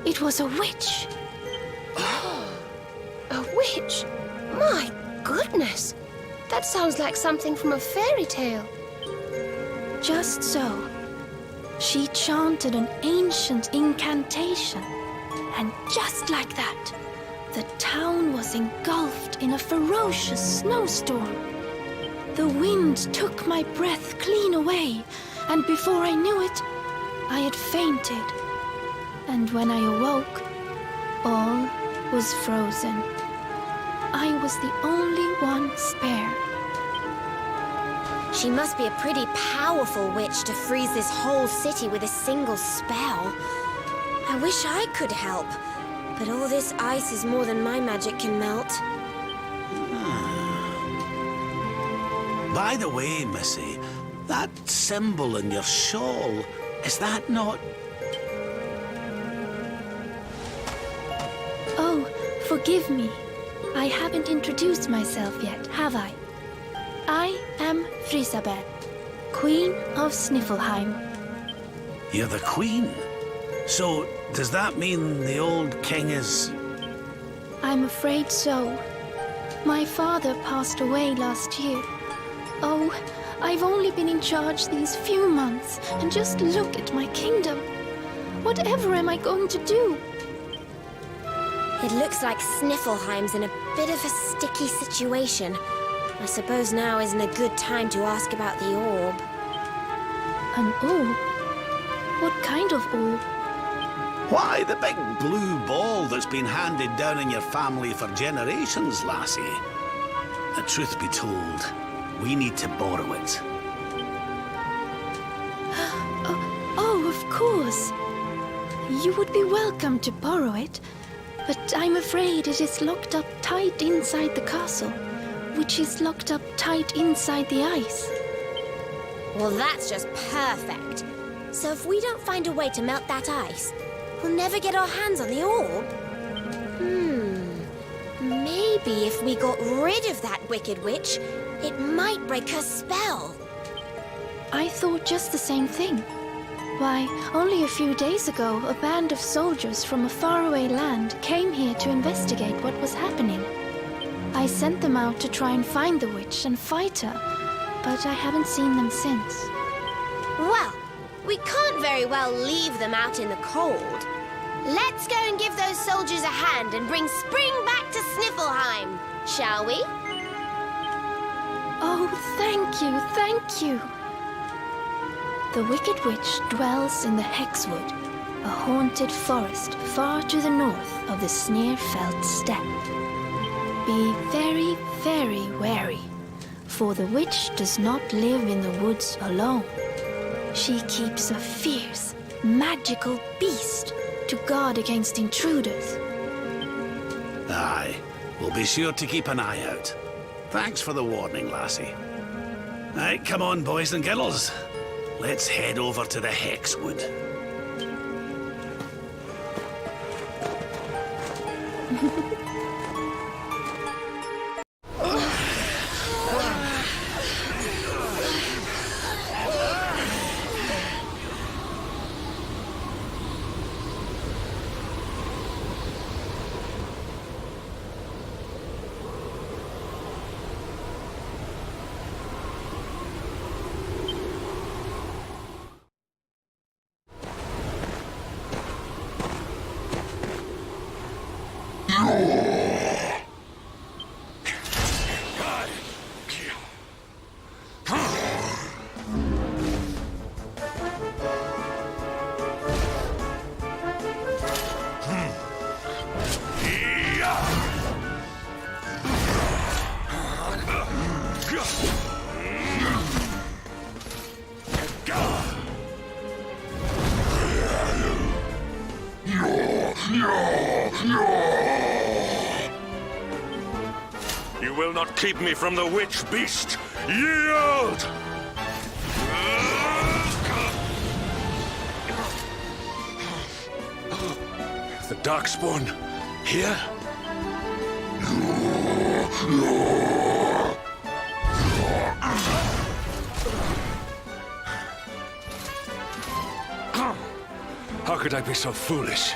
Speaker 22: It was a witch.
Speaker 5: A witch? My goodness! That sounds like something from a fairy tale.
Speaker 22: Just so. She chanted an ancient incantation, and just like that, the town was engulfed in a ferocious snowstorm. The wind took my breath clean away, and before I knew it, I had fainted. And when I awoke, all was frozen. I was the only one spared.
Speaker 4: She must be a pretty powerful witch to freeze this whole city with a single spell. I wish I could help, but all this ice is more than my magic can melt.
Speaker 13: By the way, Missy, that symbol in your shawl, is that not...
Speaker 22: Oh, forgive me. I haven't introduced myself yet, have I? I am Frisabel, Queen of Sniffelheim.
Speaker 13: You're the Queen? So, does that mean the old king is...
Speaker 22: I'm afraid so. My father passed away last year. Oh, I've only been in charge these few months, and just look at my kingdom. Whatever am I going to do?
Speaker 4: It looks like Sniffelheim's in a bit of a sticky situation. I suppose now isn't a good time to ask about the orb.
Speaker 22: An orb? What kind of orb?
Speaker 13: Why, the big blue ball that's been handed down in your family for generations, lassie. The truth be told, we need to borrow it.
Speaker 22: Oh, of course. You would be welcome to borrow it, but I'm afraid it is locked up tight inside the castle, which is locked up tight inside the ice.
Speaker 4: Well, that's just perfect. So if we don't find a way to melt that ice, we'll never get our hands on the orb. Maybe if we got rid of that wicked witch, it might break her spell.
Speaker 22: I thought just the same thing. Why, only a few days ago, a band of soldiers from a faraway land came here to investigate what was happening. I sent them out to try and find the witch and fight her, but I haven't seen them since.
Speaker 4: Well, we can't very well leave them out in the cold. Let's go and give those soldiers a hand and bring spring back to Sniffleheim, shall we?
Speaker 22: Oh, thank you, thank you. The Wicked Witch dwells in the Hexwood, a haunted forest far to the north of the Sneerfeld steppe. Be very, very wary, for the witch does not live in the woods alone. She keeps a fierce, magical beast to guard against intruders.
Speaker 13: Aye, we'll be sure to keep an eye out. Thanks for the warning, lassie. Right, come on, boys and girls. Let's head over to the Hexwood.
Speaker 1: You will not keep me from the witch beast. Yield! The Darkspawn here? How could I be so foolish?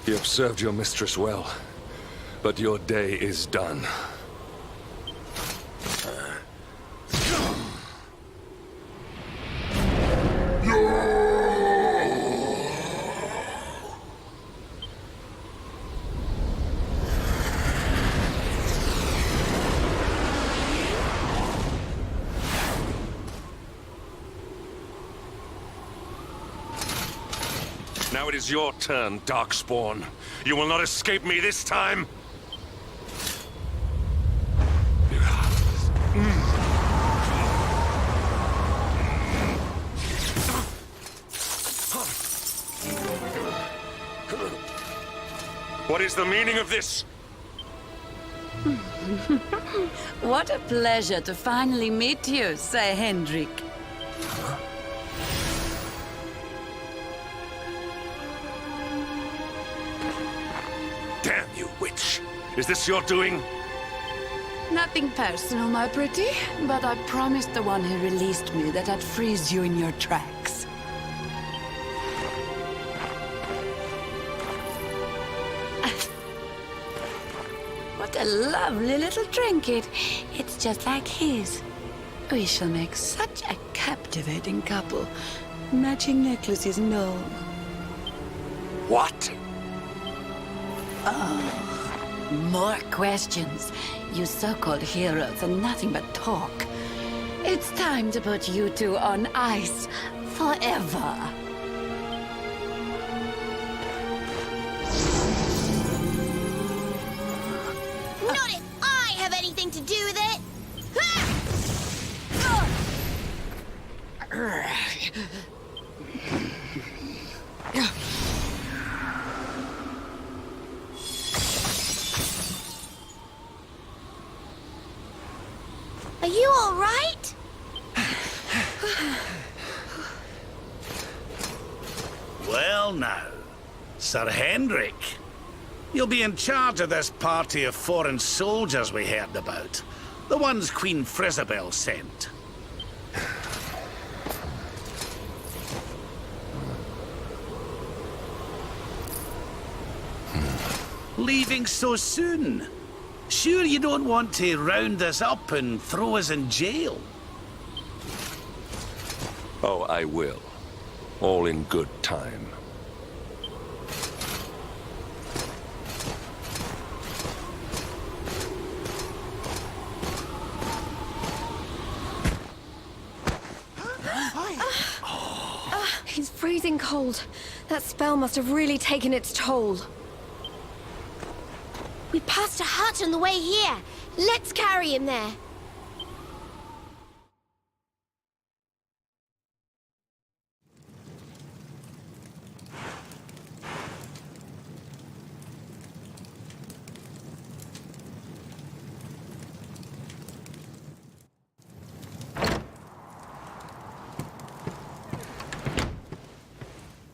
Speaker 1: You have served your mistress well, but your day is done. Now it is your turn, Darkspawn. You will not escape me this time! What is the meaning of this?
Speaker 19: What a pleasure to finally meet you, Sir Hendrik.
Speaker 1: Damn you, witch! Is this your doing?
Speaker 19: Nothing personal, my pretty, but I promised the one who released me that I'd freeze you in your tracks. What a lovely little trinket. It's just like his. We shall make such a captivating couple. Matching necklaces and all.
Speaker 1: What?
Speaker 19: Oh, more questions. You so-called heroes are nothing but talk. It's time to put you two on ice forever.
Speaker 4: Not if I have anything to do with it! Are you all right?
Speaker 13: Well now, Sir Hendrik, You'll be in charge of this party of foreign soldiers we heard about. The ones Queen Frisabel sent. Leaving so soon? Sure you don't want to round us up and throw us in jail?
Speaker 1: Oh, I will. All in good time.
Speaker 14: He's freezing cold. That spell must have really taken its toll.
Speaker 4: We passed a hut on the way here. Let's carry him there.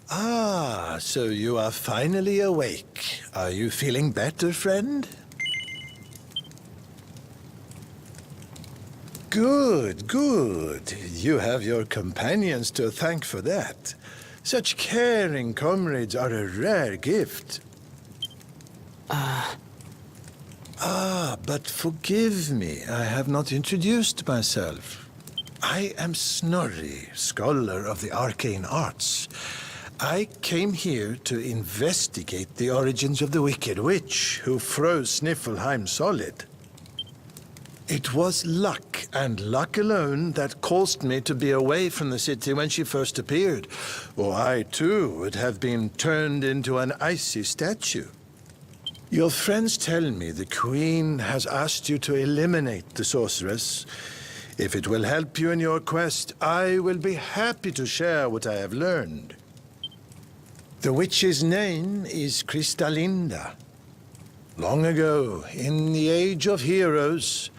Speaker 9: Ah, so you are finally awake. Are you feeling better, friend? Good, good. You have your companions to thank for that. Such caring comrades are a rare gift. But forgive me, I have not introduced myself. I am Snorri, scholar of the arcane arts. I came here to investigate the origins of the Wicked Witch who froze Sniffelheim solid. It was luck, and luck alone, that caused me to be away from the city when she first appeared, or I too would have been turned into an icy statue. Your friends tell me the Queen has asked you to eliminate the sorceress. If it will help you in your quest, I will be happy to share what I have learned. The witch's name is Cristalinda. Long ago, in the Age of Heroes,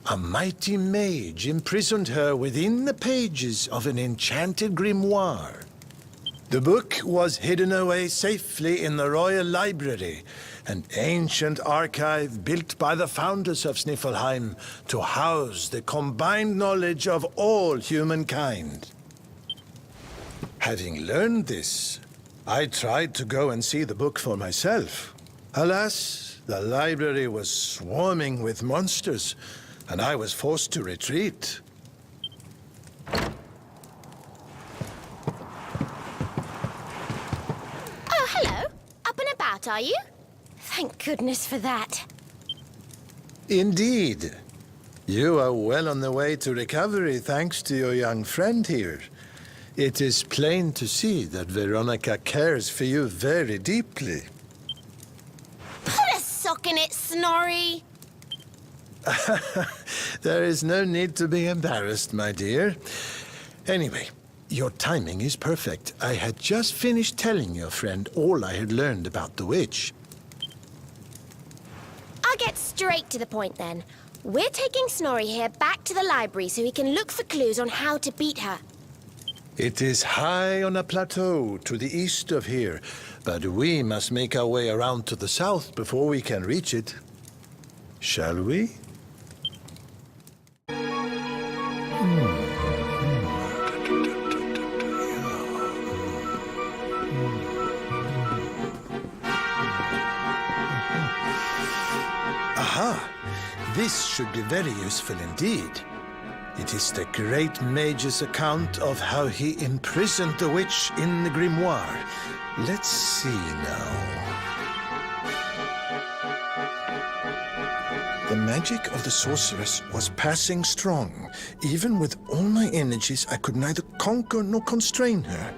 Speaker 9: a mighty mage imprisoned her within the pages of an enchanted grimoire. The book was hidden away safely in the Royal Library, an ancient archive built by the founders of Sniffelheim to house the combined knowledge of all humankind. Having learned this, I tried to go and see the book for myself. Alas, the library was swarming with monsters, and I was forced to retreat.
Speaker 4: Oh, hello. Up and about, are you? Thank goodness for that.
Speaker 9: Indeed. You are well on the way to recovery thanks to your young friend here. It is plain to see that Veronica cares for you very deeply.
Speaker 4: Put a sock in it, Snorri.
Speaker 9: There is no need to be embarrassed, my dear. Anyway, your timing is perfect. I had just finished telling your friend all I had learned about the witch.
Speaker 4: I'll get straight to the point then. We're taking Snorri here back to the library so he can look for clues on how to beat her.
Speaker 9: It is high on a plateau to the east of here, but we must make our way around to the south before we can reach it. Shall we? Aha! This should be very useful indeed. It is the great mage's account of how he imprisoned the witch in the grimoire. Let's see now. The magic of the sorceress was passing strong. Even with all my energies, I could neither conquer nor constrain her.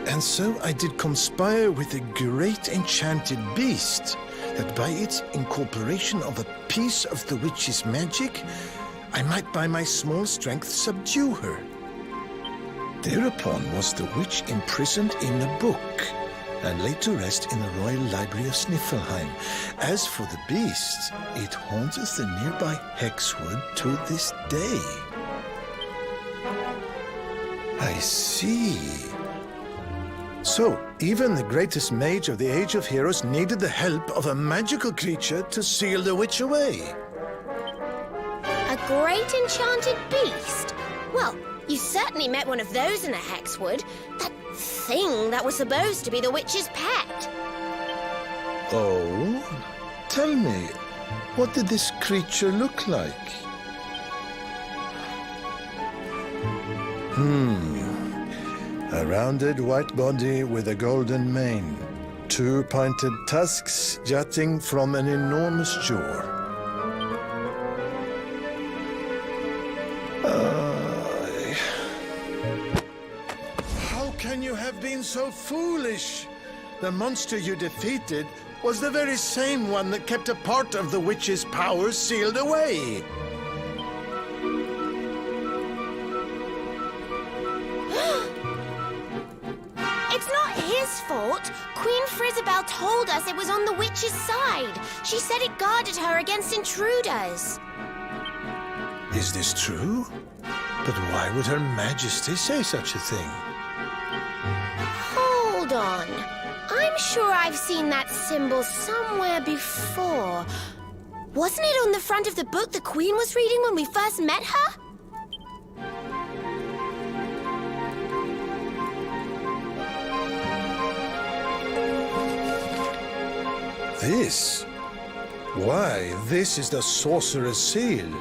Speaker 9: And so I did conspire with a great enchanted beast, that by its incorporation of a piece of the witch's magic, I might by my small strength subdue her. Thereupon was the witch imprisoned in a book, and laid to rest in the Royal Library of Sniffelheim. As for the beast, it haunts the nearby Hexwood to this day. I see. So, even the greatest mage of the Age of Heroes needed the help of a magical creature to seal the witch away.
Speaker 4: A great enchanted beast? Well, you certainly met one of those in a hexwood. That thing that was supposed to be the witch's pet.
Speaker 9: Oh? Tell me, what did this creature look like? A rounded white body with a golden mane. 2 pointed tusks jutting from an enormous jaw. How can you have been so foolish? The monster you defeated was the very same one that kept a part of the witch's powers sealed away.
Speaker 4: It's not his fault. Queen Frizabelle told us it was on the witch's side. She said it guarded her against intruders.
Speaker 9: Is this true? But why would Her Majesty say such a thing?
Speaker 4: Hold on. I'm sure I've seen that symbol somewhere before. Wasn't it on the front of the book the Queen was reading when we first met her?
Speaker 9: This? Why, this is the Sorcerer's Seal.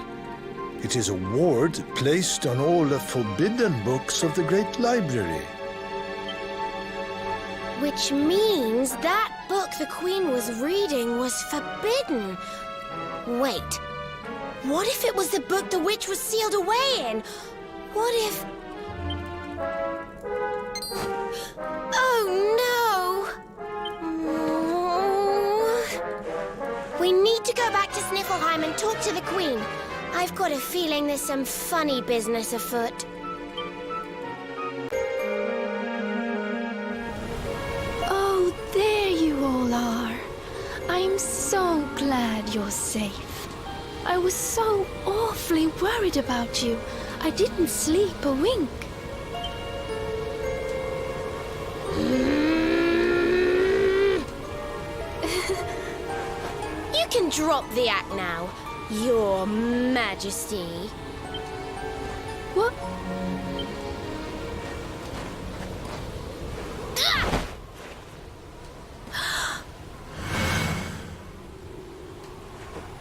Speaker 9: It is a ward placed on all the forbidden books of the Great Library.
Speaker 4: Which means that book the Queen was reading was forbidden. Wait, what if it was the book the witch was sealed away in? What if... Oh, no! We need to go back to Sniffelheim and talk to the Queen. I've got a feeling there's some funny business afoot.
Speaker 22: Oh, there you all are. I'm so glad you're safe. I was so awfully worried about you. I didn't sleep a wink.
Speaker 4: You can drop the act now, Your Majesty.
Speaker 22: What?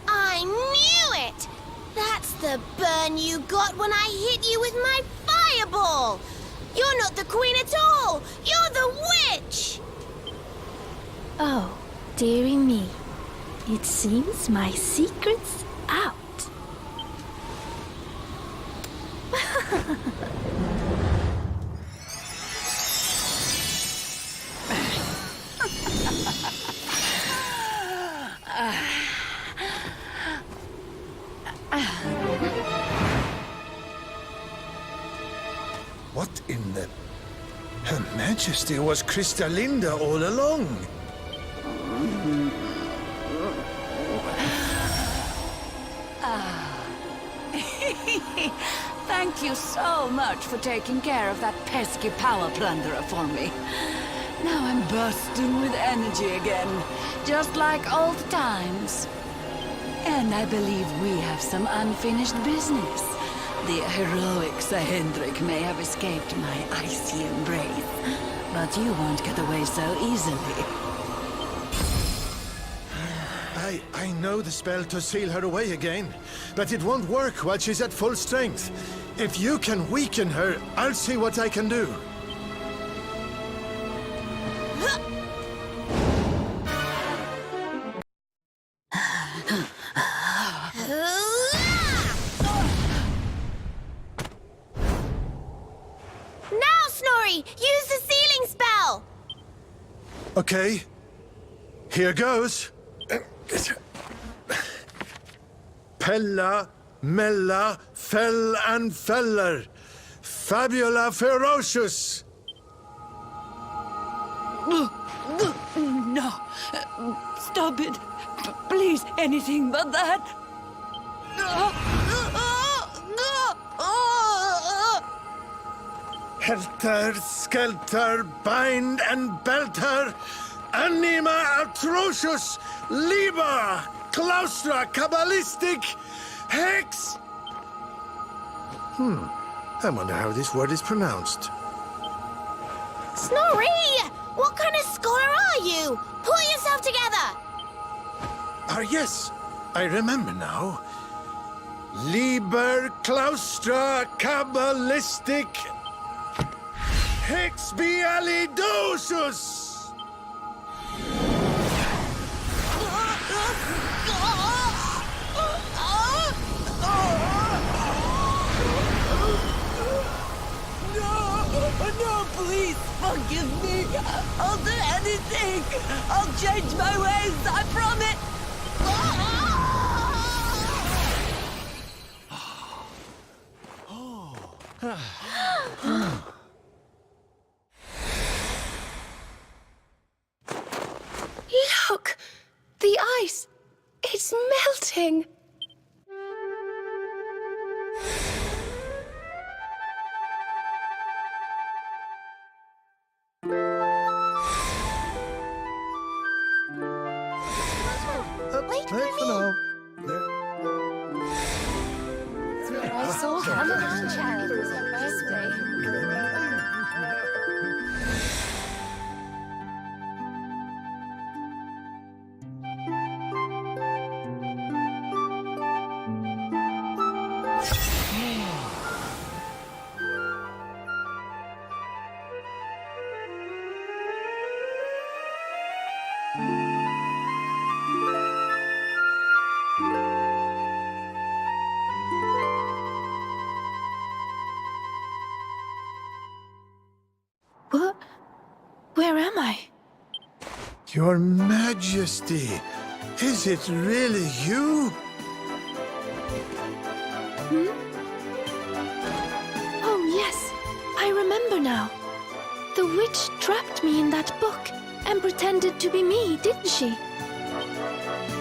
Speaker 4: I knew it! That's the burn you got when I hit you with my fireball! You're not the Queen at all! You're the witch!
Speaker 22: Oh, dearie me. It seems my secret's out.
Speaker 9: What in the... Her Majesty was Cristalinda all along.
Speaker 19: Thank you so much for taking care of that pesky power plunderer for me. Now I'm bursting with energy again, just like old times. And I believe we have some unfinished business. The heroic Sir Hendrik may have escaped my icy embrace, but you won't get away so easily.
Speaker 9: I know the spell to seal her away again, but it won't work while she's at full strength. If you can weaken her, I'll see what I can do.
Speaker 4: Now, Snorri! Use the sealing spell!
Speaker 9: Okay, here goes. Pella, Mella, Fell and Feller. Fabula Ferocious.
Speaker 19: No, stop it. Please, anything but that.
Speaker 9: Helter, skelter, bind and belter, anima atrocious, liber, claustra, cabalistic, hex. I wonder how this word is pronounced.
Speaker 4: Snorri! What kind of scholar are you? Pull yourself together!
Speaker 9: Yes, I remember now. Liber, claustra, cabalistic, hex bialidosus.
Speaker 8: No, please forgive me. I'll do anything. I'll change my ways, I promise.
Speaker 14: Look! The ice! It's melting!
Speaker 4: Wait for me!
Speaker 3: I saw Untitled Chapter yesterday.
Speaker 14: What? Where am I?
Speaker 9: Your Majesty, is it really you?
Speaker 14: Oh, yes. I remember now. The witch trapped me in that book and pretended to be me, didn't she?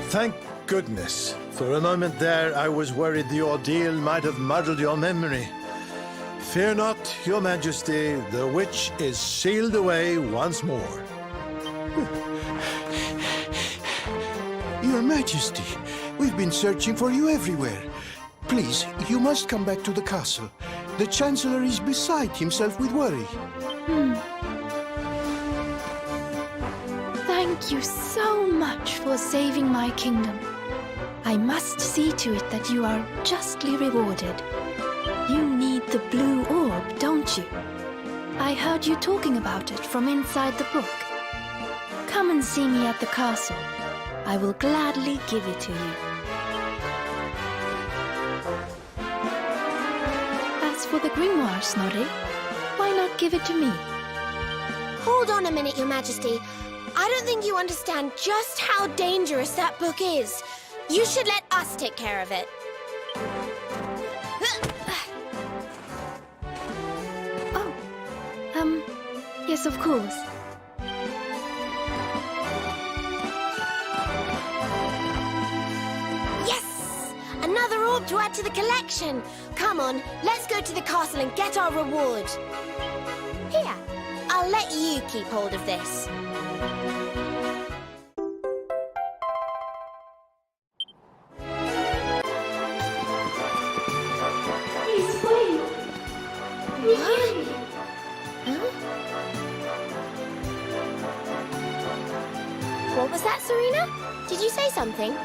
Speaker 9: Thank goodness. For a moment there, I was worried the ordeal might have muddled your memory. Fear not, Your Majesty, the witch is sealed away once more.
Speaker 20: Your Majesty, we've been searching for you everywhere. Please, you must come back to the castle. The Chancellor is beside himself with worry.
Speaker 14: Thank you so much for saving my kingdom. I must see to it that you are justly rewarded. You need the blue orb, don't you? I heard you talking about it from inside the book. Come and see me at the castle. I will gladly give it to you. As for the grimoire, Snorri, why not give it to me?
Speaker 4: Hold on a minute, Your Majesty. I don't think you understand just how dangerous that book is. You should let us take care of it.
Speaker 14: Yes, of course.
Speaker 4: Yes! Another orb to add to the collection. Come on, let's go to the castle and get our reward. Here, I'll let you keep hold of this.
Speaker 3: Please wait.
Speaker 4: What? Huh? What was that, Serena? Did you say something?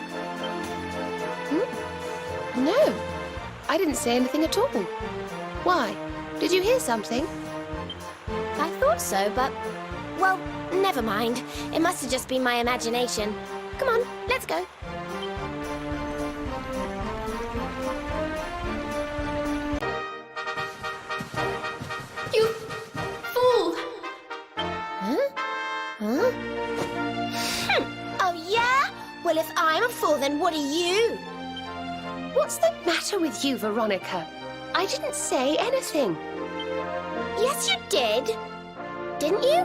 Speaker 5: No, I didn't say anything at all. Why? Did you hear something?
Speaker 4: I thought so, but... well, never mind. It must have just been my imagination. Come on, let's go.
Speaker 3: You fool!
Speaker 4: Huh? Huh? Oh, yeah? Well, if I'm a fool, then what are you?
Speaker 5: What's the matter with you, Veronica? I didn't say anything.
Speaker 4: Yes, you did. Didn't you?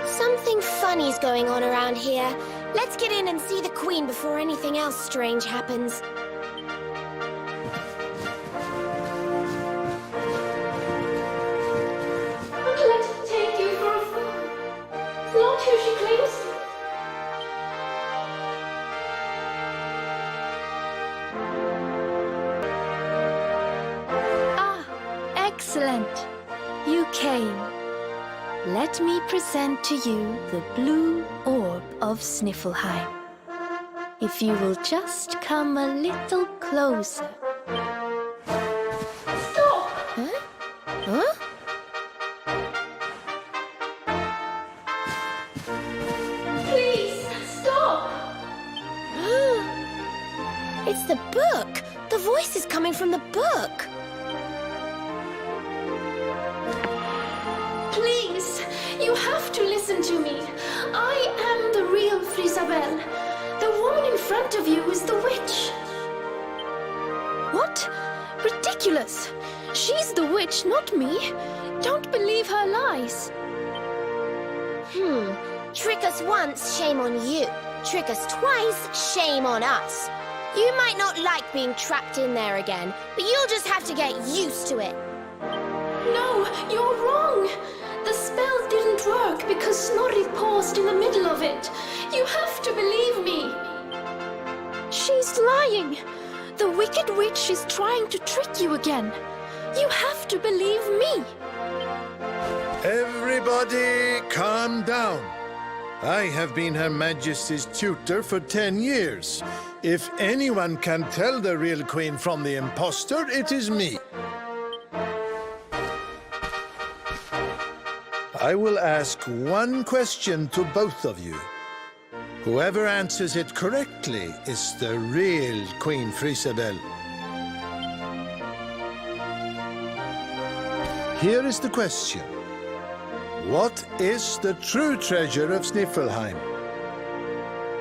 Speaker 4: Something funny's going on around here. Let's get in and see the Queen before anything else strange happens.
Speaker 22: Excellent. You came. Let me present to you the blue orb of Sniffleheim. If you will just come a little closer.
Speaker 4: Stop! Huh? Huh?
Speaker 22: Please, stop!
Speaker 4: It's the book! The voice is coming from the book!
Speaker 22: Please, you have to listen to me. I am the real Frisabelle. The woman in front of you is the witch. What? Ridiculous! She's the witch, not me. Don't believe her lies.
Speaker 4: Trick us once, shame on you. Trick us twice, shame on us. You might not like being trapped in there again, but you'll just have to get used to it.
Speaker 22: No, you're wrong. The spell didn't work because Snorri paused in the middle of it. You have to believe me. She's lying. The wicked witch is trying to trick you again. You have to believe me.
Speaker 9: Everybody, calm down. I have been Her Majesty's tutor for 10 years. If anyone can tell the real queen from the impostor, it is me. I will ask one question to both of you. Whoever answers it correctly is the real Queen Frisabelle. Here is the question. What is the true treasure of Sniffleheim?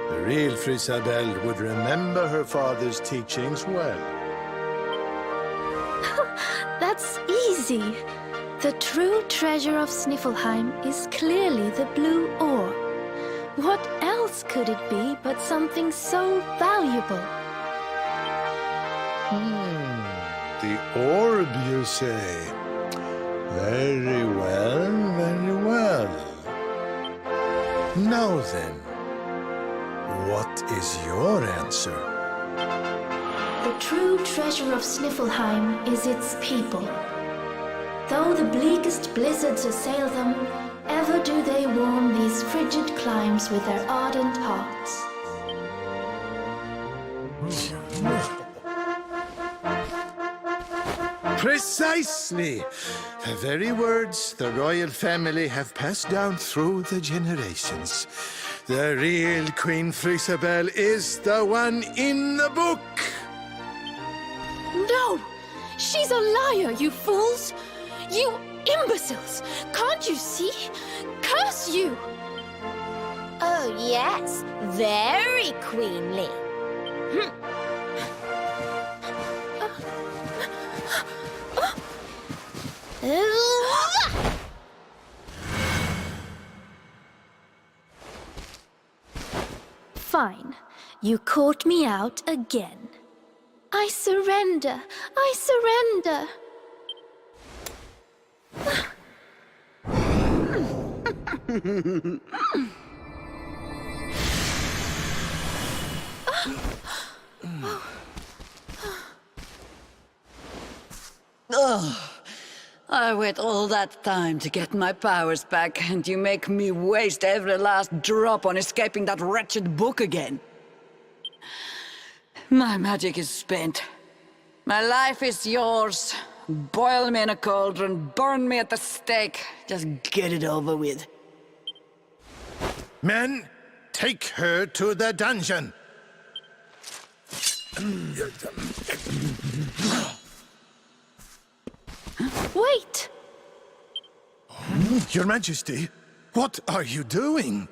Speaker 9: The real Frisabelle would remember her father's teachings well.
Speaker 22: That's easy. The true treasure of Sniffleheim is clearly the blue orb. What else could it be but something so valuable?
Speaker 9: The orb, you say? Very well, very well. Now then, what is your answer?
Speaker 22: The true treasure of Sniffleheim is its people. Though the bleakest blizzards assail them, ever do they warm these frigid climes with their ardent hearts.
Speaker 9: Precisely! The very words the royal family have passed down through the generations. The real Queen Frisabelle is the one in the book!
Speaker 22: No! She's a liar, you fools! You imbeciles! Can't you see? Curse you!
Speaker 4: Oh, yes. Very queenly.
Speaker 22: Fine. You caught me out again. I surrender. I surrender.
Speaker 19: Oh, I wait all that time to get my powers back, and you make me waste every last drop on escaping that wretched book again. My magic is spent. My life is yours. Boil me in a cauldron, burn me at the stake. Just get it over with.
Speaker 9: Men, take her to the dungeon.
Speaker 22: Wait!
Speaker 9: Your Majesty, what are you doing?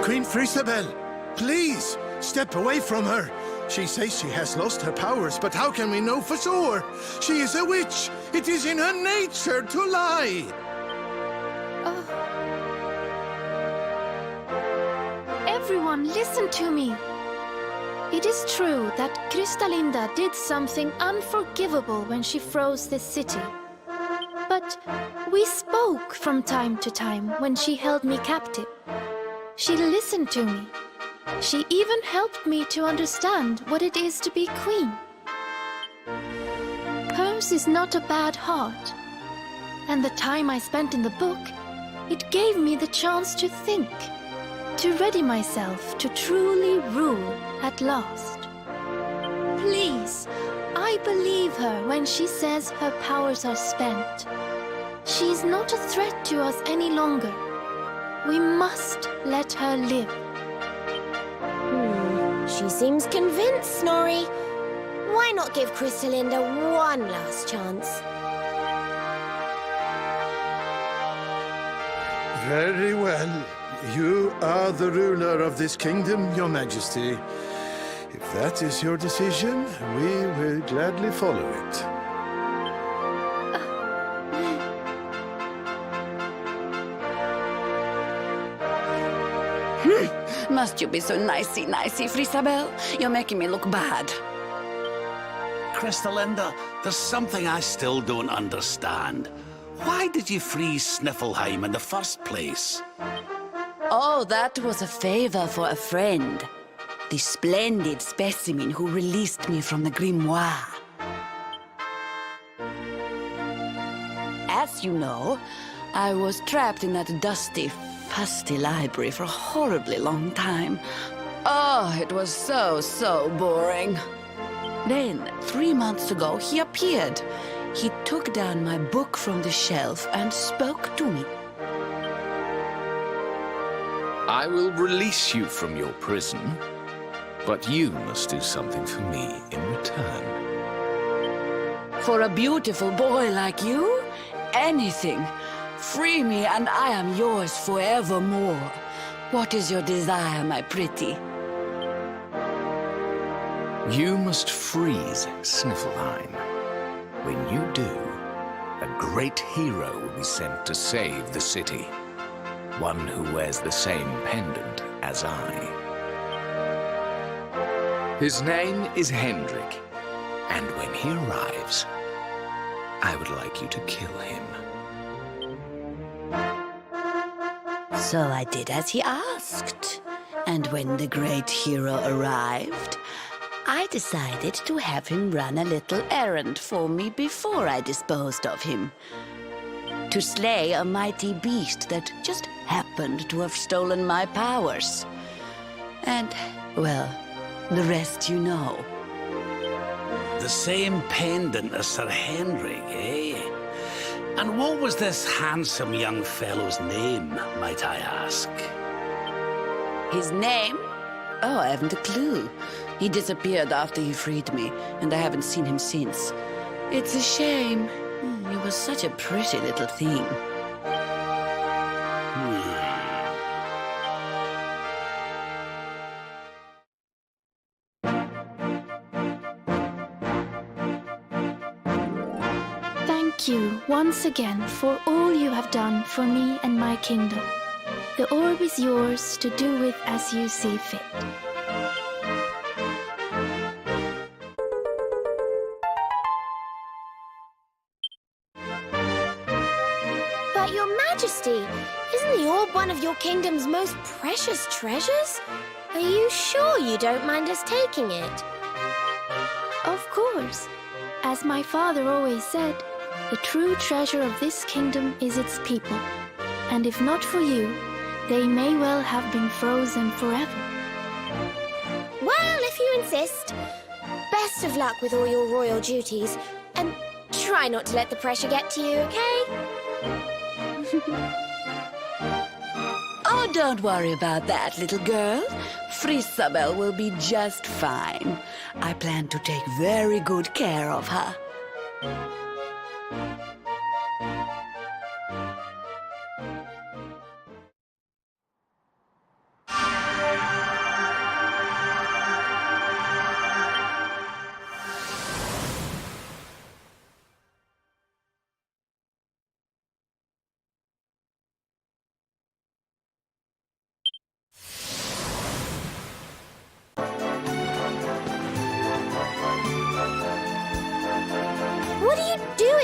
Speaker 9: Queen Frisabelle, please, step away from her. She says she has lost her powers, but how can we know for sure? She is a witch. It is in her nature to lie.
Speaker 22: Everyone, listen to me. It is true that Kristalinda did something unforgivable when she froze this city. But we spoke from time to time when she held me captive. She listened to me. She even helped me to understand what it is to be queen. Hers is not a bad heart. And the time I spent in the book, it gave me the chance to think, to ready myself to truly rule at last. Please, I believe her when she says her powers are spent. She is not a threat to us any longer. We must let her live.
Speaker 4: She seems convinced, Snorri. Why not give Kristalinda one last chance?
Speaker 9: Very well. You are the ruler of this kingdom, Your Majesty. If that is your decision, we will gladly follow it.
Speaker 19: Must you be so nicey, Frisabel? You're making me look bad.
Speaker 13: Kristalinda, there's something I still don't understand. Why did you freeze Sniffleheim in the first place?
Speaker 19: Oh, that was a favor for a friend. The splendid specimen who released me from the grimoire. As you know, I was trapped in that dusty, fusty library for a horribly long time. Oh, it was so boring. Then, 3 months ago, he appeared. He took down my book from the shelf and spoke to me.
Speaker 15: I will release you from your prison, but you must do something for me in return.
Speaker 19: For a beautiful boy like you, anything. Free me and I am yours forevermore. What is your desire, my pretty?
Speaker 15: You must freeze Sniffleheim. When you do, a great hero will be sent to save the city. One who wears the same pendant as I. His name is Hendrik, and when he arrives, I would like you to kill him.
Speaker 19: So I did as he asked. And when the great hero arrived, I decided to have him run a little errand for me before I disposed of him. To slay a mighty beast that just happened to have stolen my powers. And, well, the rest you know.
Speaker 13: The same pendant as Sir Hendrik, eh? And what was this handsome young fellow's name, might I ask?
Speaker 19: His name? Oh, I haven't a clue. He disappeared after he freed me, and I haven't seen him since. It's a shame. He was such a pretty little thing.
Speaker 22: Thank you once again for all you have done for me and my kingdom. The orb is yours to do with as you see fit.
Speaker 4: But Your Majesty, isn't the orb one of your kingdom's most precious treasures? Are you sure you don't mind us taking it?
Speaker 22: Of course. As my father always said, the true treasure of this kingdom is its people. And if not for you, they may well have been frozen forever.
Speaker 4: Well, if you insist. Best of luck with all your royal duties. And try not to let the pressure get to you, okay?
Speaker 19: Oh, don't worry about that, little girl. Frisabel will be just fine. I plan to take very good care of her.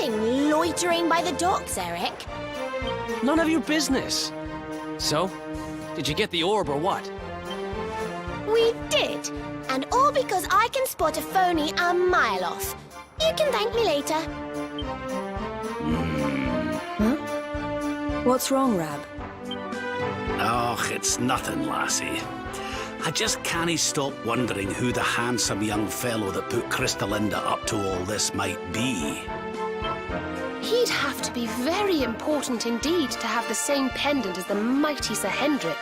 Speaker 4: doing loitering by the docks, Eric?
Speaker 2: None of your business. So, did you get the orb or what?
Speaker 4: We did. And all because I can spot a phony a mile off. You can thank me later.
Speaker 14: Huh? What's wrong, Rab?
Speaker 13: Oh, it's nothing, lassie. I just can't stop wondering who the handsome young fellow that put Crystalinda up to all this might be.
Speaker 5: He'd have to be very important indeed to have the same pendant as the mighty Sir Hendrik.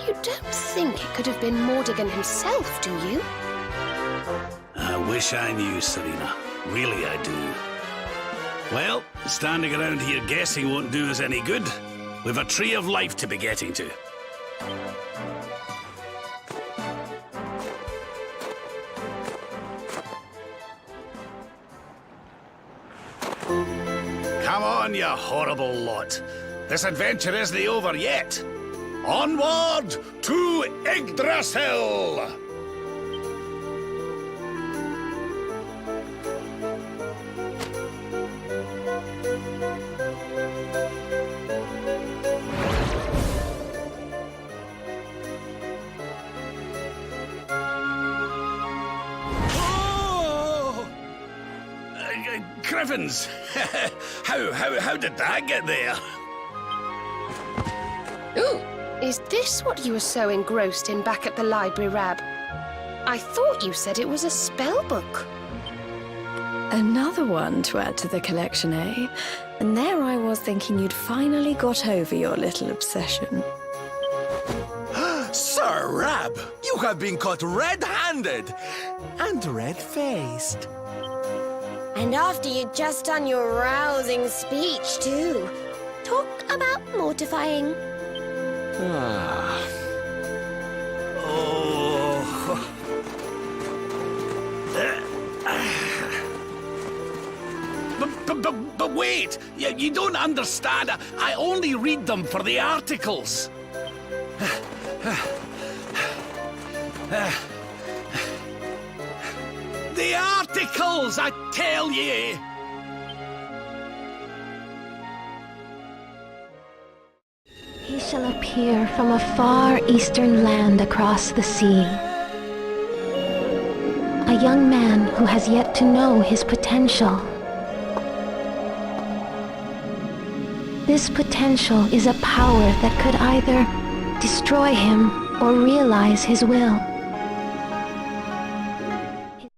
Speaker 5: You don't think it could have been Mordegon himself, do you?
Speaker 13: I wish I knew, Serena. Really, I do. Well, standing around here guessing won't do us any good. We've a tree of life to be getting to. Come on, you horrible lot. This adventure isn't over yet. Onward to Yggdrasil! Griffins! how did that get there?
Speaker 5: Ooh, is this what you were so engrossed in back at the library, Rab? I thought you said it was a spell book.
Speaker 14: Another one to add to the collection, eh? And there I was thinking you'd finally got over your little obsession.
Speaker 12: Sir Rab, you have been caught red-handed and red-faced.
Speaker 4: And after you'd just done your rousing speech, too. Talk about mortifying.
Speaker 13: But wait! You don't understand. I only read them for the articles. The articles, I tell ye!
Speaker 3: He shall appear from a far eastern land across the sea. A young man who has yet to know his potential. This potential is a power that could either destroy him or realize his will.